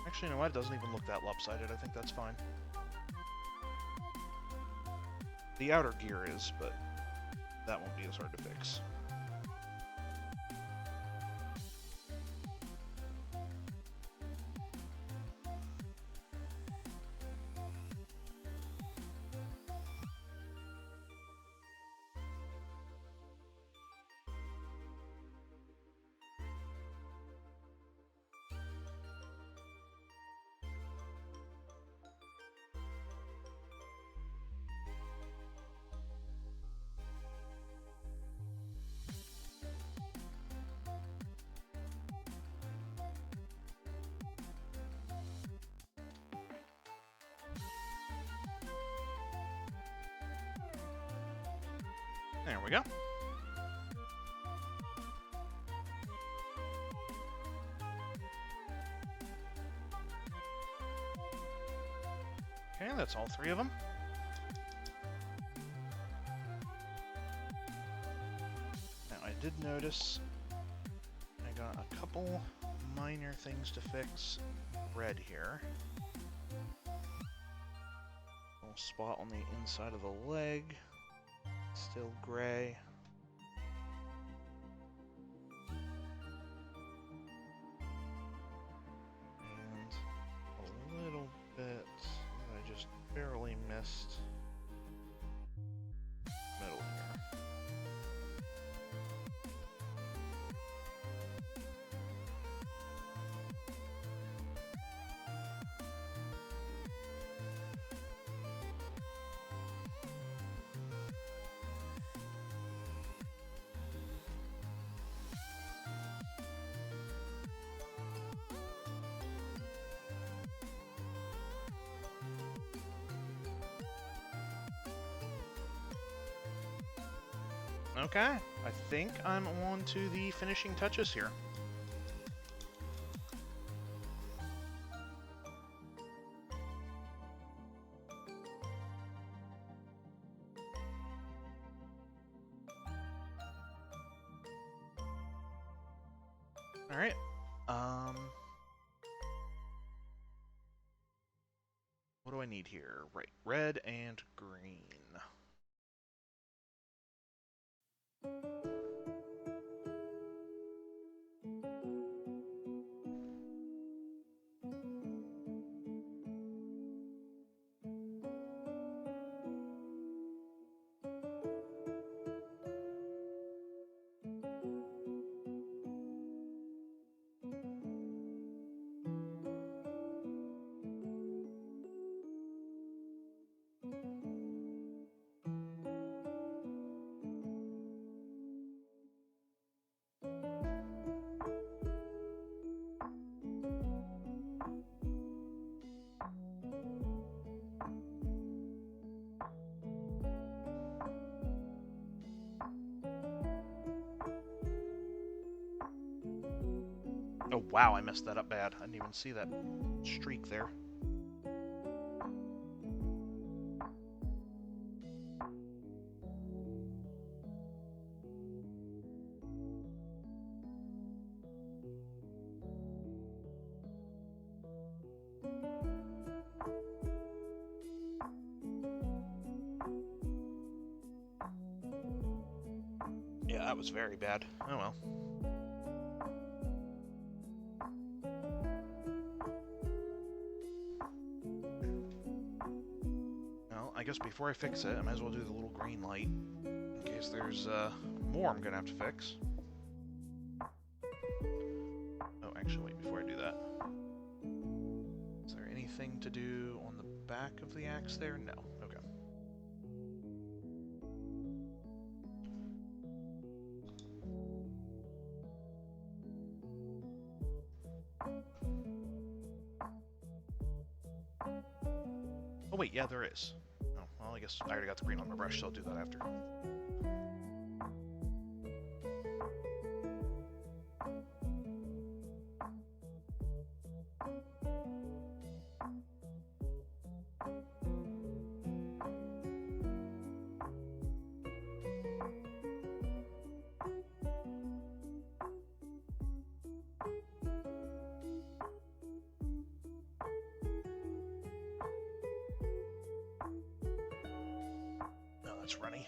Actually, you know what? It doesn't even look that lopsided. I think that's fine. The outer gear is, but that won't be as hard to fix. There we go. Okay, that's all three of them. Now, I did notice I got a couple minor things to fix red here. Little spot on the inside of the leg. Still gray. And a little bit that I just barely missed. Middle here. Okay, I think I'm on to the finishing touches here. Alright, what do I need here? Right, red and green. Oh wow, I messed that up bad. I didn't even see that streak there. Yeah, that was very bad. Oh well. Well, I guess before I fix it, I might as well do the little green light, in case there's more I'm gonna have to fix. Oh, actually, wait, before I do that. Is there anything to do on the back of the axe there? No. Okay. Oh wait, yeah, there is. Oh, well, I guess I already got the green on my brush, so I'll do that after. Oh, that's runny.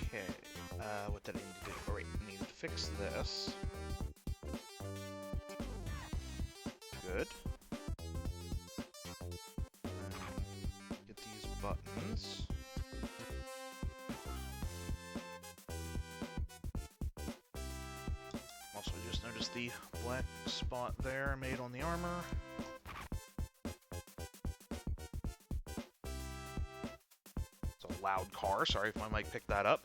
Okay, what did I need to do? Oh, right, I need to fix this. Good. Get these buttons. Also, just noticed the black spot there I made on the armor. It's a loud car, sorry if my mic picked that up.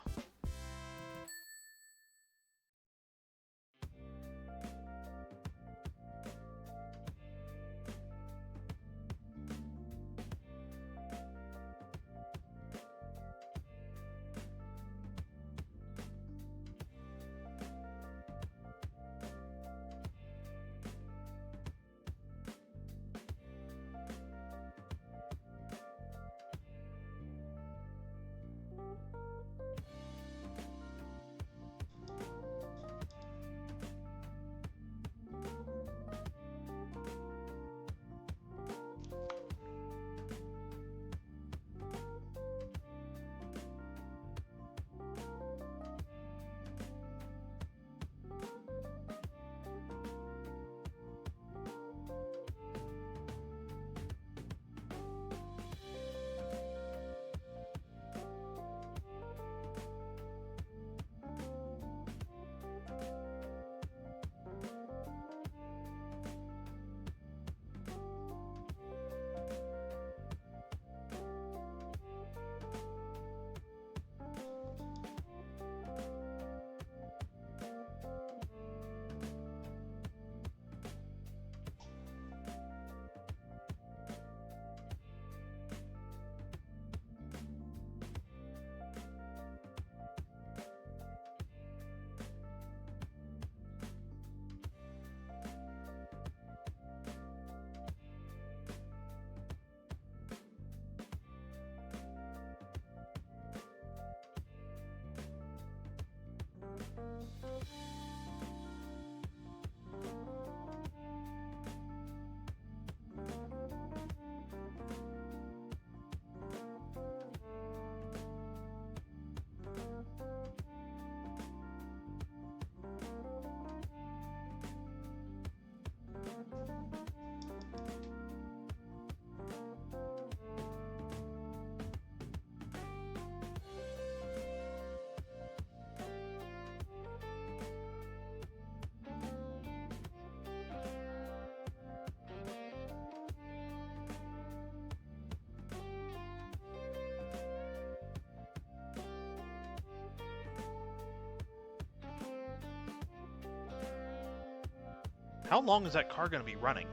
How long is that car going to be running?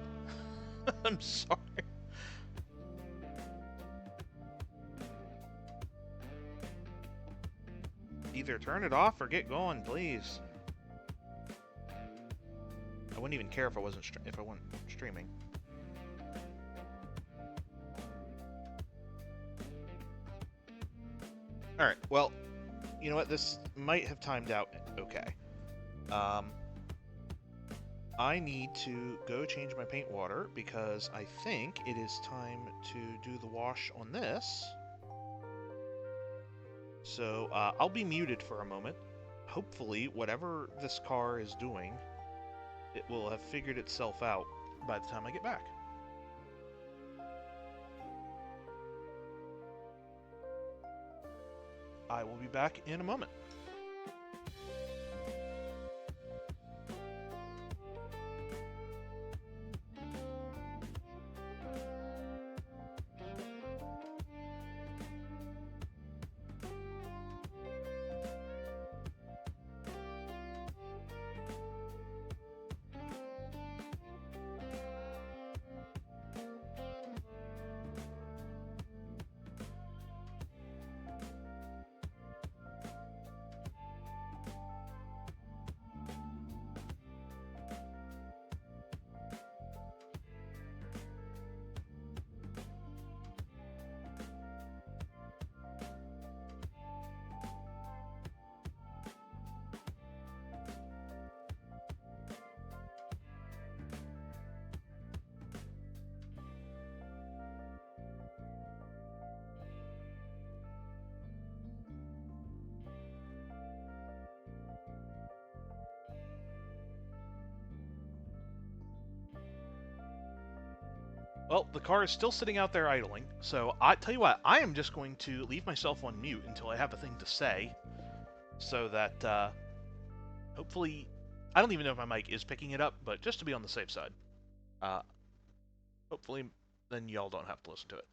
I'm sorry. Either turn it off or get going, please. I wouldn't even care if I wasn't streaming. All right. Well, you know what? This might have timed out okay. I need to go change my paint water because I think it is time to do the wash on this. So I'll be muted for a moment. Hopefully, whatever this car is doing, it will have figured itself out by the time I get back. I will be back in a moment. Well, the car is still sitting out there idling, so I tell you what, I am just going to leave myself on mute until I have a thing to say, so that hopefully, I don't even know if my mic is picking it up, but just to be on the safe side, hopefully then y'all don't have to listen to it.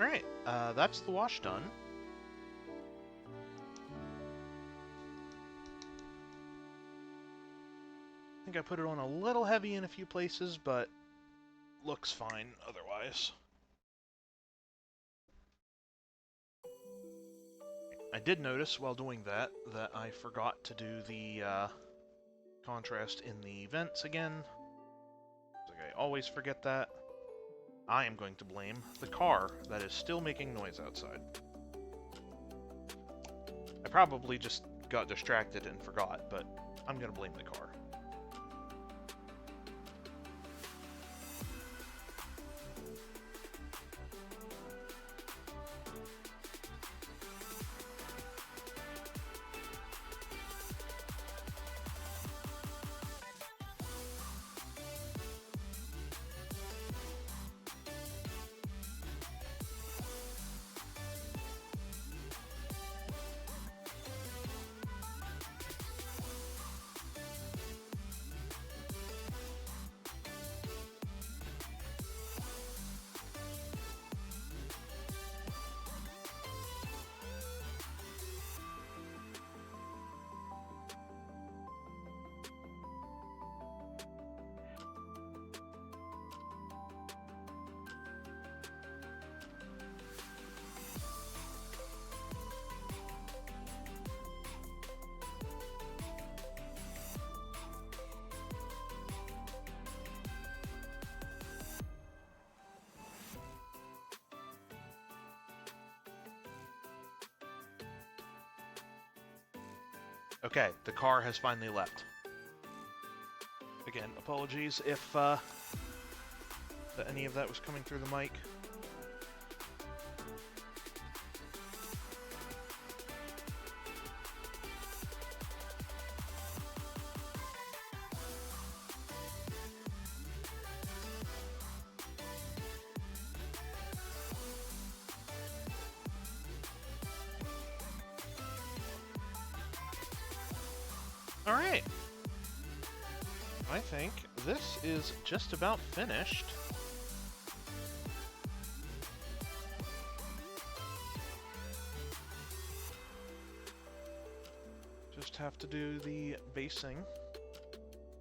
Alright, that's the wash done. I think I put it on a little heavy in a few places, but looks fine otherwise. I did notice while doing that I forgot to do the contrast in the vents again. Like I always forget that. I am going to blame the car that is still making noise outside. I probably just got distracted and forgot, but I'm going to blame the car. Okay, the car has finally left. Again, apologies if any of that was coming through the mic. Alright. I think this is just about finished. Just have to do the basing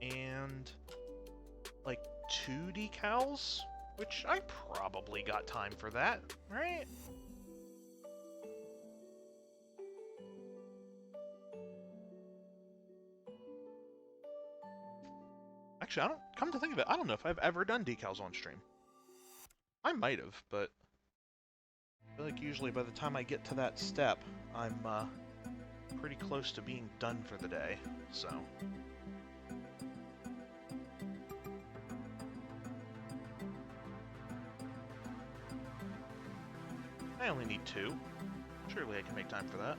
and like 2 decals, which I probably got time for that, right? Actually, come to think of it, I don't know if I've ever done decals on stream. I might have, but I feel like usually by the time I get to that step, I'm pretty close to being done for the day, so. I only need 2. Surely I can make time for that.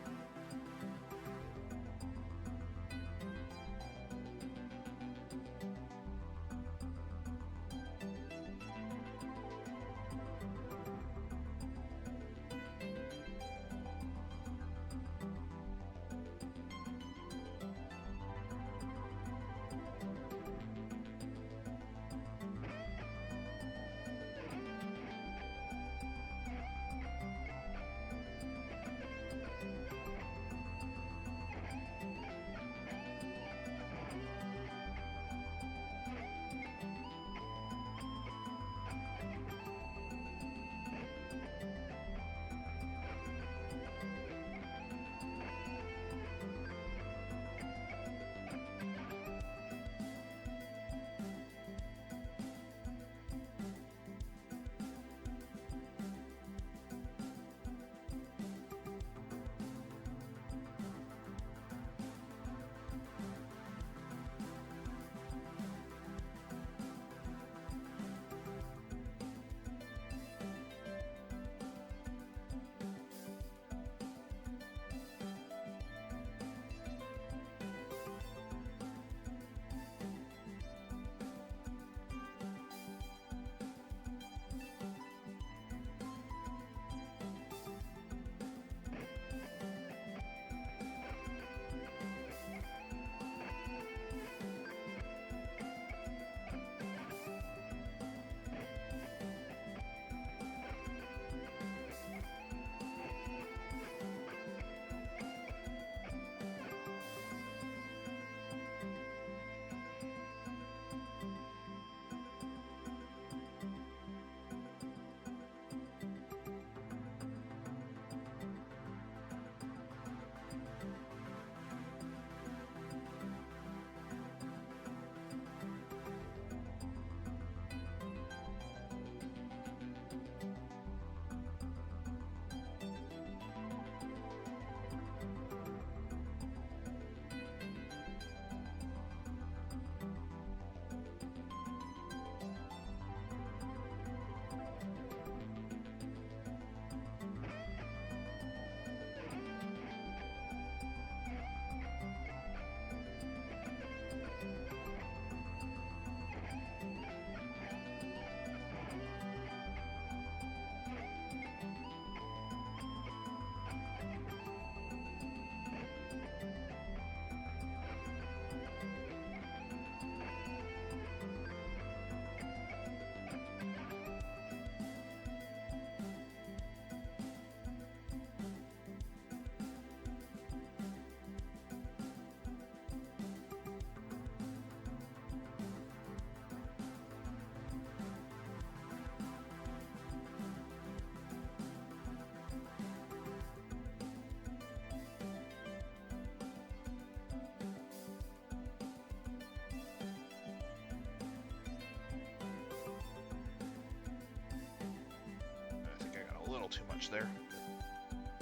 little too much there.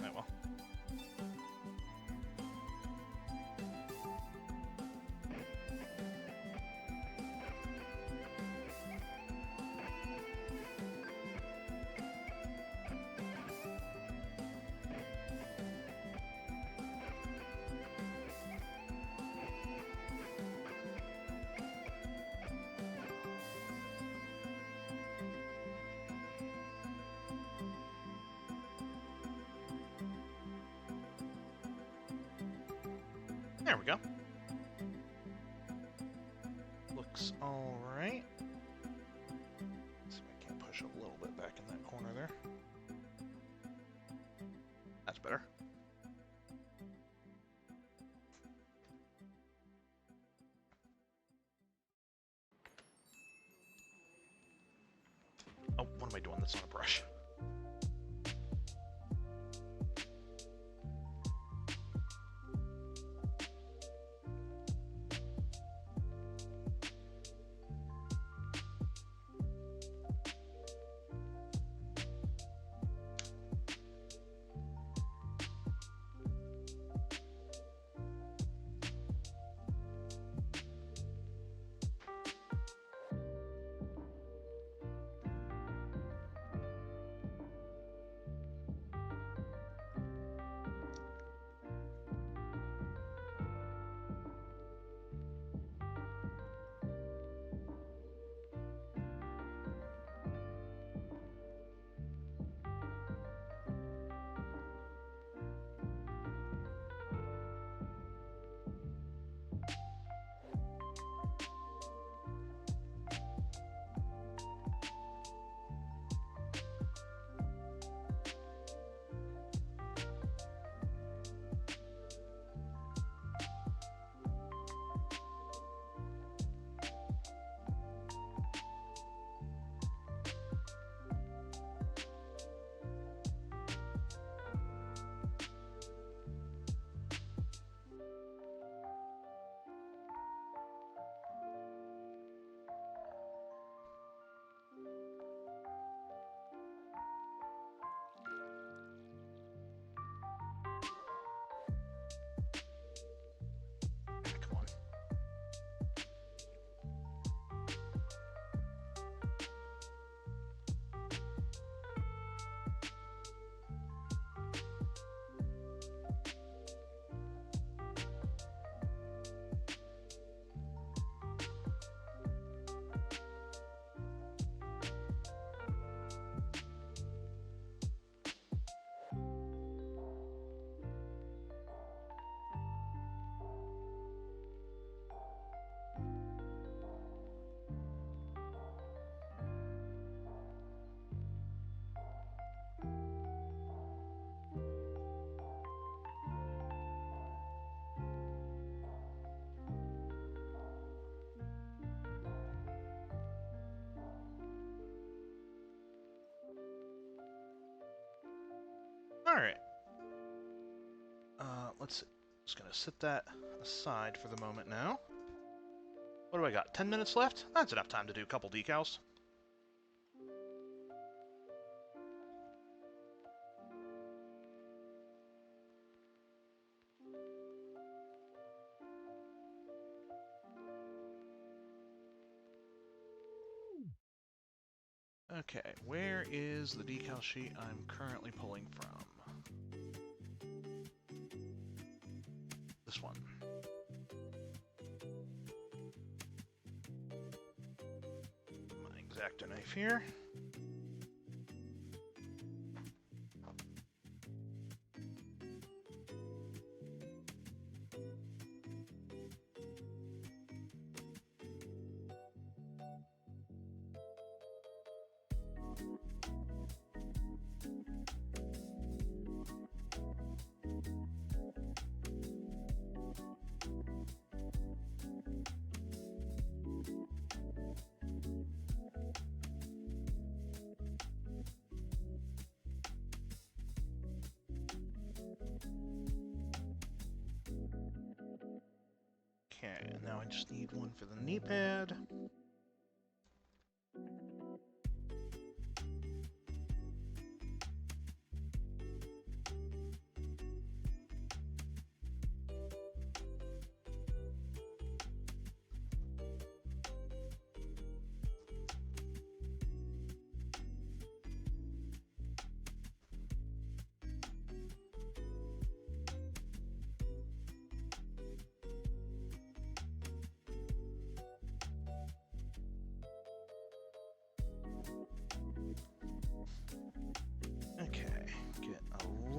Oh well. There we go. Looks alright. See if I can push a little bit back in that corner there. That's better. Oh, what am I doing? That's not a brush. Come on. Alright. Let's see. Just gonna set that aside for the moment now. What do I got? 10 minutes left? That's enough time to do a couple decals. Okay, where is the decal sheet I'm currently pulling from? This one. My X-Acto knife here. Okay, now I just need one for the knee pad.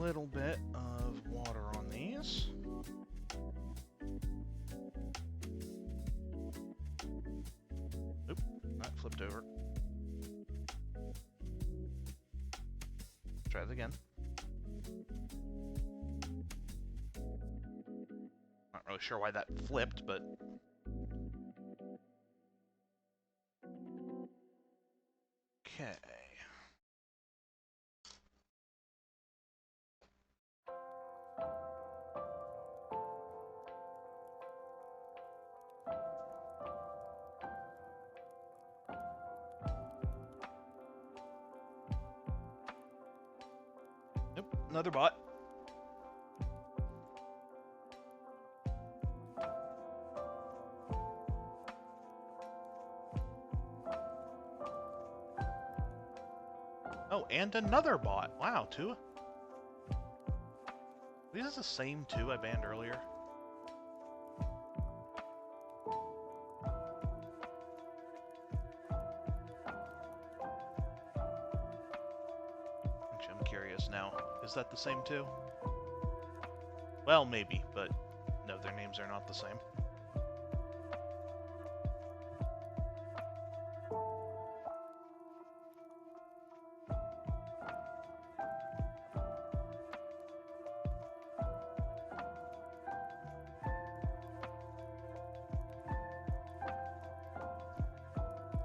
little bit of water on these. Oop, that flipped over. Try it again. Not really sure why that flipped, but... Okay. Nope, another bot. Oh, and another bot. Wow, two. These are the same two I banned earlier. Actually, I'm curious now. Is that the same two? Well, maybe, but no, their names are not the same.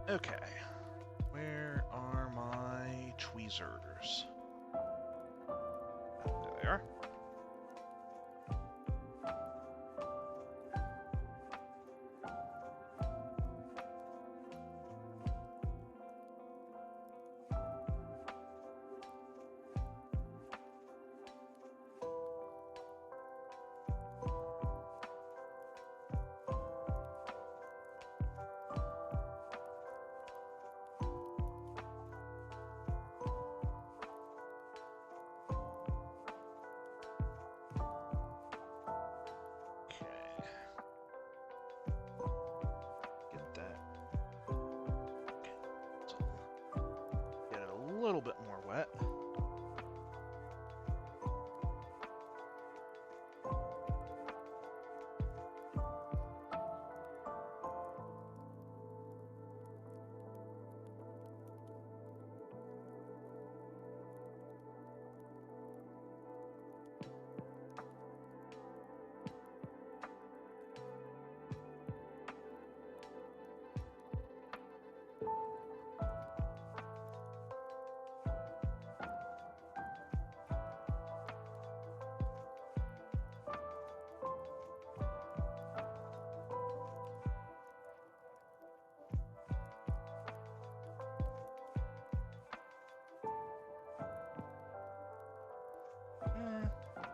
Okay. Where are my tweezers? There they are. A little bit more wet.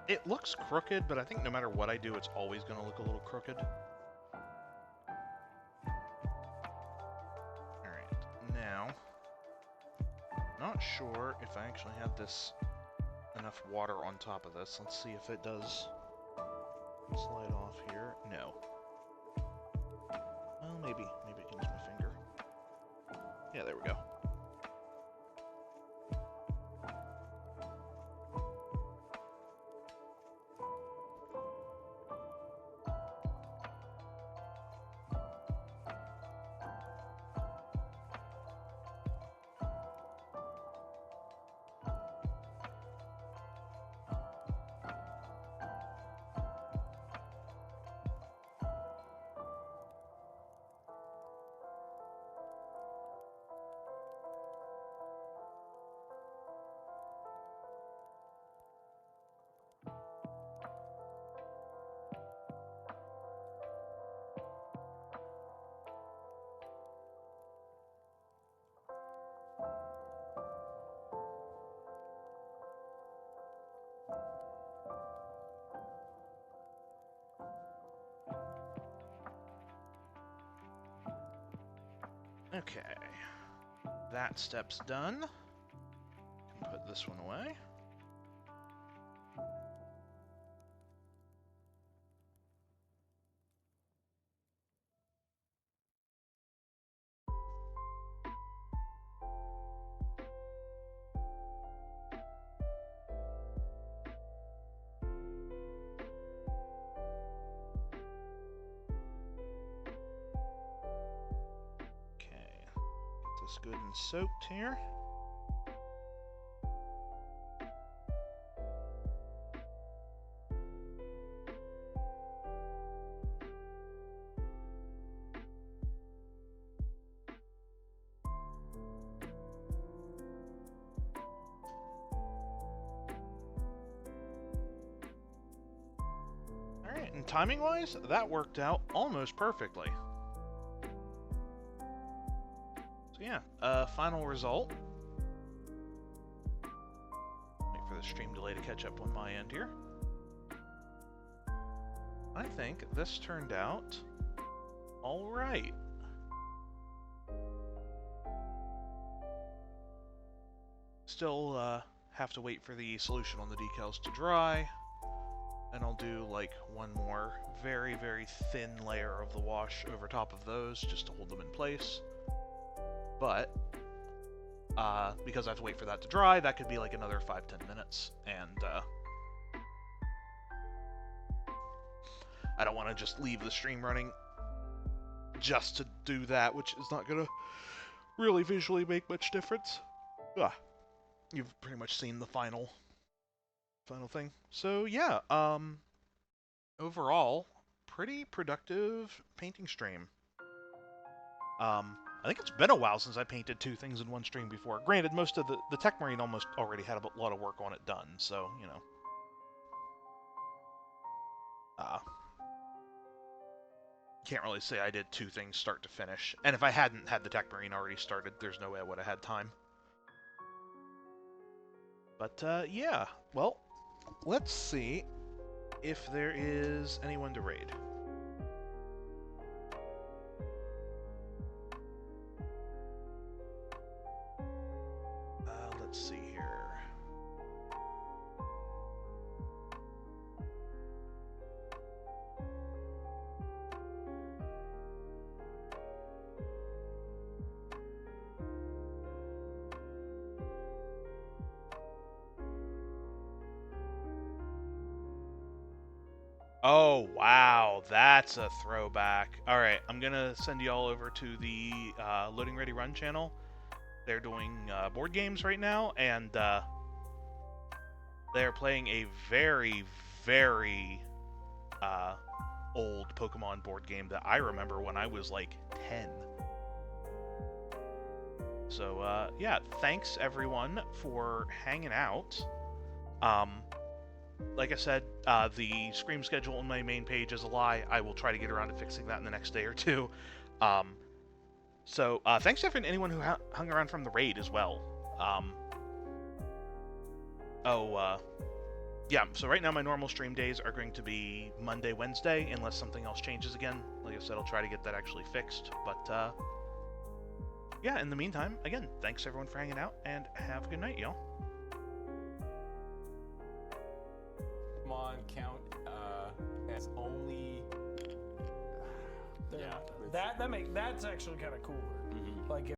It looks crooked, but I think no matter what I do, it's always going to look a little crooked. Alright, now, not sure if I actually have this enough water on top of this. Let's see if it does slide off here. No. Well, maybe I can use my finger. Yeah, there we go. Okay, that step's done. Can put this one away. this good and soaked here. Alright, and timing-wise, that worked out almost perfectly. So yeah, final result. Wait for the stream delay to catch up on my end here. I think this turned out alright. Still have to wait for the solution on the decals to dry. And I'll do like one more very, very thin layer of the wash over top of those just to hold them in place. But because I have to wait for that to dry, that could be like another 5-10 minutes. And I don't want to just leave the stream running just to do that, which is not going to really visually make much difference. You've pretty much seen the final thing. So yeah, overall, pretty productive painting stream. I think it's been a while since I painted 2 things in one stream before. Granted, most of the Techmarine almost already had a lot of work on it done, so, you know. Can't really say I did 2 things start to finish. And if I hadn't had the Techmarine already started, there's no way I would have had time. But, yeah. Well, let's see if there is anyone to raid. Let's see here. Oh, wow, that's a throwback. Alright, I'm gonna send you all over to the Loading Ready Run channel. They're doing board games right now, and they're playing a very, very old Pokemon board game that I remember when I was like 10. So, yeah, thanks everyone for hanging out. Like I said, the Scream schedule on my main page is a lie. I will try to get around to fixing that in the next day or two. So, thanks to anyone who hung around from the raid as well. Yeah, so right now my normal stream days are going to be Monday, Wednesday, unless something else changes again. Like I said, I'll try to get that actually fixed. But, yeah, in the meantime, again, thanks everyone for hanging out, and have a good night, y'all. Pokemon count as only. Yeah, that's actually kind of cooler. Like